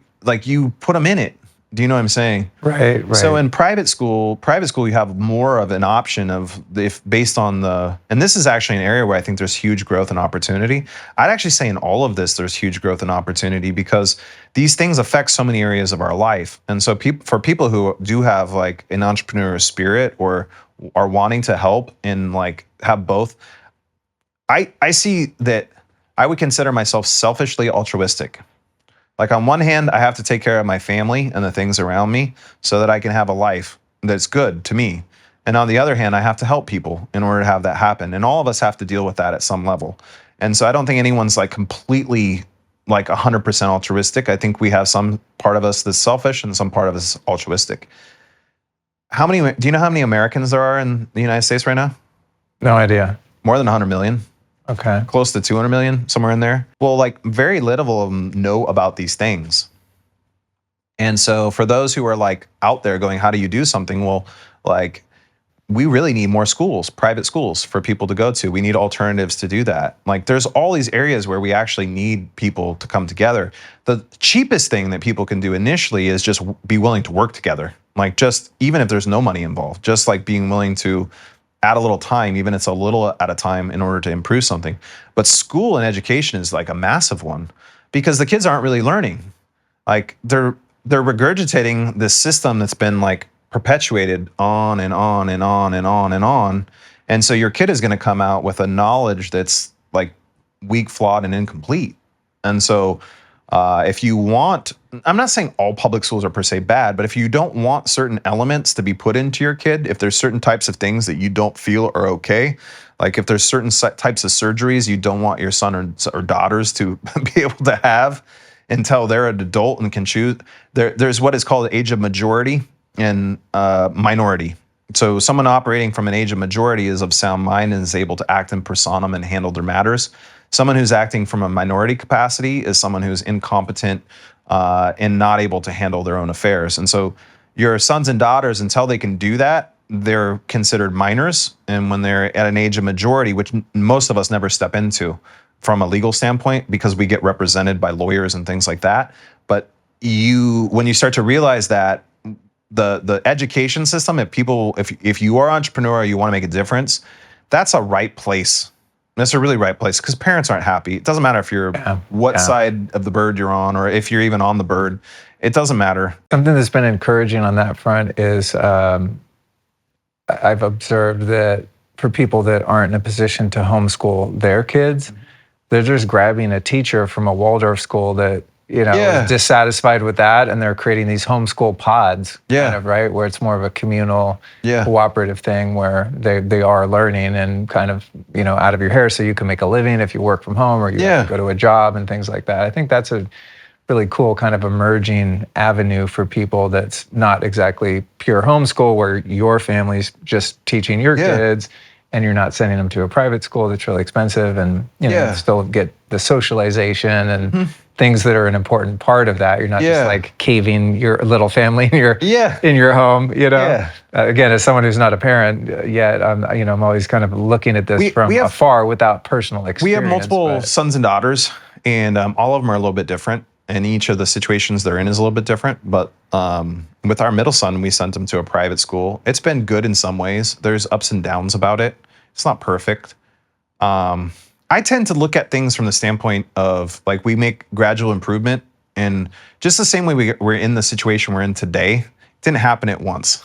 put them in it. Do you know what I'm saying? Right. So in private school, you have more of an option of, if based on and this is actually an area where I think there's huge growth and opportunity. I'd actually say in all of this, there's huge growth and opportunity, because these things affect so many areas of our life. And so for people who do have like an entrepreneurial spirit or are wanting to help and like have both, I see that I would consider myself selfishly altruistic. Like on one hand, I have to take care of my family and the things around me so that I can have a life that's good to me. And on the other hand, I have to help people in order to have that happen. And all of us have to deal with that at some level. And so I don't think anyone's like completely like 100% altruistic. I think we have some part of us that's selfish and some part of us altruistic. Do you know how many Americans there are in the United States right now? No idea. More than 100 million. Okay. Close to 200 million, somewhere in there. Well, like very little of them know about these things. And so for those who are like out there going, how do you do something? Well, like we really need more schools, private schools for people to go to. We need alternatives to do that. Like there's all these areas where we actually need people to come together. The cheapest thing that people can do initially is just be willing to work together. Like just, even if there's no money involved, just like being willing to add a little time, even if it's a little at a time, in order to improve something. But school and education is like a massive one, because the kids aren't really learning. Like they're regurgitating this system that's been like perpetuated on and on and on and on and on. And so your kid is going to come out with a knowledge that's like weak, flawed, and incomplete. And so if you want, I'm not saying all public schools are per se bad, but if you don't want certain elements to be put into your kid, if there's certain types of things that you don't feel are okay, like if there's certain types of surgeries you don't want your son or daughters to be able to have until they're an adult and can choose, there's what is called the age of majority and minority. So someone operating from an age of majority is of sound mind and is able to act in personam and handle their matters. Someone who's acting from a minority capacity is someone who's incompetent and not able to handle their own affairs. And so your sons and daughters, until they can do that, they're considered minors. And when they're at an age of majority, which most of us never step into from a legal standpoint because we get represented by lawyers and things like that. But when you start to realize that the education system, if you are an entrepreneur, you want to make a difference, that's a right place. That's a really right place, because parents aren't happy. It doesn't matter if you're side of the bird you're on, or if you're even on the bird. It doesn't matter. Something that's been encouraging on that front is I've observed that for people that aren't in a position to homeschool their kids, they're just grabbing a teacher from a Waldorf school that is dissatisfied with that, and they're creating these homeschool pods, kind of, right, where it's more of a communal, cooperative thing where they are learning and kind of out of your hair, so you can make a living if you work from home or you go to a job and things like that. I think that's a really cool kind of emerging avenue for people that's not exactly pure homeschool, where your family's just teaching your kids and you're not sending them to a private school that's really expensive, and still get the socialization and things that are an important part of that. You're not just like caving your little family in your home. Again, as someone who's not a parent yet, I'm always kind of looking at this from afar without personal experience. We have multiple sons and daughters, and all of them are a little bit different, and each of the situations they're in is a little bit different. But with our middle son, we sent him to a private school. It's been good in some ways. There's ups and downs about it. It's not perfect. I tend to look at things from the standpoint of like we make gradual improvement, and just the same way we're in the situation we're in today, it didn't happen at once.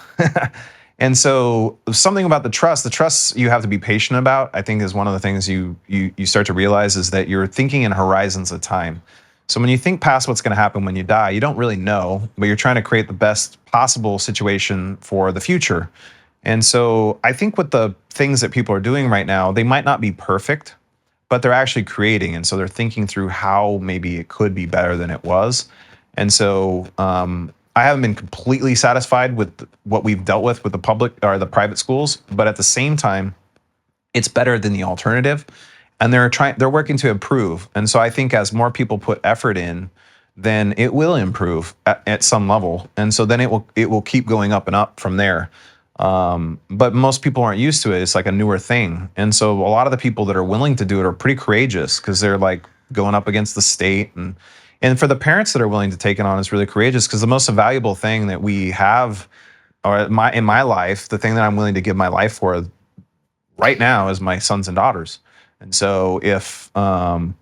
And so something about the trust you have to be patient about, I think is one of the things you start to realize is that you're thinking in horizons of time. So when you think past what's going to happen when you die, you don't really know, but you're trying to create the best possible situation for the future. And so I think with the things that people are doing right now, they might not be perfect, but they're actually creating. And so they're thinking through how maybe it could be better than it was. And so I haven't been completely satisfied with what we've dealt with the public or the private schools, but at the same time, it's better than the alternative. And they're working to improve. And so I think as more people put effort in, then it will improve at some level. And so then it will keep going up and up from there. But most people aren't used to it. It's like a newer thing. And so a lot of the people that are willing to do it are pretty courageous because they're like going up against the state. And for the parents that are willing to take it on, it's really courageous because the most valuable thing that we have, or in my life, the thing that I'm willing to give my life for right now is my sons and daughters. And so if a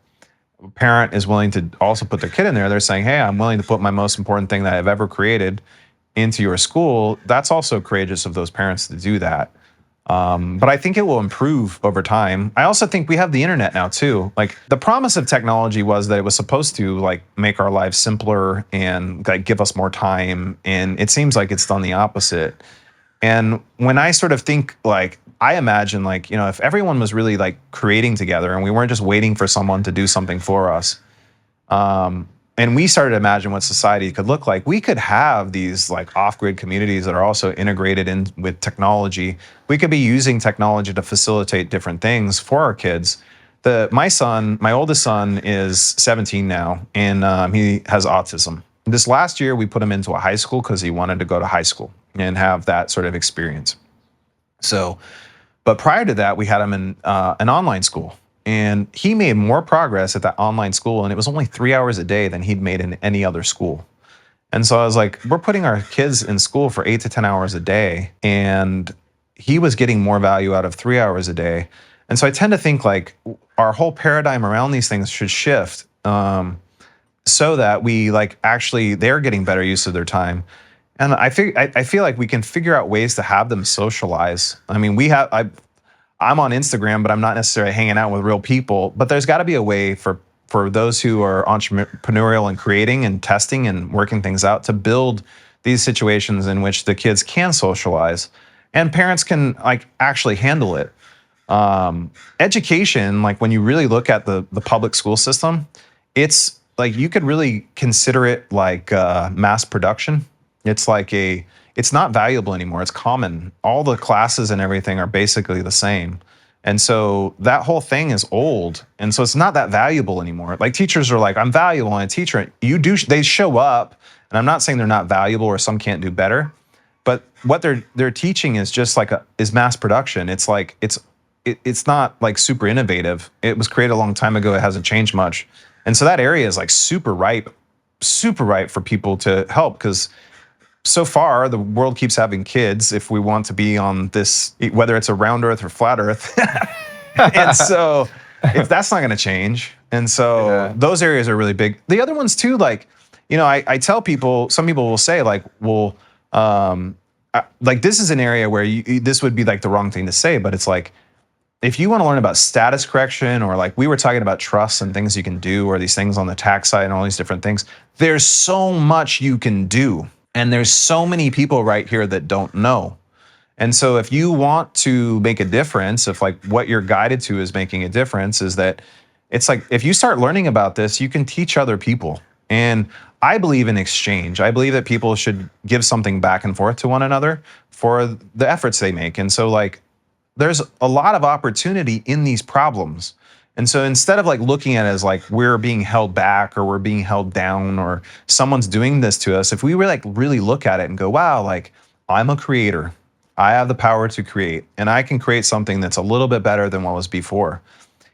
parent is willing to also put their kid in there, they're saying, hey, I'm willing to put my most important thing that I've ever created into your school. That's also courageous of those parents to do that. But I think it will improve over time. I also think we have the internet now too. Like the promise of technology was that it was supposed to like make our lives simpler and like give us more time. And it seems like it's done the opposite. And when I sort of think like, I imagine like, you know, if everyone was really like creating together and we weren't just waiting for someone to do something for us, and we started to imagine what society could look like, we could have these like off-grid communities that are also integrated in with technology. We could be using technology to facilitate different things for our kids. My oldest son is 17 now, and he has autism. This last year, we put him into a high school because he wanted to go to high school and have that sort of experience. So, but prior to that, we had him in an online school. And he made more progress at that online school, and it was only 3 hours a day than he'd made in any other school. And so I was like, we're putting our kids in school for 8 to 10 hours a day, and he was getting more value out of 3 hours a day. And so I tend to think like our whole paradigm around these things should shift so that we like actually they're getting better use of their time. And I feel like we can figure out ways to have them socialize. I mean, I'm on Instagram, but I'm not necessarily hanging out with real people. But there's got to be a way for those who are entrepreneurial and creating and testing and working things out to build these situations in which the kids can socialize and parents can like actually handle it. Education, like when you really look at the public school system, it's like you could really consider it like mass production. It's like it's not valuable anymore. It's common. All the classes and everything are basically the same. And so that whole thing is old. And so it's not that valuable anymore. Like teachers are like, I'm valuable. And a teacher, they show up. And I'm not saying they're not valuable or some can't do better, but what they're teaching is just like is mass production. It's like, it's not like super innovative. It was created a long time ago. It hasn't changed much. And so that area is like super ripe for people to help because so far, the world keeps having kids if we want to be on this, whether it's a round earth or flat earth. And so if that's not going to change. And so those areas are really big. The other ones too, like, you know, I tell people, some people will say like, well, like this is an area where this would be like the wrong thing to say, but it's like, if you want to learn about status correction or like we were talking about trusts and things you can do or these things on the tax side and all these different things, there's so much you can do. And there's so many people right here that don't know. And so if you want to make a difference, if like what you're guided to is making a difference, is that it's like, if you start learning about this, you can teach other people. And I believe in exchange. I believe that people should give something back and forth to one another for the efforts they make. And so like, there's a lot of opportunity in these problems. And so instead of like looking at it as like we're being held back or we're being held down or someone's doing this to us, if we were like really look at it and go, wow, like I'm a creator. I have the power to create and I can create something that's a little bit better than what was before.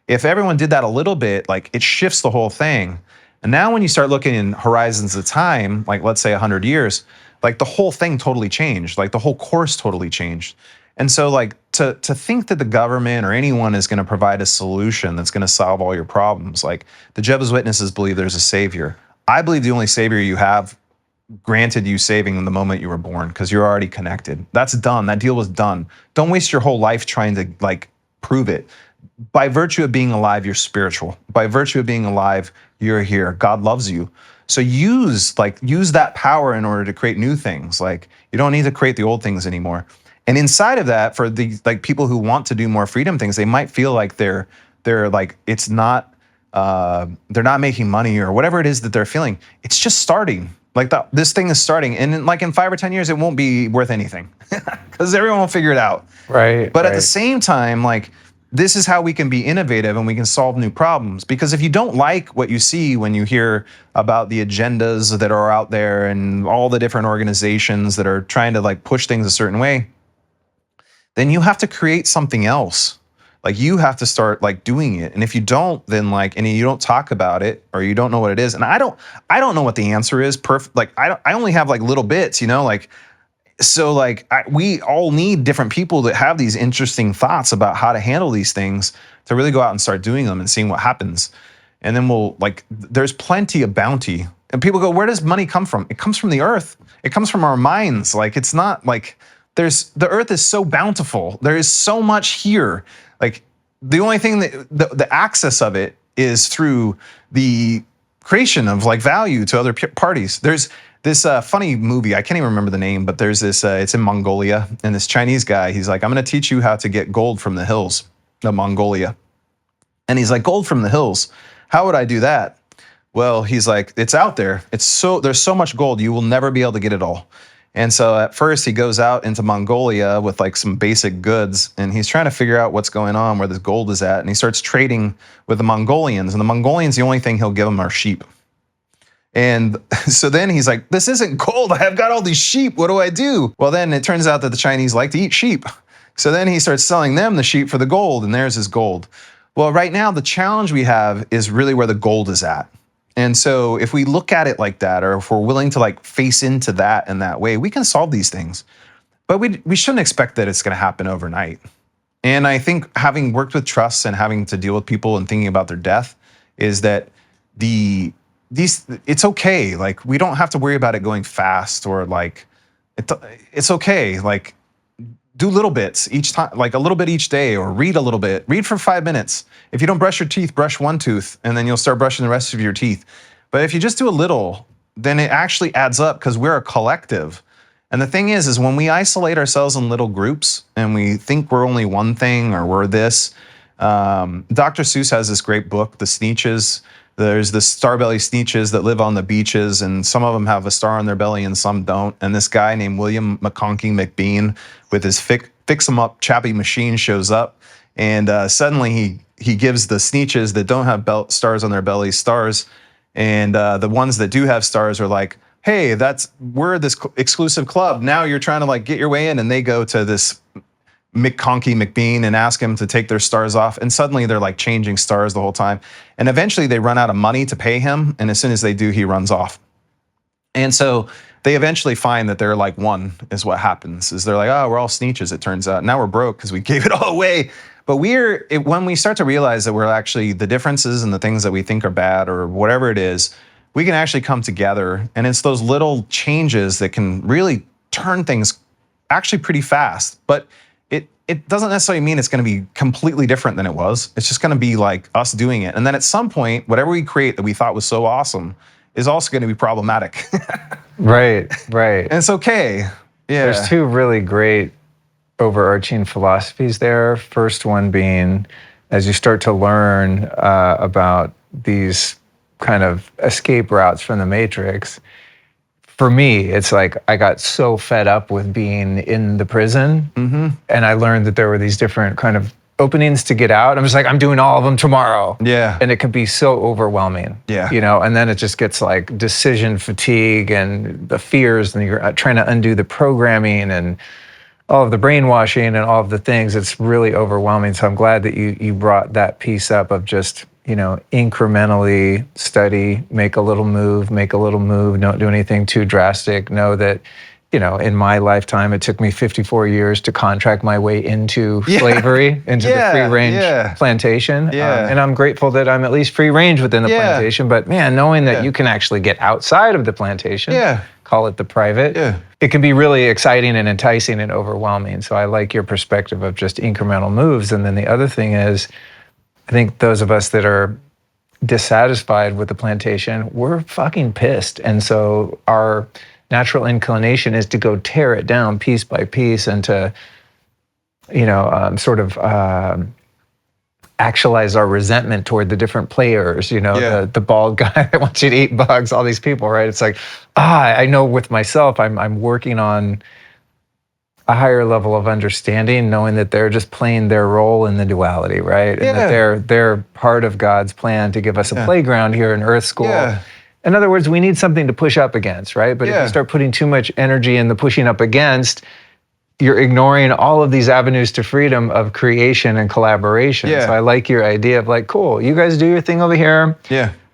If everyone did that a little bit, like it shifts the whole thing. And now when you start looking in horizons of time, like let's say 100 years, like the whole thing totally changed. Like the whole course totally changed. And so like to think that the government or anyone is going to provide a solution that's going to solve all your problems, like the Jehovah's Witnesses believe there's a savior. I believe the only savior you have granted you saving in the moment you were born because you're already connected. That's done. That deal was done. Don't waste your whole life trying to like prove it. By virtue of being alive, you're spiritual. By virtue of being alive, you're here. God loves you. So use that power in order to create new things. Like you don't need to create the old things anymore. And inside of that, for the like people who want to do more freedom things, they might feel like they're like it's not they're not making money or whatever it is that they're feeling. It's just starting. Like this thing is starting, and in 5 or 10 years, it won't be worth anything because everyone will figure it out. Right. But at the same time, like this is how we can be innovative and we can solve new problems. Because if you don't like what you see when you hear about the agendas that are out there and all the different organizations that are trying to like push things a certain way, then you have to create something else. Like you have to start like doing it. And if you don't, then like, and you don't talk about it or you don't know what it is. And I don't know what the answer is. Like I only have like little bits, like, so like we all need different people that have these interesting thoughts about how to handle these things to really go out and start doing them and seeing what happens. And then there's plenty of bounty. And people go, where does money come from? It comes from the earth. It comes from our minds. Like it's not like the earth is so bountiful. There is so much here. Like the only thing that the access of it is through the creation of like value to other parties. There's this funny movie, I can't even remember the name, but there's this, it's in Mongolia, and this Chinese guy, he's like, I'm gonna teach you how to get gold from the hills of Mongolia. And he's like, gold from the hills, how would I do that? Well, he's like, it's out there. There's so much gold, you will never be able to get it all. And so at first he goes out into Mongolia with like some basic goods, and he's trying to figure out what's going on, where this gold is at. And he starts trading with the Mongolians, and the Mongolians, the only thing he'll give them are sheep. And so then he's like, this isn't gold. I've got all these sheep. What do I do? Well, then it turns out that the Chinese like to eat sheep. So then he starts selling them the sheep for the gold, and there's his gold. Well, right now, the challenge we have is really where the gold is at. And so if we look at it like that, or if we're willing to like face into that in that way, we can solve these things. But we shouldn't expect that it's going to happen overnight. And I think having worked with trusts and having to deal with people and thinking about their death is that it's okay. Like we don't have to worry about it going fast or like it's okay. Like do little bits each time, like a little bit each day, or read a little bit. Read for 5 minutes. If you don't brush your teeth, brush one tooth, and then you'll start brushing the rest of your teeth. But if you just do a little, then it actually adds up because we're a collective. And the thing is when we isolate ourselves in little groups and we think we're only one thing or we're this, Dr. Seuss has this great book, The Sneetches. There's the starbelly Sneetches that live on the beaches, and some of them have a star on their belly and some don't. And this guy named William McConkie McBean with his fix-em-up chappy machine shows up, and suddenly he gives the Sneetches that don't have stars on their bellies stars, and the ones that do have stars are like, hey, we're this exclusive club. Now you're trying to like get your way in, and they go to this McConkie McBean and ask him to take their stars off, and suddenly they're like changing stars the whole time, and eventually they run out of money to pay him, and as soon as they do, he runs off. And so they eventually find that they're like one is what happens, is they're like, oh, we're all Sneetches, it turns out. Now we're broke because we gave it all away. But when we start to realize that we're actually the differences and the things that we think are bad or whatever it is, we can actually come together, and it's those little changes that can really turn things actually pretty fast. But it doesn't necessarily mean it's going to be completely different than it was. It's just going to be like us doing it. And then at some point, whatever we create that we thought was so awesome is also going to be problematic. Right. And it's okay. Yeah. There's two really great overarching philosophies there. First one being, as you start to learn about these kind of escape routes from the Matrix, for me, it's like I got so fed up with being in the prison, and I learned that there were these different kind of openings to get out. I'm just like, I'm doing all of them tomorrow. Yeah. And it can be so overwhelming. Yeah. And then it just gets like decision fatigue and the fears, and you're trying to undo the programming and all of the brainwashing and all of the things. It's really overwhelming. So I'm glad that you brought that piece up of just incrementally study, make a little move, don't do anything too drastic. Know that, in my lifetime, it took me 54 years to contract my way into slavery, into the free range plantation. And I'm grateful that I'm at least free range within the plantation. But man, knowing that you can actually get outside of the plantation, call it the private, it can be really exciting and enticing and overwhelming. So I like your perspective of just incremental moves. And then the other thing is, I think those of us that are dissatisfied with the plantation, we're fucking pissed. And so our natural inclination is to go tear it down piece by piece and to, actualize our resentment toward the different players, the bald guy that wants you to eat bugs, all these people, right? It's like, I know with myself, I'm working on a higher level of understanding, knowing that they're just playing their role in the duality, right? And that they're part of God's plan to give us a playground here in Earth School. In other words, we need something to push up against, right? But if you start putting too much energy in the pushing up against, you're ignoring all of these avenues to freedom of creation and collaboration. So I like your idea of like, cool, you guys do your thing over here.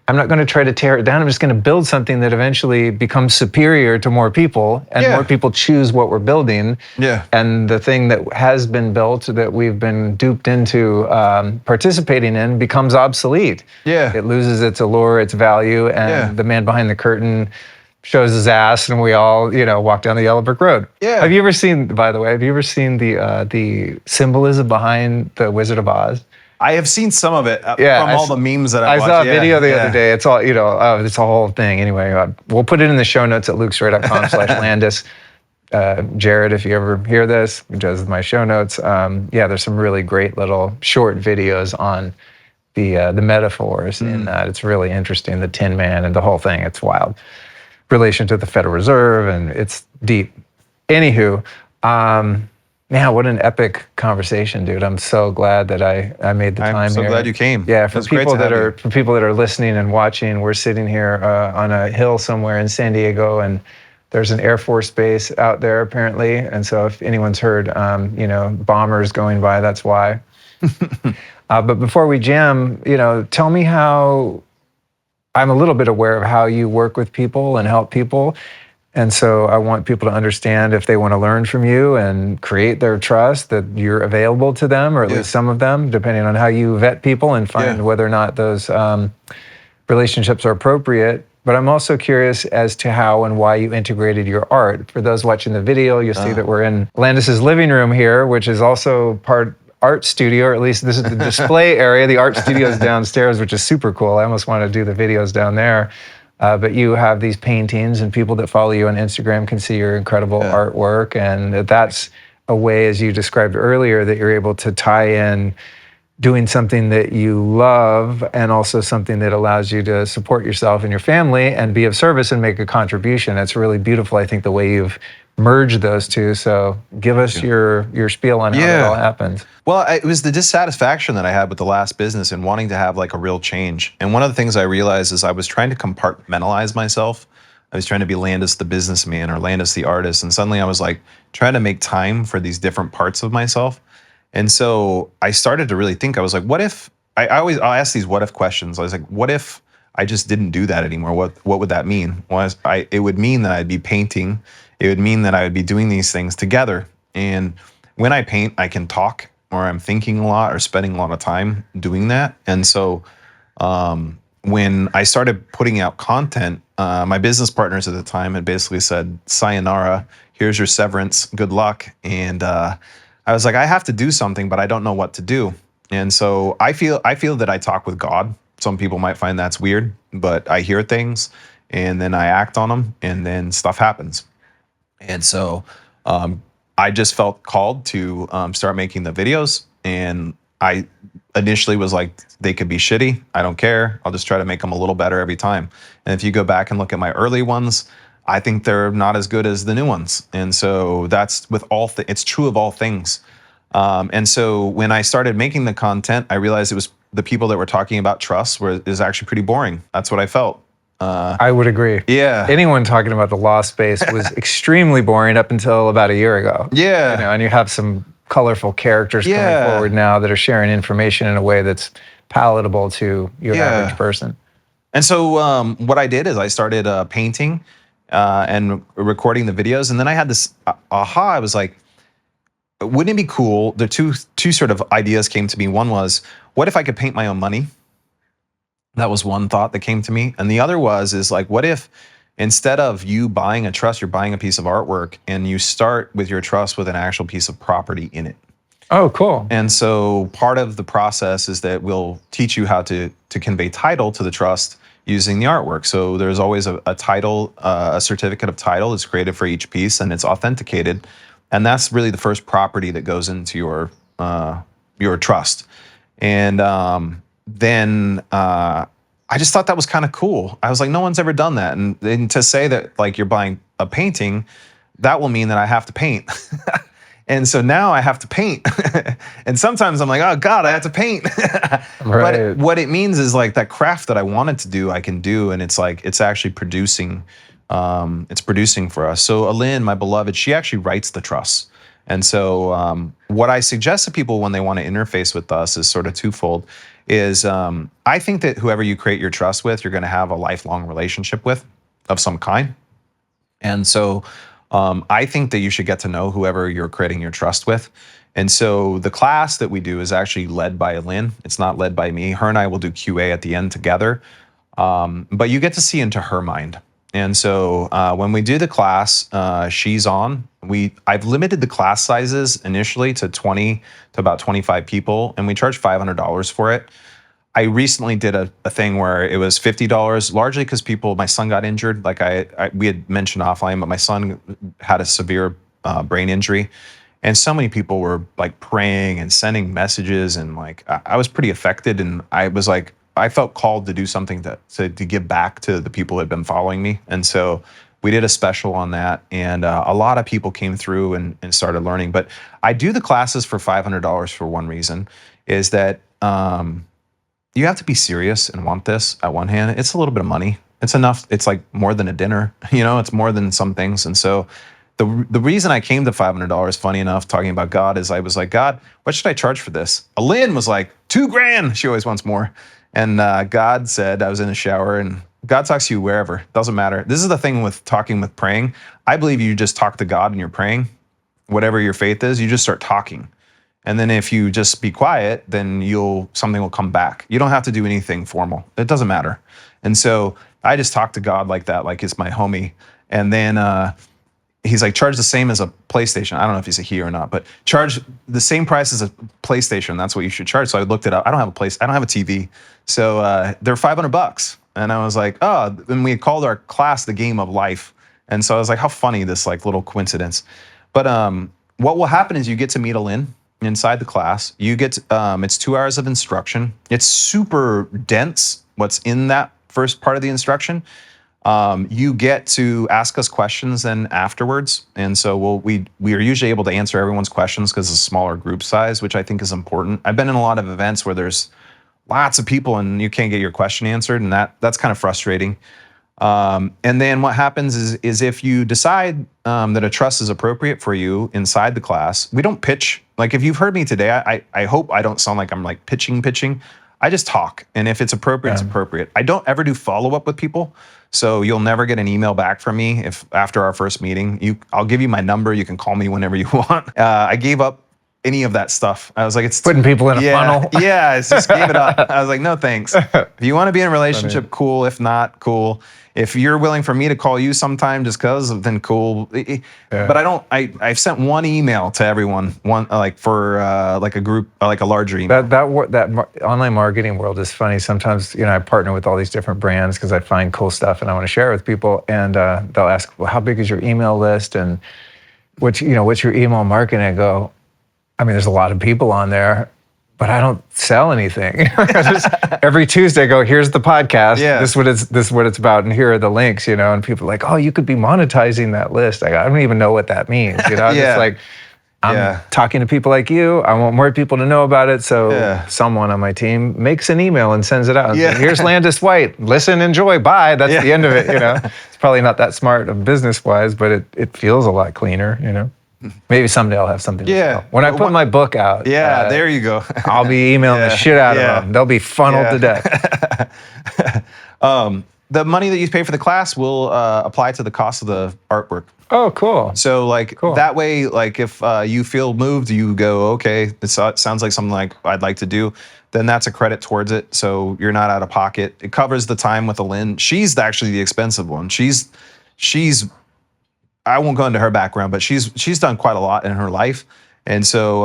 I'm not going to try to tear it down. I'm just going to build something that eventually becomes superior to more people, and more people choose what we're building. And the thing that has been built that we've been duped into participating in becomes obsolete. It loses its allure, its value, and the man behind the curtain shows his ass, and we all, walk down the yellow brick road. Have you ever seen, by the way, the symbolism behind the Wizard of Oz? I have seen some of it from all the memes that I've watched. I saw a video the other day. It's all, it's a whole thing. Anyway, we'll put it in the show notes at lukestory.com/Landis. Jared, if you ever hear this, who does my show notes, there's some really great little short videos on the metaphors in that. It's really interesting, the Tin Man and the whole thing. It's wild. Relation to the Federal Reserve, and it's deep. Anywho, man, what an epic conversation, dude. I'm so glad that I made the time here. I'm so glad you came. Yeah, for people that are listening and watching, we're sitting here on a hill somewhere in San Diego, and there's an Air Force base out there apparently. And so if anyone's heard, bombers going by, that's why. But before we jam, tell me how. I'm a little bit aware of how you work with people and help people. And so I want people to understand, if they want to learn from you and create their trust, that you're available to them, or at least some of them, depending on how you vet people and find whether or not those relationships are appropriate. But I'm also curious as to how and why you integrated your art. For those watching the video, you'll see that we're in Landis's living room here, which is also part art studio, or at least this is the display area. The art studio is downstairs, which is super cool. I almost want to do the videos down there. But you have these paintings, and people that follow you on Instagram can see your incredible artwork. And that's a way, as you described earlier, that you're able to tie in doing something that you love and also something that allows you to support yourself and your family and be of service and make a contribution. It's really beautiful, I think, the way you've merged those two. So give us your spiel on how it all happens. Well, it was the dissatisfaction that I had with the last business and wanting to have like a real change. And one of the things I realized is I was trying to compartmentalize myself. I was trying to be Landis the businessman or Landis the artist. And suddenly I was like trying to make time for these different parts of myself. And so I started to really think, I was like, what if, I'll ask these what if questions. I was like, what if I just didn't do that anymore? What would that mean? Well, it would mean that I'd be painting. It would mean that I would be doing these things together. And when I paint, I can talk, or I'm thinking a lot or spending a lot of time doing that. And so when I started putting out content, my business partners at the time had basically said, sayonara, here's your severance, good luck. And I was like, I have to do something, but I don't know what to do. And so I feel that I talk with God. Some people might find that's weird, but I hear things and then I act on them, and then stuff happens. And so I just felt called to start making the videos. And I initially was like, they could be shitty. I don't care. I'll just try to make them a little better every time. And if you go back and look at my early ones, I think they're not as good as the new ones. And so that's with it's true of all things. And so when I started making the content, I realized it was the people that were talking about trust is actually pretty boring. That's what I felt. I would agree. Yeah. Anyone talking about the lost space was extremely boring up until about a year ago. Yeah. And you have some colorful characters coming forward now that are sharing information in a way that's palatable to your average person. And so what I did is I started painting and recording the videos. And then I had this aha. I was like, wouldn't it be cool? The two sort of ideas came to me. One was, what if I could paint my own money? That was one thought that came to me. And the other is like, what if instead of you buying a trust, you're buying a piece of artwork, and you start with your trust with an actual piece of property in it? Oh, cool. And so part of the process is that we'll teach you how to convey title to the trust using the artwork. So there's always a title, a certificate of title is created for each piece, and it's authenticated. And that's really the first property that goes into your trust. And then I just thought that was kind of cool. I was like, no one's ever done that. And to say that like you're buying a painting, that will mean that I have to paint. And so now I have to paint. And sometimes I'm like, oh God, I have to paint. Right. But what it means is like that craft that I wanted to do, I can do. And it's like, it's actually producing, it's producing for us. So Alin, my beloved, she actually writes the trusts. And so what I suggest to people when they want to interface with us is sort of twofold. Is I think that whoever you create your trust with, you're going to have a lifelong relationship with of some kind. And so I think that you should get to know whoever you're creating your trust with. And so the class that we do is actually led by Alin. It's not led by me. Her and I will do QA at the end together. But you get to see into her mind. And so when we do the class, she's on. I've limited the class sizes initially to 20 to about 25 people, and we charge $500 for it. I recently did a thing where it was $50, largely because my son got injured. Like we had mentioned offline, but my son had a severe brain injury. And so many people were like praying and sending messages, and like I was pretty affected, and I was like, I felt called to do something to give back to the people who had been following me. And so we did a special on that, and a lot of people came through and started learning. But I do the classes for $500 for one reason, is that you have to be serious and want this. At one hand, it's a little bit of money. It's enough. It's like more than a dinner, it's more than some things. And so the reason I came to $500, funny enough, talking about God, is I was like, God, what should I charge for this? Alin was like, $2,000. She always wants more. And God said, I was in the shower, and God talks to you wherever, doesn't matter. This is the thing with talking, with praying. I believe you just talk to God and you're praying, whatever your faith is, you just start talking. And then if you just be quiet, then something will come back. You don't have to do anything formal. It doesn't matter. And so I just talk to God like that, like it's my homie. And then he's like, charge the same as a PlayStation. I don't know if he's a he or not, but charge the same price as a PlayStation. That's what you should charge. So I looked it up. I don't have a TV. So they're $500. And I was like, oh, and we called our class the game of life. And so I was like, how funny this like little coincidence. But what will happen is you get to meet Alin inside the class. You get, it's 2 hours of instruction. It's super dense, what's in that first part of the instruction. You get to ask us questions then afterwards. And so we are usually able to answer everyone's questions because it's a smaller group size, which I think is important. I've been in a lot of events where there's lots of people and you can't get your question answered, and that's kind of frustrating. And then what happens is if you decide that a trust is appropriate for you inside the class, we don't pitch. Like if you've heard me today, I hope I don't sound like I'm like pitching. I just talk, and if it's appropriate, it's appropriate. I don't ever do follow-up with people, so you'll never get an email back from me if after our first meeting. I'll give you my number. You can call me whenever you want. I gave up any of that stuff. I was like, it's putting people in a funnel. Yeah, I just gave it up. I was like, no thanks. If you want to be in a relationship, cool. If not, cool. If you're willing for me to call you sometime just because, then cool. Yeah. But I've sent one email to everyone, for a group, like a larger email. That online marketing world is funny. Sometimes, I partner with all these different brands because I find cool stuff and I want to share it with people. And they'll ask, well, how big is your email list? And what's your email marketing? I go, there's a lot of people on there, but I don't sell anything. Just every Tuesday I go, here's the podcast. Yeah. This is what it's about, and here are the links, and people are like, oh, you could be monetizing that list. I don't even know what that means. Yeah. Just like, I'm talking to people like you. I want more people to know about it. So someone on my team makes an email and sends it out. Yeah. Here's Landis White. Listen, enjoy, bye. That's the end of it. It's probably not that smart business wise, but it feels a lot cleaner. Maybe someday I'll have something to Yeah. sell. When I put my book out, Yeah, there you go. I'll be emailing the shit out of them. They'll be funneled to death. The money that you pay for the class will apply to the cost of the artwork. Oh, cool. So like that way, like if you feel moved, you go, okay, it sounds like something like I'd like to do, then that's a credit towards it. So you're not out of pocket. It covers the time with Lynn. She's actually the expensive one. She's I won't go into her background, but she's done quite a lot in her life. And so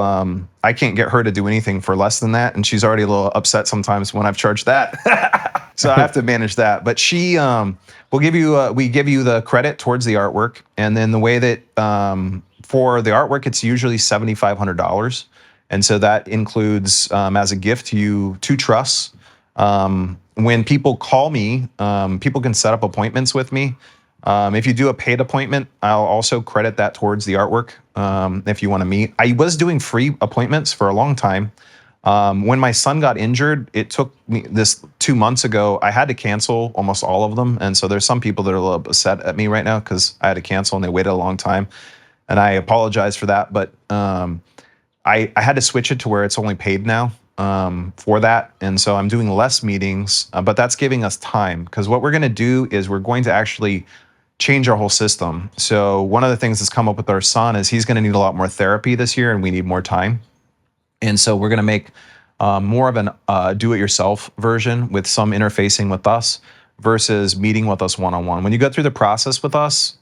I can't get her to do anything for less than that. And she's already a little upset sometimes when I've charged that. So I have to manage that. But she will give you, we give you the credit towards the artwork. And then the way that for the artwork, it's usually $7,500. And so that includes as a gift to you 2 trusts. When people call me, people can set up appointments with me. If you do a paid appointment, I'll also credit that towards the artwork if you want to meet. I was doing free appointments for a long time. When my son got injured, it took me this 2 months ago. I had to cancel almost all of them. And so there's some people that are a little upset at me right now because I had to cancel and they waited a long time. And I apologize for that. But I had to switch it to where it's only paid now for that. And so I'm doing less meetings, but that's giving us time because what we're going to do is we're going to actually change our whole system. So one of the things that's come up with our son is he's going to need a lot more therapy this year and we need more time. And so we're going to make more of an do-it-yourself version with some interfacing with us versus meeting with us one-on-one. When you go through the process with us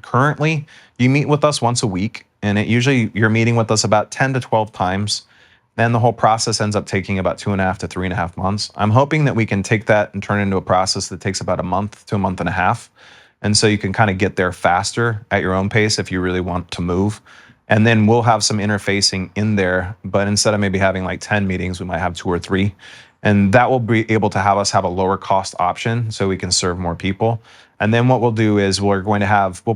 currently, you meet with us once a week and usually you're meeting with us about 10 to 12 times. Then the whole process ends up taking about 2.5 to 3.5 months. I'm hoping that we can take that and turn it into a process that takes about a month to a month and a half. And so you can kind of get there faster at your own pace if you really want to move. And then we'll have some interfacing in there, but instead of maybe having like 10 meetings, we might have 2 or 3. And that will be able to have us have a lower cost option so we can serve more people. And then what we'll do is we'll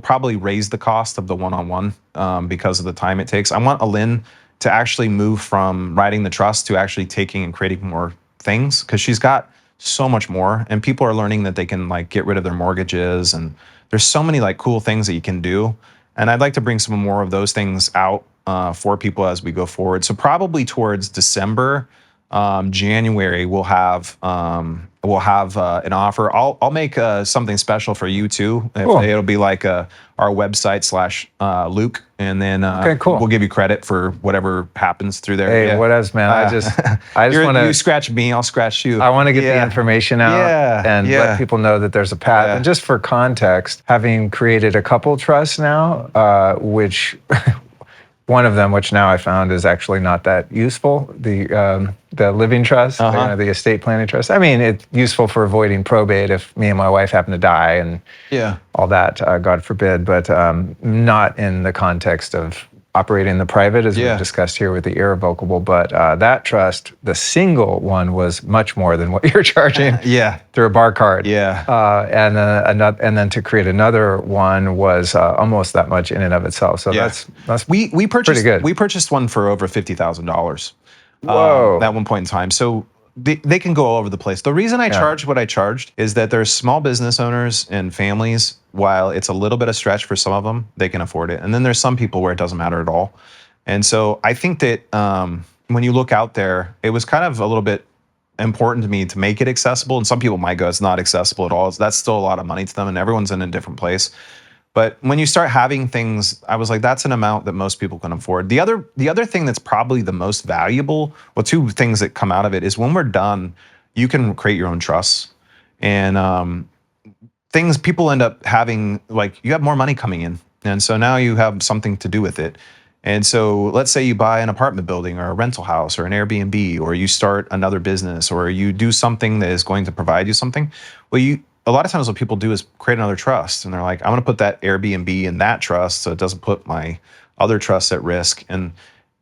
probably raise the cost of the one-on-one because of the time it takes. I want Alin to actually move from writing the trust to actually taking and creating more things because she's got so much more and people are learning that they can like get rid of their mortgages and there's so many like cool things that you can do. And I'd like to bring some more of those things out for people as we go forward. So probably towards December, January, we'll have an offer. I'll make something special for you too. Cool. It'll be like our website / Luke, and then okay, cool. We'll give you credit for whatever happens through there. Hey, what else, man? I just want to. You scratch me, I'll scratch you. I want to get the information out and let people know that there's a path. And just for context, having created a couple trusts now, which. One of them, which now I found is actually not that useful, the living trust, the estate planning trust. I mean, it's useful for avoiding probate if me and my wife happen to die and all that, God forbid, but not in the context of operating the private as we've discussed here with the irrevocable. But that trust, the single one was much more than what you're charging through a bar card. And then to create another one was almost that much in and of itself. So that's we purchased pretty good. We purchased one for over $50,000 at one point in time. So they can go all over the place. The reason I charged what I charged is that there's small business owners and families, while it's a little bit of stretch for some of them, they can afford it. And then there's some people where it doesn't matter at all. And so I think that when you look out there, it was kind of a little bit important to me to make it accessible. And some people might go, it's not accessible at all. That's still a lot of money to them and everyone's in a different place. But when you start having things, I was like, that's an amount that most people can afford. The other thing that's probably the most valuable, well, 2 things that come out of it is when we're done, you can create your own trusts. And people end up having, like, you have more money coming in. And so now you have something to do with it. And so let's say you buy an apartment building or a rental house or an Airbnb, or you start another business, or you do something that is going to provide you something. Well, a lot of times what people do is create another trust and they're like, I'm going to put that Airbnb in that trust so it doesn't put my other trusts at risk. And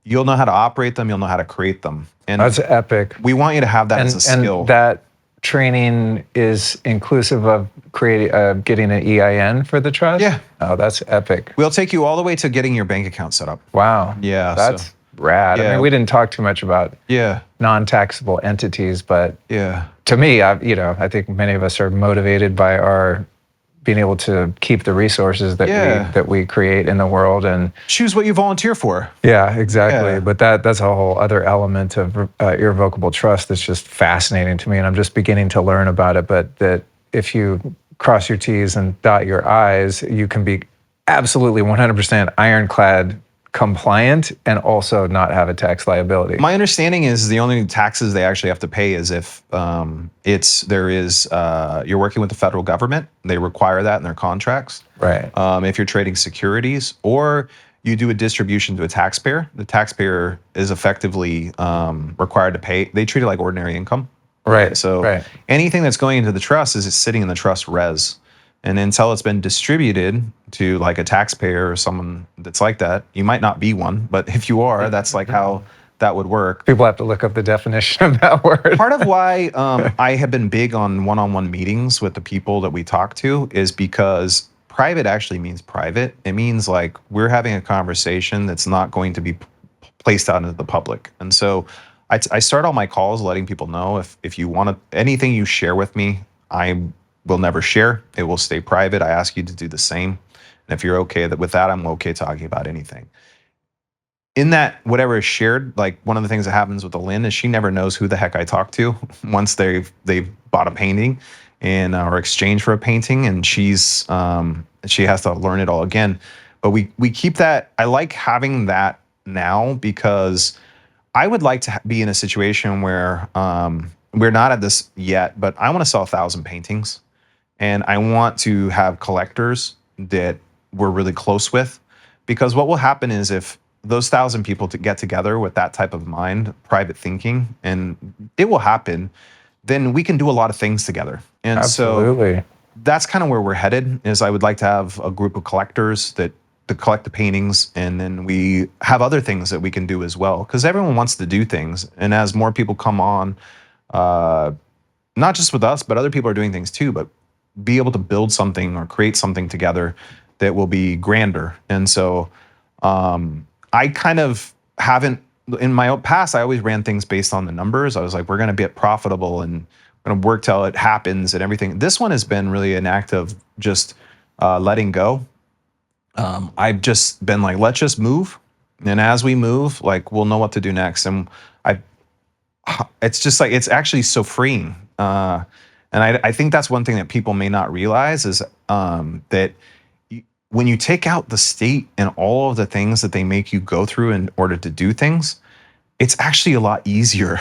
you'll know how to operate them. You'll know how to create them. And that's epic. We want you to have that as a skill. And that training is inclusive of getting an EIN for the trust? Yeah. Oh, that's epic. We'll take you all the way to getting your bank account set up. Wow. Yeah. That's rad. Yeah. I mean, we didn't talk too much about non-taxable entities, but to me, I think many of us are motivated by our being able to keep the resources that Yeah. we create in the world. And Choose what you volunteer for. yeah, exactly. Yeah. But that's a whole other element of irrevocable trust that's just fascinating to me, and I'm just beginning to learn about it. But that if you cross your T's and dot your I's, you can be absolutely 100% ironclad compliant and also not have a tax liability. My understanding is the only taxes they actually have to pay is if you're working with the federal government. They require that in their contracts. Right. If you're trading securities or you do a distribution to a taxpayer, the taxpayer is effectively required to pay. They treat it like ordinary income. Right. So right. anything that's going into the trust is sitting in the trust res. And until it's been distributed to like a taxpayer or someone that's like that, you might not be one, but if you are, that's like how that would work. People have to look up the definition of that word. Part of why I have been big on one-on-one meetings with the people that we talk to is because private actually means private. It means like we're having a conversation that's not going to be placed out into the public. And so I start all my calls letting people know if you want anything you share with me, I will never share. It will stay private. I ask you to do the same. And if you're okay with that, I'm okay talking about anything. In that, whatever is shared, like one of the things that happens with Lynn is she never knows who the heck I talk to once they've bought a painting and or exchange for a painting, and she has to learn it all again. But we keep that. I like having that now because I would like to be in a situation where we're not at this yet, but I want to sell 1,000 paintings. And I want to have collectors that we're really close with, because what will happen is if those 1,000 people to get together with that type of mind, private thinking, and it will happen, then we can do a lot of things together. And Absolutely. so that's kind of where we're headed. Is I would like to have a group of collectors that to collect the paintings, and then we have other things that we can do as well, because everyone wants to do things. And as more people come on, not just with us, but other people are doing things too, but be able to build something or create something together that will be grander. And so I kind of haven't, in my own past, I always ran things based on the numbers. I was like, we're going to be profitable and we're going to work till it happens and everything. This one has been really an act of just letting go. I've just been like, let's just move. And as we move, like, we'll know what to do next. And it's just like, it's actually so freeing. And I think that's one thing that people may not realize is that when you take out the state and all of the things that they make you go through in order to do things, it's actually a lot easier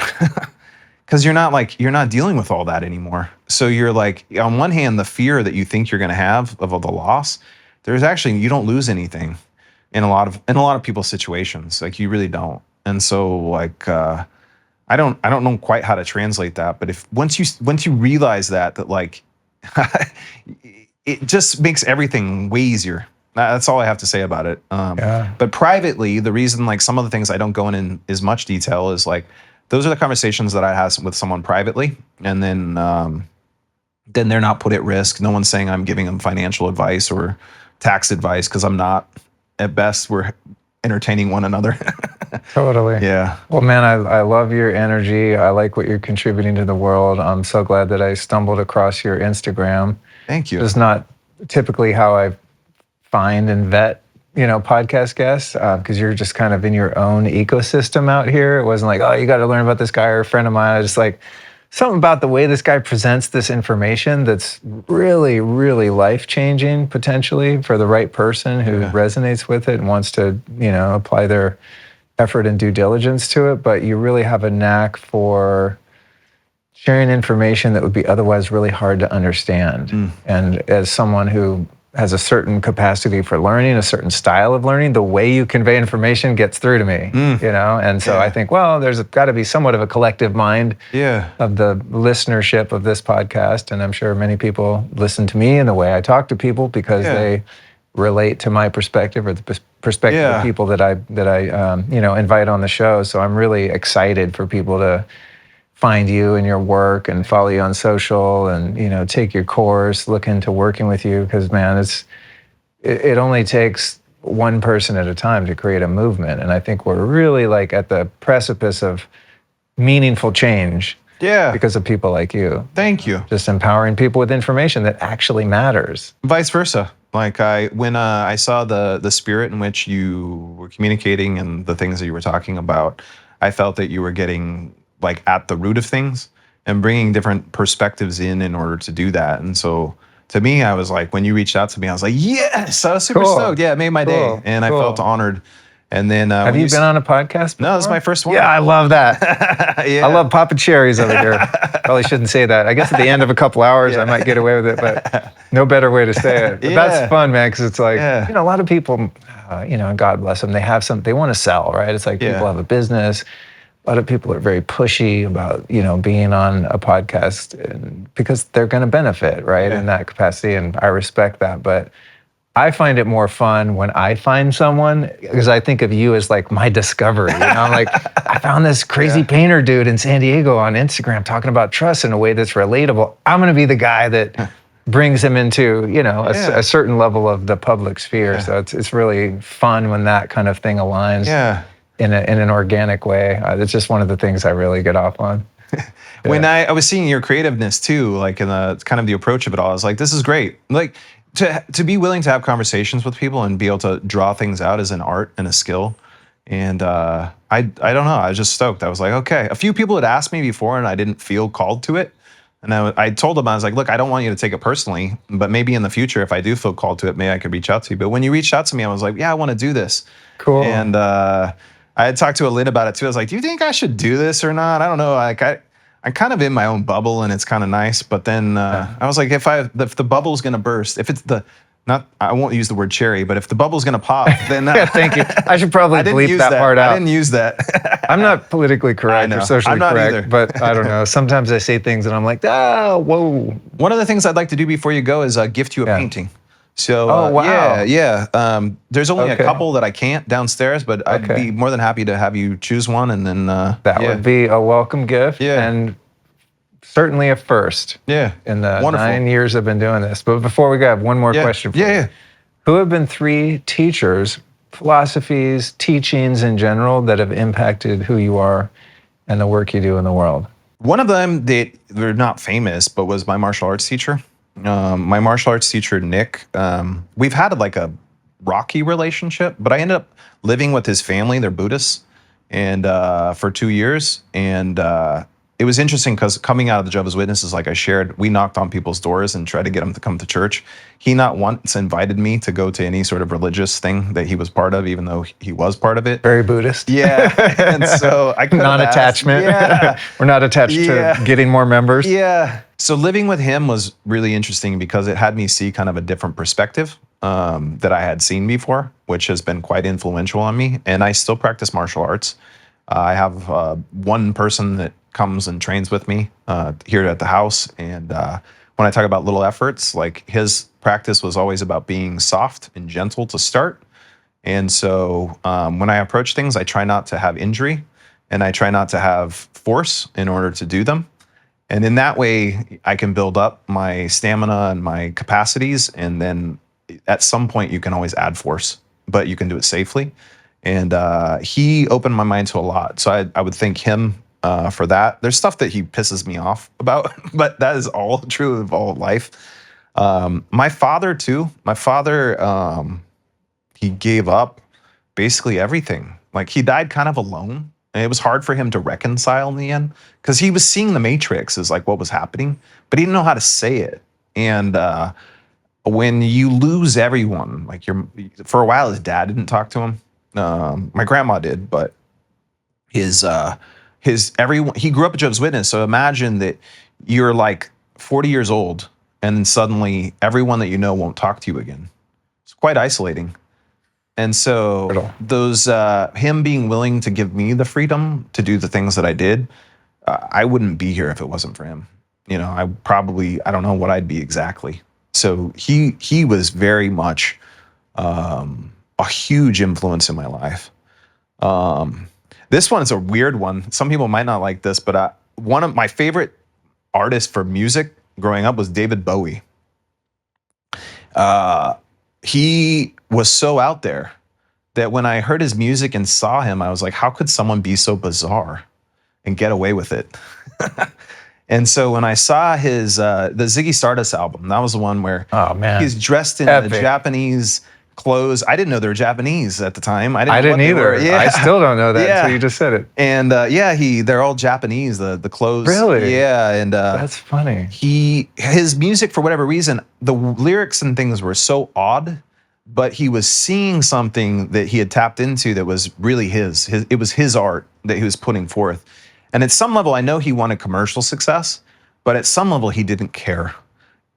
because you're not dealing with all that anymore. So you're like, on one hand, the fear that you think you're going to have of the loss, there's actually, you don't lose anything in a lot of people's situations. Like, you really don't. And so like, I don't know quite how to translate that, but if once you realize that like it just makes everything way easier. That's all I have to say about it. But privately, the reason like some of the things I don't go in as much detail is like those are the conversations that I have with someone privately, and then they're not put at risk. No one's saying I'm giving them financial advice or tax advice, because I'm not. At best, we're entertaining one another. Totally. Yeah. Well, man, I love your energy. I like what you're contributing to the world. I'm so glad that I stumbled across your Instagram. Thank you. It's not typically how I find and vet, podcast guests, because you're just kind of in your own ecosystem out here. It wasn't like, oh, you got to learn about this guy or a friend of mine. I just like something about the way this guy presents this information that's really, really life-changing potentially for the right person who resonates with it and wants to, apply their effort and due diligence to it. But you really have a knack for sharing information that would be otherwise really hard to understand. And as someone who has a certain capacity for learning, a certain style of learning, the way you convey information gets through to me, And so I think, well, there's got to be somewhat of a collective mind of the listenership of this podcast. And I'm sure many people listen to me and the way I talk to people because they relate to my perspective or the perspective of people that I invite on the show. So I'm really excited for people to find you and your work and follow you on social and, take your course, look into working with you, because man, it only takes one person at a time to create a movement. And I think we're really like at the precipice of meaningful change. Yeah. because of people like you. Thank you. Just empowering people with information that actually matters. Vice versa. Like when I saw the spirit in which you were communicating and the things that you were talking about, I felt that you were getting like at the root of things and bringing different perspectives in order to do that. And so to me, I was like, when you reached out to me, I was like, yes, I was super Cool. stoked. Yeah, it made my Cool. day, and I Cool. felt honored. And then Have when you been on a podcast before? No, this is my first one. Yeah, I love that. Yeah. I love popping cherries over here. Probably shouldn't say that. I guess at the end of a couple hours, I might get away with it, but no better way to say it. But Yeah. that's fun, man, because it's like, Yeah. you know, a lot of people, you know, God bless them, they have some, they want to sell, right? It's like Yeah. people have a business. A lot of people are very pushy about, you know, being on a podcast because they're going to benefit, right, in that capacity, and I respect that. But I find it more fun when I find someone, because I think of you as like my discovery. You know, I'm like, I found this crazy painter dude in San Diego on Instagram talking about trust in a way that's relatable. I'm going to be the guy that brings him into, you know, a certain level of the public sphere. Yeah. So it's really fun when that kind of thing aligns Yeah. in an organic way. It's just one of the things I really get off on. When I was seeing your creativeness too, like in the kind of the approach of it all, I was like, this is great. Like to be willing to have conversations with people and be able to draw things out as an art and a skill. And I don't know, I was just stoked. I was like, okay. A few people had asked me before and I didn't feel called to it. And I told them, I was like, look, I don't want you to take it personally, but maybe in the future, if I do feel called to it, maybe I could reach out to you. But when you reached out to me, I was like, yeah, I want to do this. Cool. And I had talked to Lynn about it too. I was like, do you think I should do this or not? I don't know. Like I'm kind of in my own bubble and it's kind of nice. But then I was like, if the bubble's going to burst, if it's I won't use the word cherry, but if the bubble's going to pop, then Thank you. I should probably bleep that part out. I didn't use that. I'm not politically correct I know. or socially I'm not correct, either. but I don't know. Sometimes I say things and I'm like, whoa. One of the things I'd like to do before you go is gift you a painting. So Oh, wow. yeah. There's only Okay. a couple that I can't downstairs, but I'd be more than happy to have you choose one, and then That would be a welcome gift and certainly a first yeah in the wonderful. 9 years I've been doing this. But before we go, I have one more question for you. Yeah. Who have been 3 teachers, philosophies, teachings in general that have impacted who you are and the work you do in the world? One of them, they're not famous, but was my martial arts teacher. My martial arts teacher, Nick, we've had like a rocky relationship, but I ended up living with his family. They're Buddhists, and for 2 years. And it was interesting because coming out of the Jehovah's Witnesses, like I shared, we knocked on people's doors and tried to get them to come to church. He not once invited me to go to any sort of religious thing that he was part of, even though he was part of it. Very Buddhist. Yeah, and so I could've asked- Non-attachment. Yeah. We're not attached to getting more members. Yeah. So living with him was really interesting because it had me see kind of a different perspective that I had seen before, which has been quite influential on me. And I still practice martial arts. I have one person that comes and trains with me here at the house. And when I talk about little efforts, like his practice was always about being soft and gentle to start. And so when I approach things, I try not to have injury and I try not to have force in order to do them. And in that way, I can build up my stamina and my capacities. And then at some point, you can always add force, but you can do it safely. And he opened my mind to a lot. So I would thank him for that. There's stuff that he pisses me off about, but that is all true of all life. My father, too. My father, he gave up basically everything. Like he died kind of alone. And it was hard for him to reconcile in the end because he was seeing the Matrix as like what was happening, but he didn't know how to say it. And when you lose everyone, like for a while, his dad didn't talk to him. My grandma did, but everyone, he grew up a Jehovah's Witness. So imagine that you're like 40 years old and then suddenly everyone that you know won't talk to you again. It's quite isolating. And so him being willing to give me the freedom to do the things that I did, I wouldn't be here if it wasn't for him. You know, I don't know what I'd be exactly. So he was very much a huge influence in my life. This one is a weird one. Some people might not like this, but one of my favorite artists for music growing up was David Bowie. He was so out there that when I heard his music and saw him, I was like, how could someone be so bizarre? and get away with it. And so when I saw his the Ziggy Stardust album, that was the one where Oh man, he's dressed in Epic. the Japanese clothes. I didn't know they were Japanese at the time. I I know what didn't they either. were. Yeah. I still don't know that Yeah. until you just said it. And they're all Japanese. The clothes. Really? Yeah. And That's funny. his music, for whatever reason, the lyrics and things were so odd, but he was seeing something that he had tapped into that was really his. It was his art that he was putting forth. And at some level, I know he wanted commercial success, but at some level, he didn't care.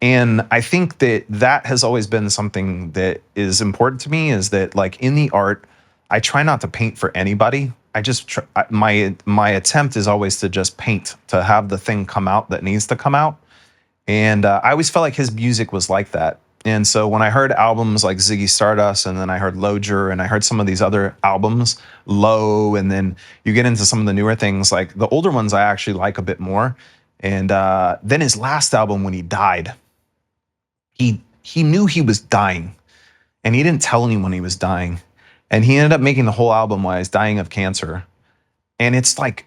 And I think that has always been something that is important to me, is that like in the art, I try not to paint for anybody. My attempt is always to just paint, to have the thing come out that needs to come out. And I always felt like his music was like that. And so when I heard albums like Ziggy Stardust, and then I heard Lojer, and I heard some of these other albums, Low, and then you get into some of the newer things, like the older ones I actually like a bit more. And then his last album, when he died, he knew he was dying, and he didn't tell anyone he was dying. And he ended up making the whole album while he's dying of cancer. And it's like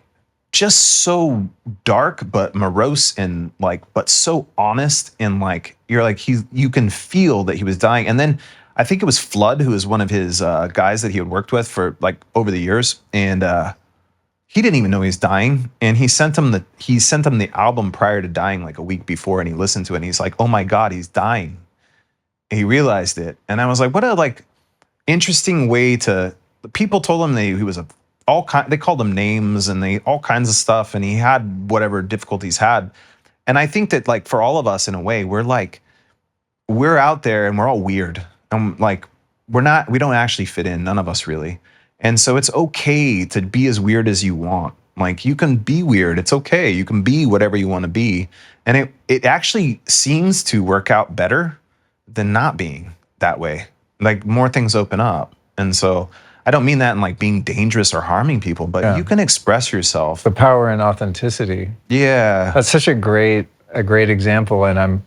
just so dark but morose, and like but so honest, and like you're like you can feel that he was dying. And then I think it was Flood, who was one of his guys that he had worked with for like over the years, and he didn't even know he was dying, and he sent him the album prior to dying, like a week before, and he listened to it, and he's like, oh my God, he's dying. And he realized it. And I was like, what a like interesting way to, people told him he was they called him names and all kinds of stuff, and he had whatever difficulties had. And I think that like for all of us in a way, we're out there and we're all weird. And like we don't actually fit in, none of us really. And so it's okay to be as weird as you want. Like you can be weird, it's okay. You can be whatever you want to be. And it actually seems to work out better than not being that way. Like more things open up. And so I don't mean that in like being dangerous or harming people, but you can express yourself. The power in authenticity. Yeah. That's such a great example, and I'm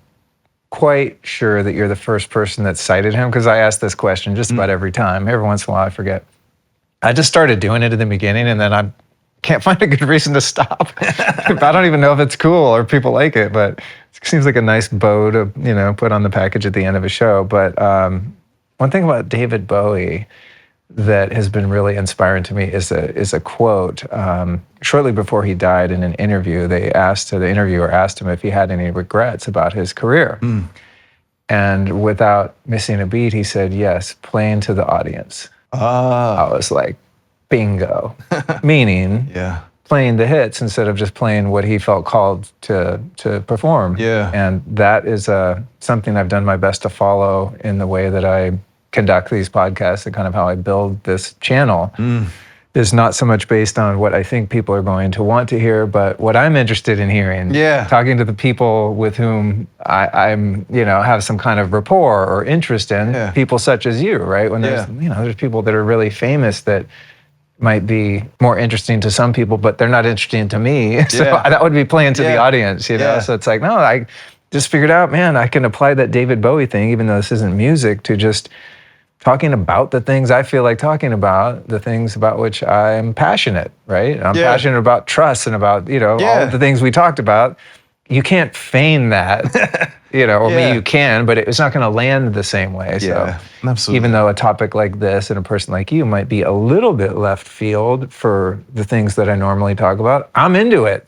quite sure that you're the first person that cited him, because I ask this question just about every time. Every once in a while I forget. I just started doing it at the beginning, and then I can't find a good reason to stop. I don't even know if it's cool or people like it, but it seems like a nice bow to, put on the package at the end of a show. But one thing about David Bowie that has been really inspiring to me is a quote. Shortly before he died, in an interview, the interviewer asked him if he had any regrets about his career. And without missing a beat, he said, yes, playing to the audience. I was like, bingo. Meaning, playing the hits instead of just playing what he felt called to perform. Yeah. And that is something I've done my best to follow in the way that I conduct these podcasts, and kind of how I build this channel. Is not so much based on what I think people are going to want to hear, but what I'm interested in hearing. Yeah. Talking to the people with whom I'm, have some kind of rapport or interest in. Yeah. People such as you, right? When there's, there's people that are really famous that might be more interesting to some people, but they're not interesting to me. So that would be playing to the audience, So it's like, no, I just figured out, man, I can apply that David Bowie thing, even though this isn't music, to just talking about the things I feel like talking about, the things about which I'm passionate, right? I'm passionate about trust and about, all of the things we talked about. You can't feign that, or maybe you can, but it's not going to land the same way. So absolutely. Even though a topic like this and a person like you might be a little bit left field for the things that I normally talk about, I'm into it.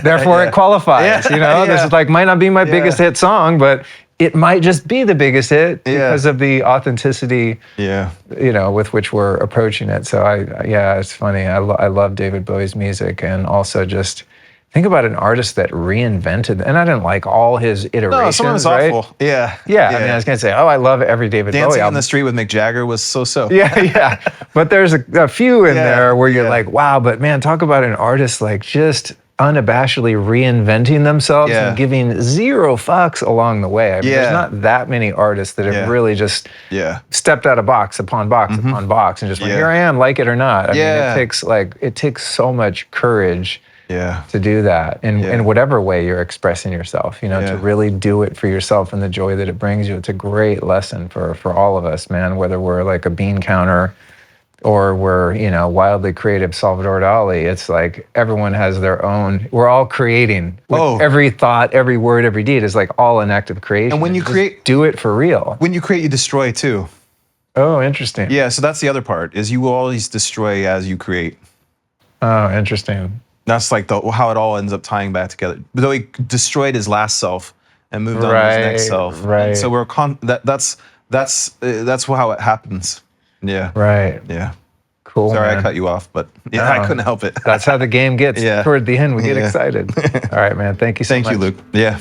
Therefore, it qualifies. This is like, might not be my biggest hit song, but it might just be the biggest hit because of the authenticity, with which we're approaching it. So it's funny. I love David Bowie's music, and also just think about an artist that reinvented, and I didn't like all his iterations. No, some of it's right? awful. Yeah. I mean, I was gonna say, I love every David Bowie Dancing album. on the Street with Mick Jagger was so. Yeah. But there's a few in there where you're like, wow, but man, talk about an artist like just unabashedly reinventing themselves and giving zero fucks along the way. I mean, there's not that many artists that have really just stepped out of box upon box upon box and just went, here I am, like it or not. I mean, it takes so much courage to do that in whatever way you're expressing yourself, to really do it for yourself and the joy that it brings you. It's a great lesson for all of us, man, whether we're like a bean counter or we're, you know, wildly creative Salvador Dali. It's like everyone has their own, we're all creating. With every thought, every word, every deed is like all an act of creation. And when you create, do it for real. When you create, you destroy too. Oh, interesting. Yeah, so that's the other part, is you will always destroy as you create. Oh, interesting. That's like how it all ends up tying back together. Though he destroyed his last self and moved on to his next self. Right. And so we're that's how it happens. Yeah. Right. Yeah. Cool. Sorry, man. I cut you off, but yeah, I couldn't help it. That's how the game gets. Yeah. Toward the end, we get excited. All right, man. Thank you so much. Thank you, Luke. Yeah.